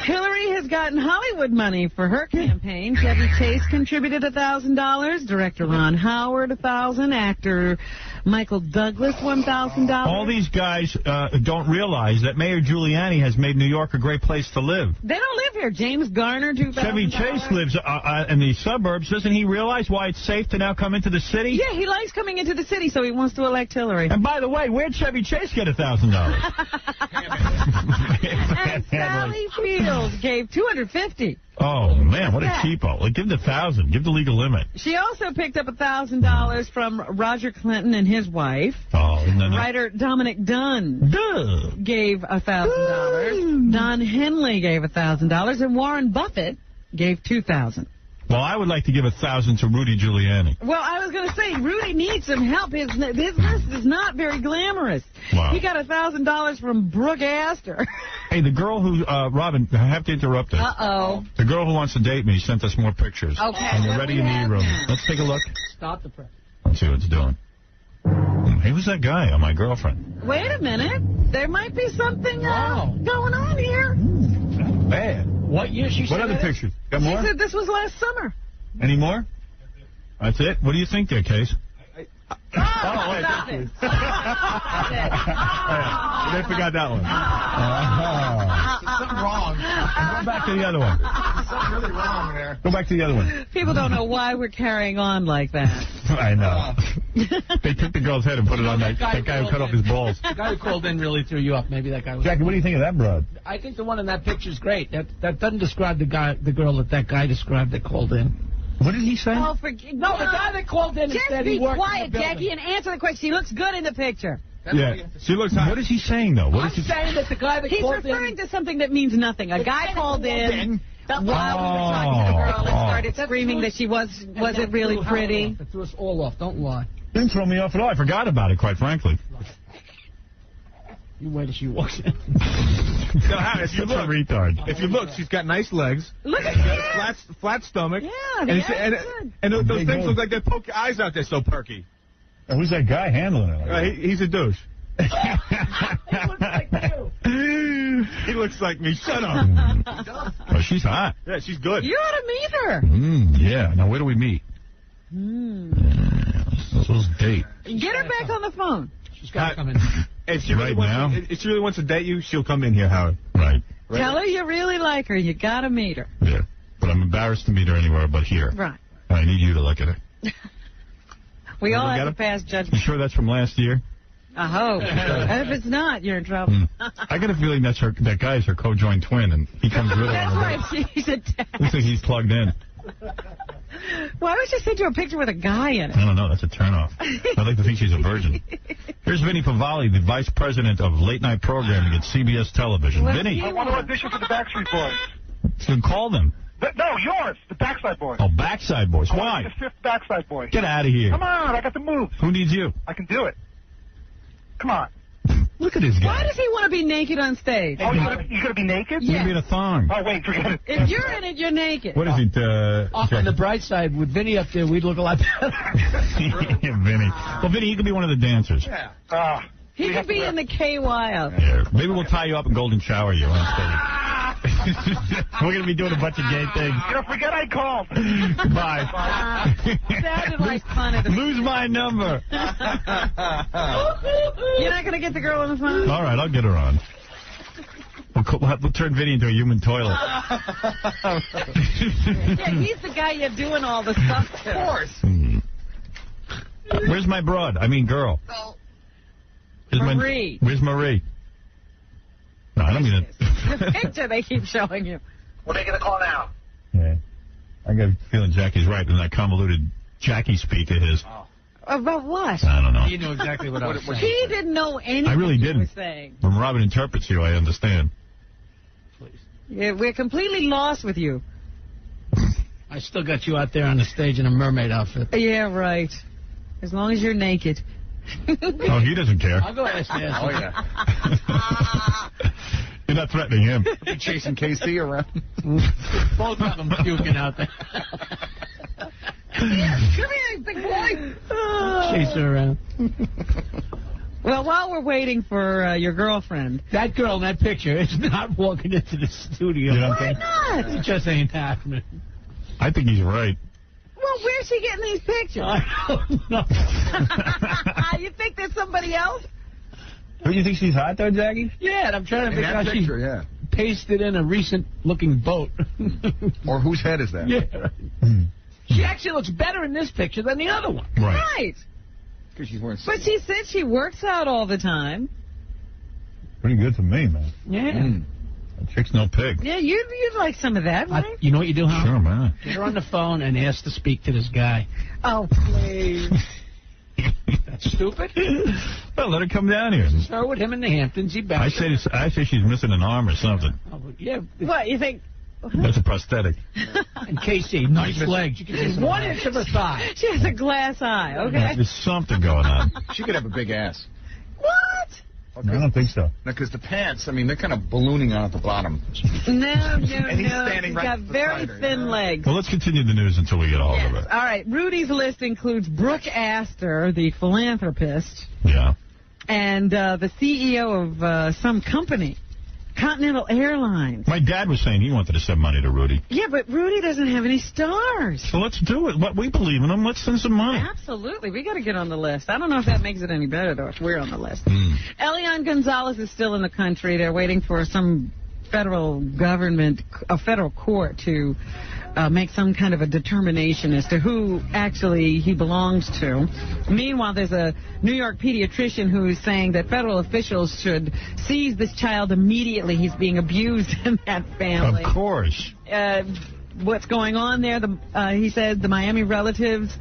Hillary has gotten Hollywood money for her campaign. Chevy Chase contributed $1,000. Director Ron Howard, $1,000. Actor Michael Douglas, $1,000. All these guys don't realize that Mayor Giuliani has made New York a great place to live. They don't live here. James Garner, $2,000. Chevy Chase lives in the suburbs. Doesn't he realize why it's safe to now come into the city? Yeah, he likes coming into the city, so he wants to elect Hillary. And by the way, where'd Chevy Chase get $1,000? And Sally Fields gave $250. Oh, man, what a cheapo. Like, give the $1,000. Give the legal limit. She also picked up $1,000 from Roger Clinton and his wife. Oh, no. Writer Dominic Dunn gave $1,000. Don Henley gave $1,000. And Warren Buffett gave $2,000. Well, I would like to give $1,000 to Rudy Giuliani. Well, I was going to say, Rudy needs some help. His list is not very glamorous. Wow. He got $1,000 from Brooke Astor. Hey, the girl who, Robin, I have to interrupt this. Uh-oh. The girl who wants to date me sent us more pictures. Okay. And you're ready in the room. Let's take a look. Stop the press. Let's see what it's doing. Hey, who's that guy on my girlfriend? Wait a minute. There might be something going on here. Not bad. What year she said? What other pictures? Got more? She said this was last summer. Any more? That's it? What do you think there, Case? Wait. I forgot that one. Something wrong. Go back to the other one. Something really wrong there. Go back to the other one. People don't know why we're carrying on like that. I know. They took the girl's head and put it on that guy who cut off his balls. The guy who called in really threw you up. Maybe that guy was... Jackie, what do you think of that broad? I think the one in that picture is great. That doesn't describe the girl that guy described that called in. What did he say? Oh, the guy that called in and said he worked quiet, in the building. Jackie, and answer the question. She looks good in the picture. Yeah, she looks hot. What is he saying, though? I'm saying that the guy that called in... He's referring to something that means nothing. A guy called in while we were talking to the girl and started screaming that she wasn't really pretty. It threw us all off. Don't lie. Didn't throw me off at all. I forgot about it, quite frankly. You wait till she walks in. If you look, retard. If you look, she's got nice legs. Look at she's got a flat stomach. Yeah, and those things look like they poke your eyes out. They're so perky. And who's that guy handling it? He's a douche. He looks like you. He looks like me. Shut up. Oh, she's hot. Yeah, she's good. You ought to meet her. Yeah. Now, where do we meet? Let's date. Get her back on the phone. She's got to come in. If she really wants to date you, she'll come in here, Howard. Right. Tell her you really like her. You got to meet her. Yeah. But I'm embarrassed to meet her anywhere but here. Right. I need you to look at her. We all have to pass judgment. You sure that's from last year? I hope. And if it's not, you're in trouble. I got a feeling that guy is her co-joined twin, and he comes with her. That's right. She's attached. Looks like he's plugged in. Why would she send you a picture with a guy in it? I don't know. That's a turnoff. I'd like to think she's a virgin. Here's Vinny Pavali, the vice president of late-night programming at CBS Television. Vinny. I want to audition for the Backstreet Boys. So call them. No, yours. The Backside Boys. Oh, Backside Boys. I Why? want to be the fifth Backside Boy. Get out of here. Come on. I got the moves. Who needs you? I can do it. Come on. Look at this guy. Why does he want to be naked on stage? Oh, you're going to be naked? Yes. You're going to be in a thong. Oh, wait, forget it. If you're in it, you're naked. What is it? On the bright side, with Vinny up there, we'd look a lot better. Vinny. Well, Vinny, he could be one of the dancers. Yeah. He could be in the KY out. Yeah. Maybe we'll tie you up and golden shower you on stage. We're going to be doing a bunch of gay things. Forget I called. Bye. Sounded like fun at the Lose my number. You're not going to get the girl on the phone? All right, I'll get her on. We'll turn Vinny into a human toilet. Yeah, he's the guy you're doing all the stuff to. Of course. Where's my broad? I mean, girl. Marie. Where's Marie? No, I don't mean it. The picture they keep showing you. We're making a call now. Yeah. I got a feeling Jackie's right in that convoluted Jackie speak of his. Oh. About what? I don't know. You know exactly what I was saying. He didn't know anything. I really you didn't. were saying. When Robin interprets you, I understand. Yeah, we're completely lost with you. I still got you out there on the stage in a mermaid outfit. Yeah, right. As long as you're naked. Oh, he doesn't care. I'll go ask him. Oh, yeah. You're not threatening him. You're chasing KC around. Both of them puking out there. Come here, big boy. Chase her around. Well, while we're waiting for your girlfriend. That girl in that picture is not walking into the studio. Why not? It just ain't happening. I think he's right. Well, where's she getting these pictures? I don't know. You think there's somebody else? Don't you think she's hot, though, Jackie? Yeah, and I'm trying to figure out she yeah. pasted in a recent-looking boat. Or whose head is that? Yeah. She actually looks better in this picture than the other one. Right. Because she's wearing. But she said she works out all the time. Pretty good to me, man. Yeah. That chick's no pig. Yeah, you'd like some of that, right? You know what you do, huh? Sure, man. Get her on the phone and ask to speak to this guy. Oh, please. That's stupid. Well, let her come down here. Her with him in the Hamptons. I say she's missing an arm or something. Oh, yeah. What, you think? That's a prosthetic. And Casey, nice legs. You can see 1 inch of her thigh. She has a glass eye, okay? There's something going on. She could have a big ass. What? I don't think so. No, because the pants, I mean, they're kind of ballooning out at the bottom. No. And he's standing She's got very thin legs. Well, let's continue the news until we get a hold of it. All right, Rudy's list includes Brooke Astor, the philanthropist. Yeah. And the CEO of some company, Continental Airlines. My dad was saying he wanted to send money to Rudy. Yeah, but Rudy doesn't have any stars. So let's do it. What we believe in him. Let's send some money. Absolutely. We got to get on the list. I don't know if that makes it any better, though, if we're on the list. Elian Gonzalez is still in the country. They're waiting for some federal court to make some kind of a determination as to who actually he belongs to. Meanwhile, there's a New York pediatrician who's saying that federal officials should seize this child immediately. He's being abused in that family. Of course. What's going on there, he said the Miami relatives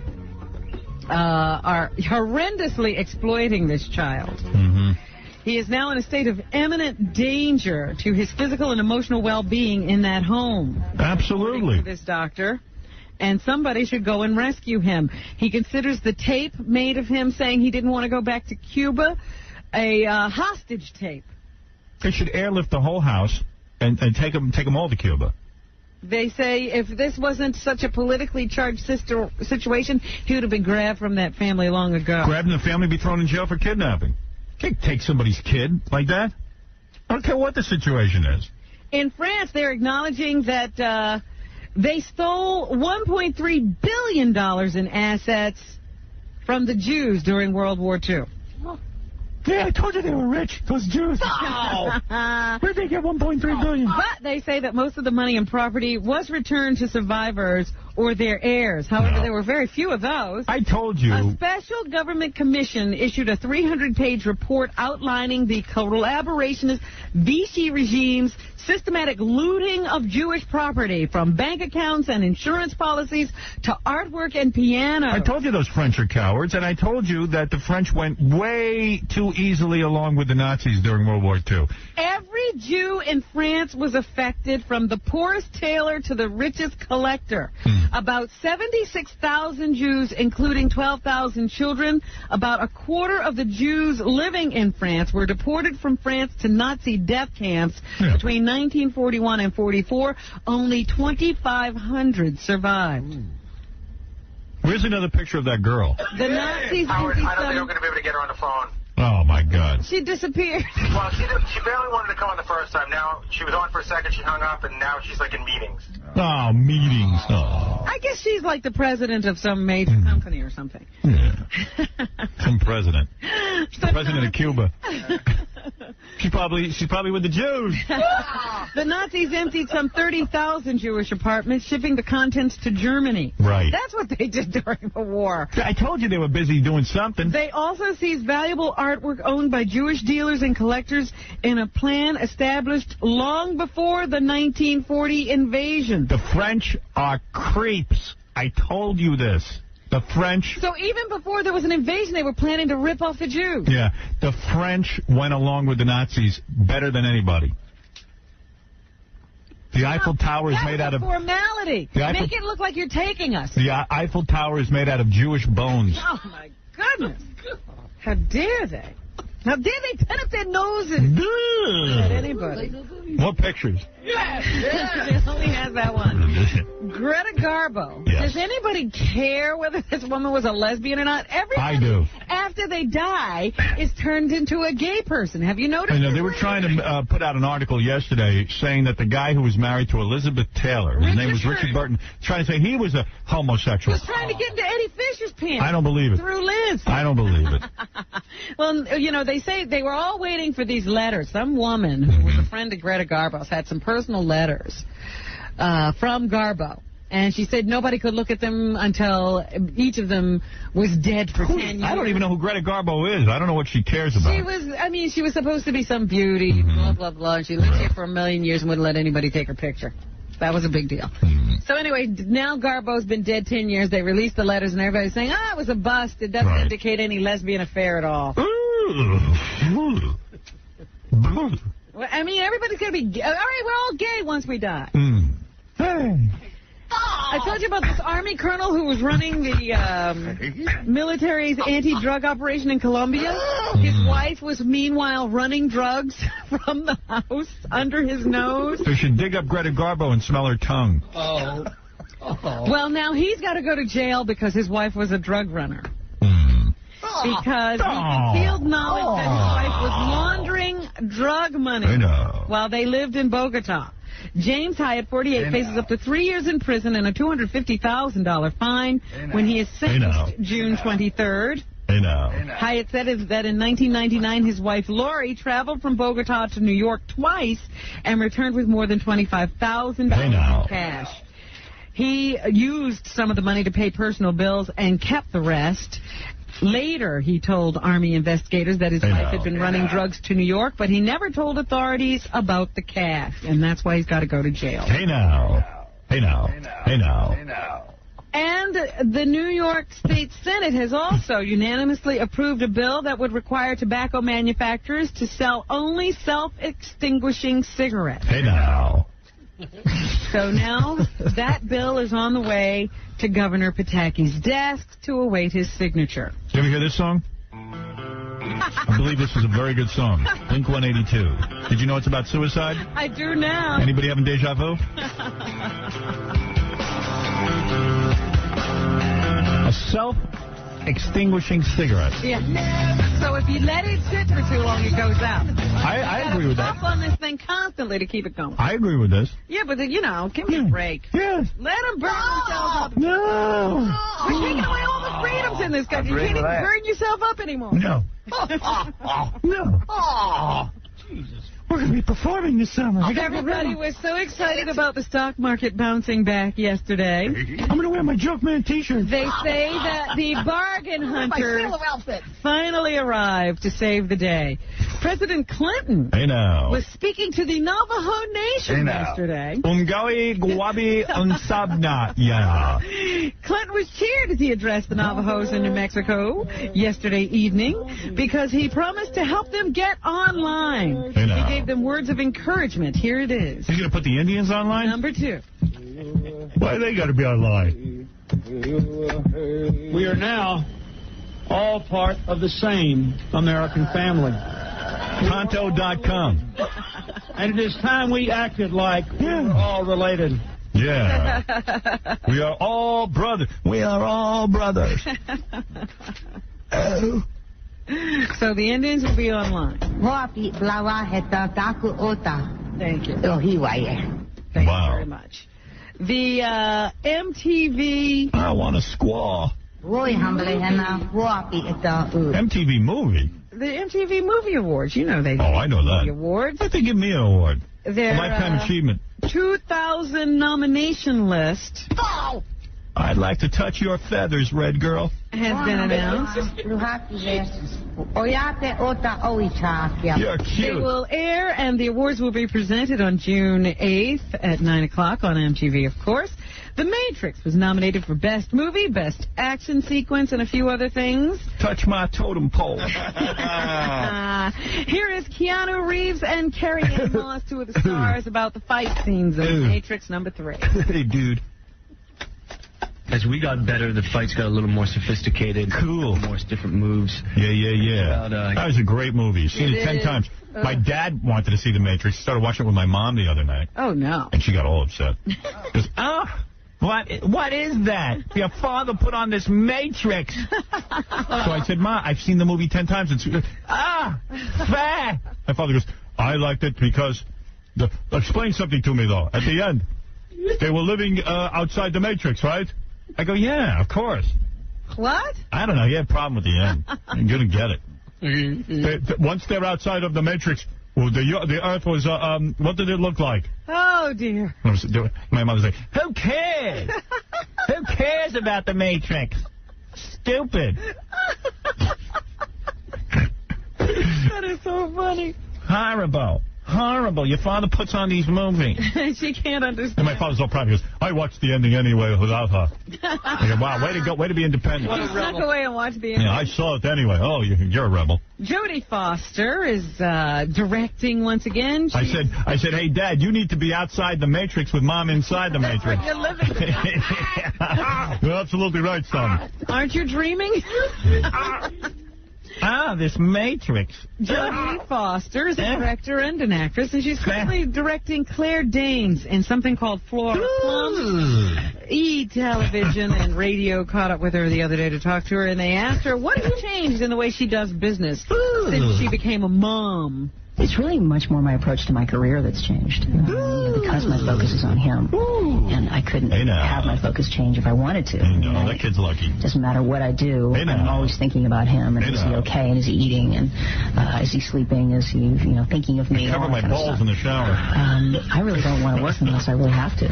are horrendously exploiting this child. He is now in a state of imminent danger to his physical and emotional well-being in that home. Absolutely. This doctor. And somebody should go and rescue him. He considers the tape made of him saying he didn't want to go back to Cuba a hostage tape. They should airlift the whole house and take him all to Cuba. They say if this wasn't such a politically charged situation, he would have been grabbed from that family long ago. Grabbed in the family, be thrown in jail for kidnapping. Can't take somebody's kid like that. I don't care what the situation is. In France, they're acknowledging that they stole $1.3 billion in assets from the Jews during World War II. Yeah, I told you they were rich, those Jews. Oh. Where'd they get $1.3 billion? But they say that most of the money and property was returned to survivors or their heirs. However, there were very few of those. I told you. A special government commission issued a 300-page report outlining the collaborationist Vichy regime's systematic looting of Jewish property, from bank accounts and insurance policies to artwork and pianos. I told you those French are cowards, and I told you that the French went way too easily along with the Nazis during World War II. Every Jew in France was affected, from the poorest tailor to the richest collector. About 76,000 Jews, including 12,000 children, about a quarter of the Jews living in France, were deported from France to Nazi death camps between 1941 and 44. Only 2,500 survived. Where's another picture of that girl? The Nazis... Howard, I don't think I'm going to be able to get her on the phone. Oh, my God. She disappeared. Well, she barely wanted to come on the first time. Now, she was on for a second, she hung up, and now she's, like, in meetings. Oh, meetings. Oh. I guess she's like the president of some major company or something. Yeah. Some president. The president of Cuba. She's probably with the Jews. The Nazis emptied some 30,000 Jewish apartments, shipping the contents to Germany. Right. That's what they did during the war. I told you they were busy doing something. They also seized valuable artwork owned by Jewish dealers and collectors in a plan established long before the 1940 invasion. The French are creeps. I told you this. The French... So even before there was an invasion, they were planning to rip off the Jews. Yeah. The French went along with the Nazis better than anybody. The Eiffel Tower is made out of... formality. Make it look like you're taking us. The Eiffel Tower is made out of Jewish bones. Oh, my goodness. How dare they? How dare they pin up their noses at anybody? More pictures. It only has that one. Greta Garbo. Yes. Does anybody care whether this woman was a lesbian or not? Everybody, I do. After they die, is turned into a gay person. Have you noticed? I know. They were trying to put out an article yesterday saying that the guy who was married to Elizabeth Taylor, his name was Richard Burton, trying to say he was a homosexual. He was trying to get into Eddie Fisher's pants. I don't believe it. Through Liz. I don't believe it. Well, you know, they say they were all waiting for these letters. Some woman who was a friend of Greta Garbo's had some personal letters from Garbo. And she said nobody could look at them until each of them was dead for 10 years. I don't even know who Greta Garbo is. I don't know what she cares about. She was supposed to be some beauty, blah, blah, blah. And she lived here for a million years and wouldn't let anybody take her picture. That was a big deal. So anyway, now Garbo's been dead 10 years. They released the letters and everybody's saying, it was a bust. It doesn't indicate any lesbian affair at all. Well, I mean, everybody's going to be gay. All right, we're all gay once we die. Hey. I told you about this Army colonel who was running the military's anti-drug operation in Colombia. His wife was meanwhile running drugs from the house under his nose. They should dig up Greta Garbo and smell her tongue. Oh. Well, now he's got to go to jail because his wife was a drug runner. Because he concealed knowledge that his wife was laundering drug money while they lived in Bogota. James Hyatt, 48, faces up to 3 years in prison and a $250,000 fine when he is sentenced June 23rd. Hyatt said that in 1999, his wife Lori traveled from Bogota to New York twice and returned with more than $25,000 in cash. He used some of the money to pay personal bills and kept the rest. Later, he told Army investigators that his wife had been running drugs to New York, but he never told authorities about the cash, and that's why he's got to go to jail. Hey now. And the New York State Senate has also unanimously approved a bill that would require tobacco manufacturers to sell only self-extinguishing cigarettes. Hey now. So now that bill is on the way to Governor Pataki's desk to await his signature. Did you ever hear this song? I believe this is a very good song. Blink 182. Did you know it's about suicide? I do now. Anybody having deja vu? A self-extinguishing cigarette. Yeah. So if you let it sit for too long, it goes out. I agree with that. Puff on this thing constantly to keep it going. I agree with this. Yeah, but you know, give me a break. Yes. Let them burn themselves up. No. We're taking away all the freedoms in this country. You can't even burn yourself up anymore. No. No. Jesus. We're going to be performing this summer. Everybody was so excited about the stock market bouncing back yesterday. I'm going to wear my Joke Man t-shirt. They say that the bargain hunters finally arrived to save the day. President Clinton was speaking to the Navajo Nation yesterday. Umgawi Guabi Unsabna. Yeah. Clinton was cheered as he addressed the Navajos in New Mexico yesterday evening because he promised to help them get online. He gave them words of encouragement. Here it is. He's going to put the Indians online? Number 2. Why they got to be online? We are now all part of the same American family. Tonto.com. And it is time we acted like we're all related. Yeah. We are all brothers. We are all brothers. Oh. So the Indians will be online. Thank you. Thank you very much. The MTV... I want a squaw. MTV movie? the MTV Movie Awards. You know they do. Oh, I know that. Movie Awards. I think give me an award. Their Lifetime Achievement. 2000 nomination list. Oh! I'd like to touch your feathers, Red Girl. Has been announced. You're cute. They will air, and the awards will be presented on June 8th at 9 o'clock on MTV, of course. The Matrix was nominated for Best Movie, Best Action Sequence, and a few other things. Touch my totem pole. Here is Keanu Reeves and Carrie-Anne Moss, two of the stars, about the fight scenes of Matrix #3. Hey, dude. As we got better, the fights got a little more sophisticated. Cool. More different moves. Yeah. That was a great movie. Seen it 10 times. My dad wanted to see The Matrix. Started watching it with my mom the other night. Oh, no. And she got all upset. Goes, what is that? Your father put on this Matrix. So I said, Ma, I've seen the movie 10 times. It's fat. My father goes, I liked it because... Explain something to me, though. At the end, they were living outside the Matrix, right? I go, yeah, of course. What? I don't know. He had a problem with the end. I'm going to get it. Once they're outside of the Matrix, well, the Earth was, what did it look like? Oh, dear. My mother's like, who cares? Who cares about the Matrix? Stupid. That is so funny. Horrible. Your father puts on these movies. She can't understand. And my father's all proud. He goes, I watched the ending anyway without her. I go, wow, way to go. Way to be independent. He snuck away and watched the ending. Yeah, I saw it anyway. Oh, you're a rebel. Jodie Foster is directing once again. I said, hey, Dad, you need to be outside the Matrix with Mom inside the Matrix. You're living. You're absolutely right, son. Aren't you dreaming? This Matrix. Jodie Foster is a director and an actress, and she's currently directing Claire Danes in something called Flora Plum. E-television and radio caught up with her the other day to talk to her, and they asked her, what has changed in the way she does business since she became a mom? It's really much more my approach to my career that's changed. Because my focus is on him. And I couldn't have my focus change if I wanted to. That kid's lucky. Doesn't matter what I do, I'm always thinking about him. And is he okay? And is he eating? And is he sleeping? Is he, thinking of me? I cover my balls in the shower. I really don't want to work unless I really have to.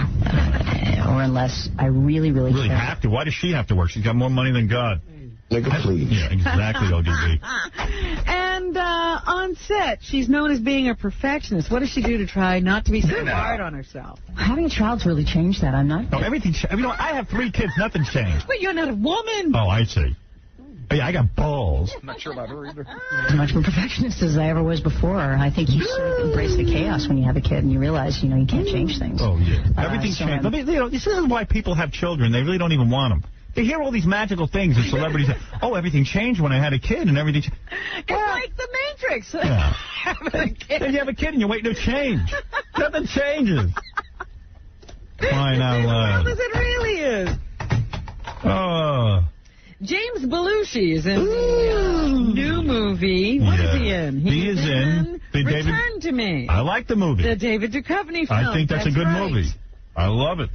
Or unless I really care. Have to? Why does she have to work? She's got more money than God. Please. Yeah, exactly, LGB. And on set, she's known as being a perfectionist. What does she do to try not to be so hard on herself? Having a child's really changed that. I'm not. No, everything. I have 3 kids. Nothing's changed. But you're not a woman. Oh, I see. Yeah, I got balls. I'm not sure about her either. As much of a perfectionist as I ever was before. I think you sort of embrace the chaos when you have a kid and you realize, you can't change things. Oh, yeah. Everything's changed. This is why people have children. They really don't even want them. They hear all these magical things and celebrities say, oh, everything changed when I had a kid and everything changed. It's like the Matrix. Yeah. Having a kid. Then you have a kid and you're waiting to change. Nothing changes. Fine out loud. As it really is. Oh. James Belushi is in the new movie. What is he in? He is in Return to Me. I like the movie. The David Duchovny film. I think that's a good movie. I love it.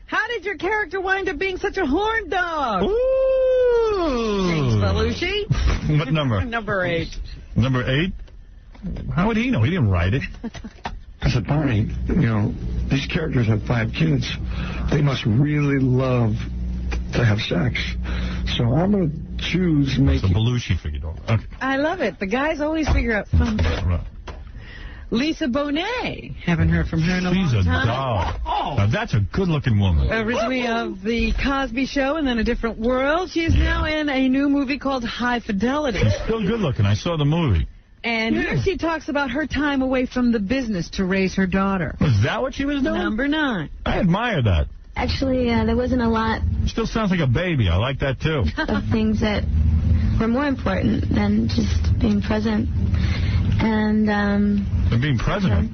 How did your character wind up being such a horn dog? Ooh. James Belushi. What number? Number 8. Number 8? How would he know? He didn't write it. I said, Barney, these characters have 5 kids. They must really love to have sex. So I'm going to choose making... It's a Belushi figure dog. Okay. I love it. The guys always figure out something. Right. Lisa Bonet. Haven't heard from her in a long time. She's a doll. Now, that's a good-looking woman. Originally of The Cosby Show and then A Different World. She is now in a new movie called High Fidelity. She's still good-looking. I saw the movie. And here she talks about her time away from the business to raise her daughter. Was that what she was doing? Number 9. I admire that. Actually, there wasn't a lot. Still sounds like a baby. I like that, too. Of things that were more important than just being present. And being president.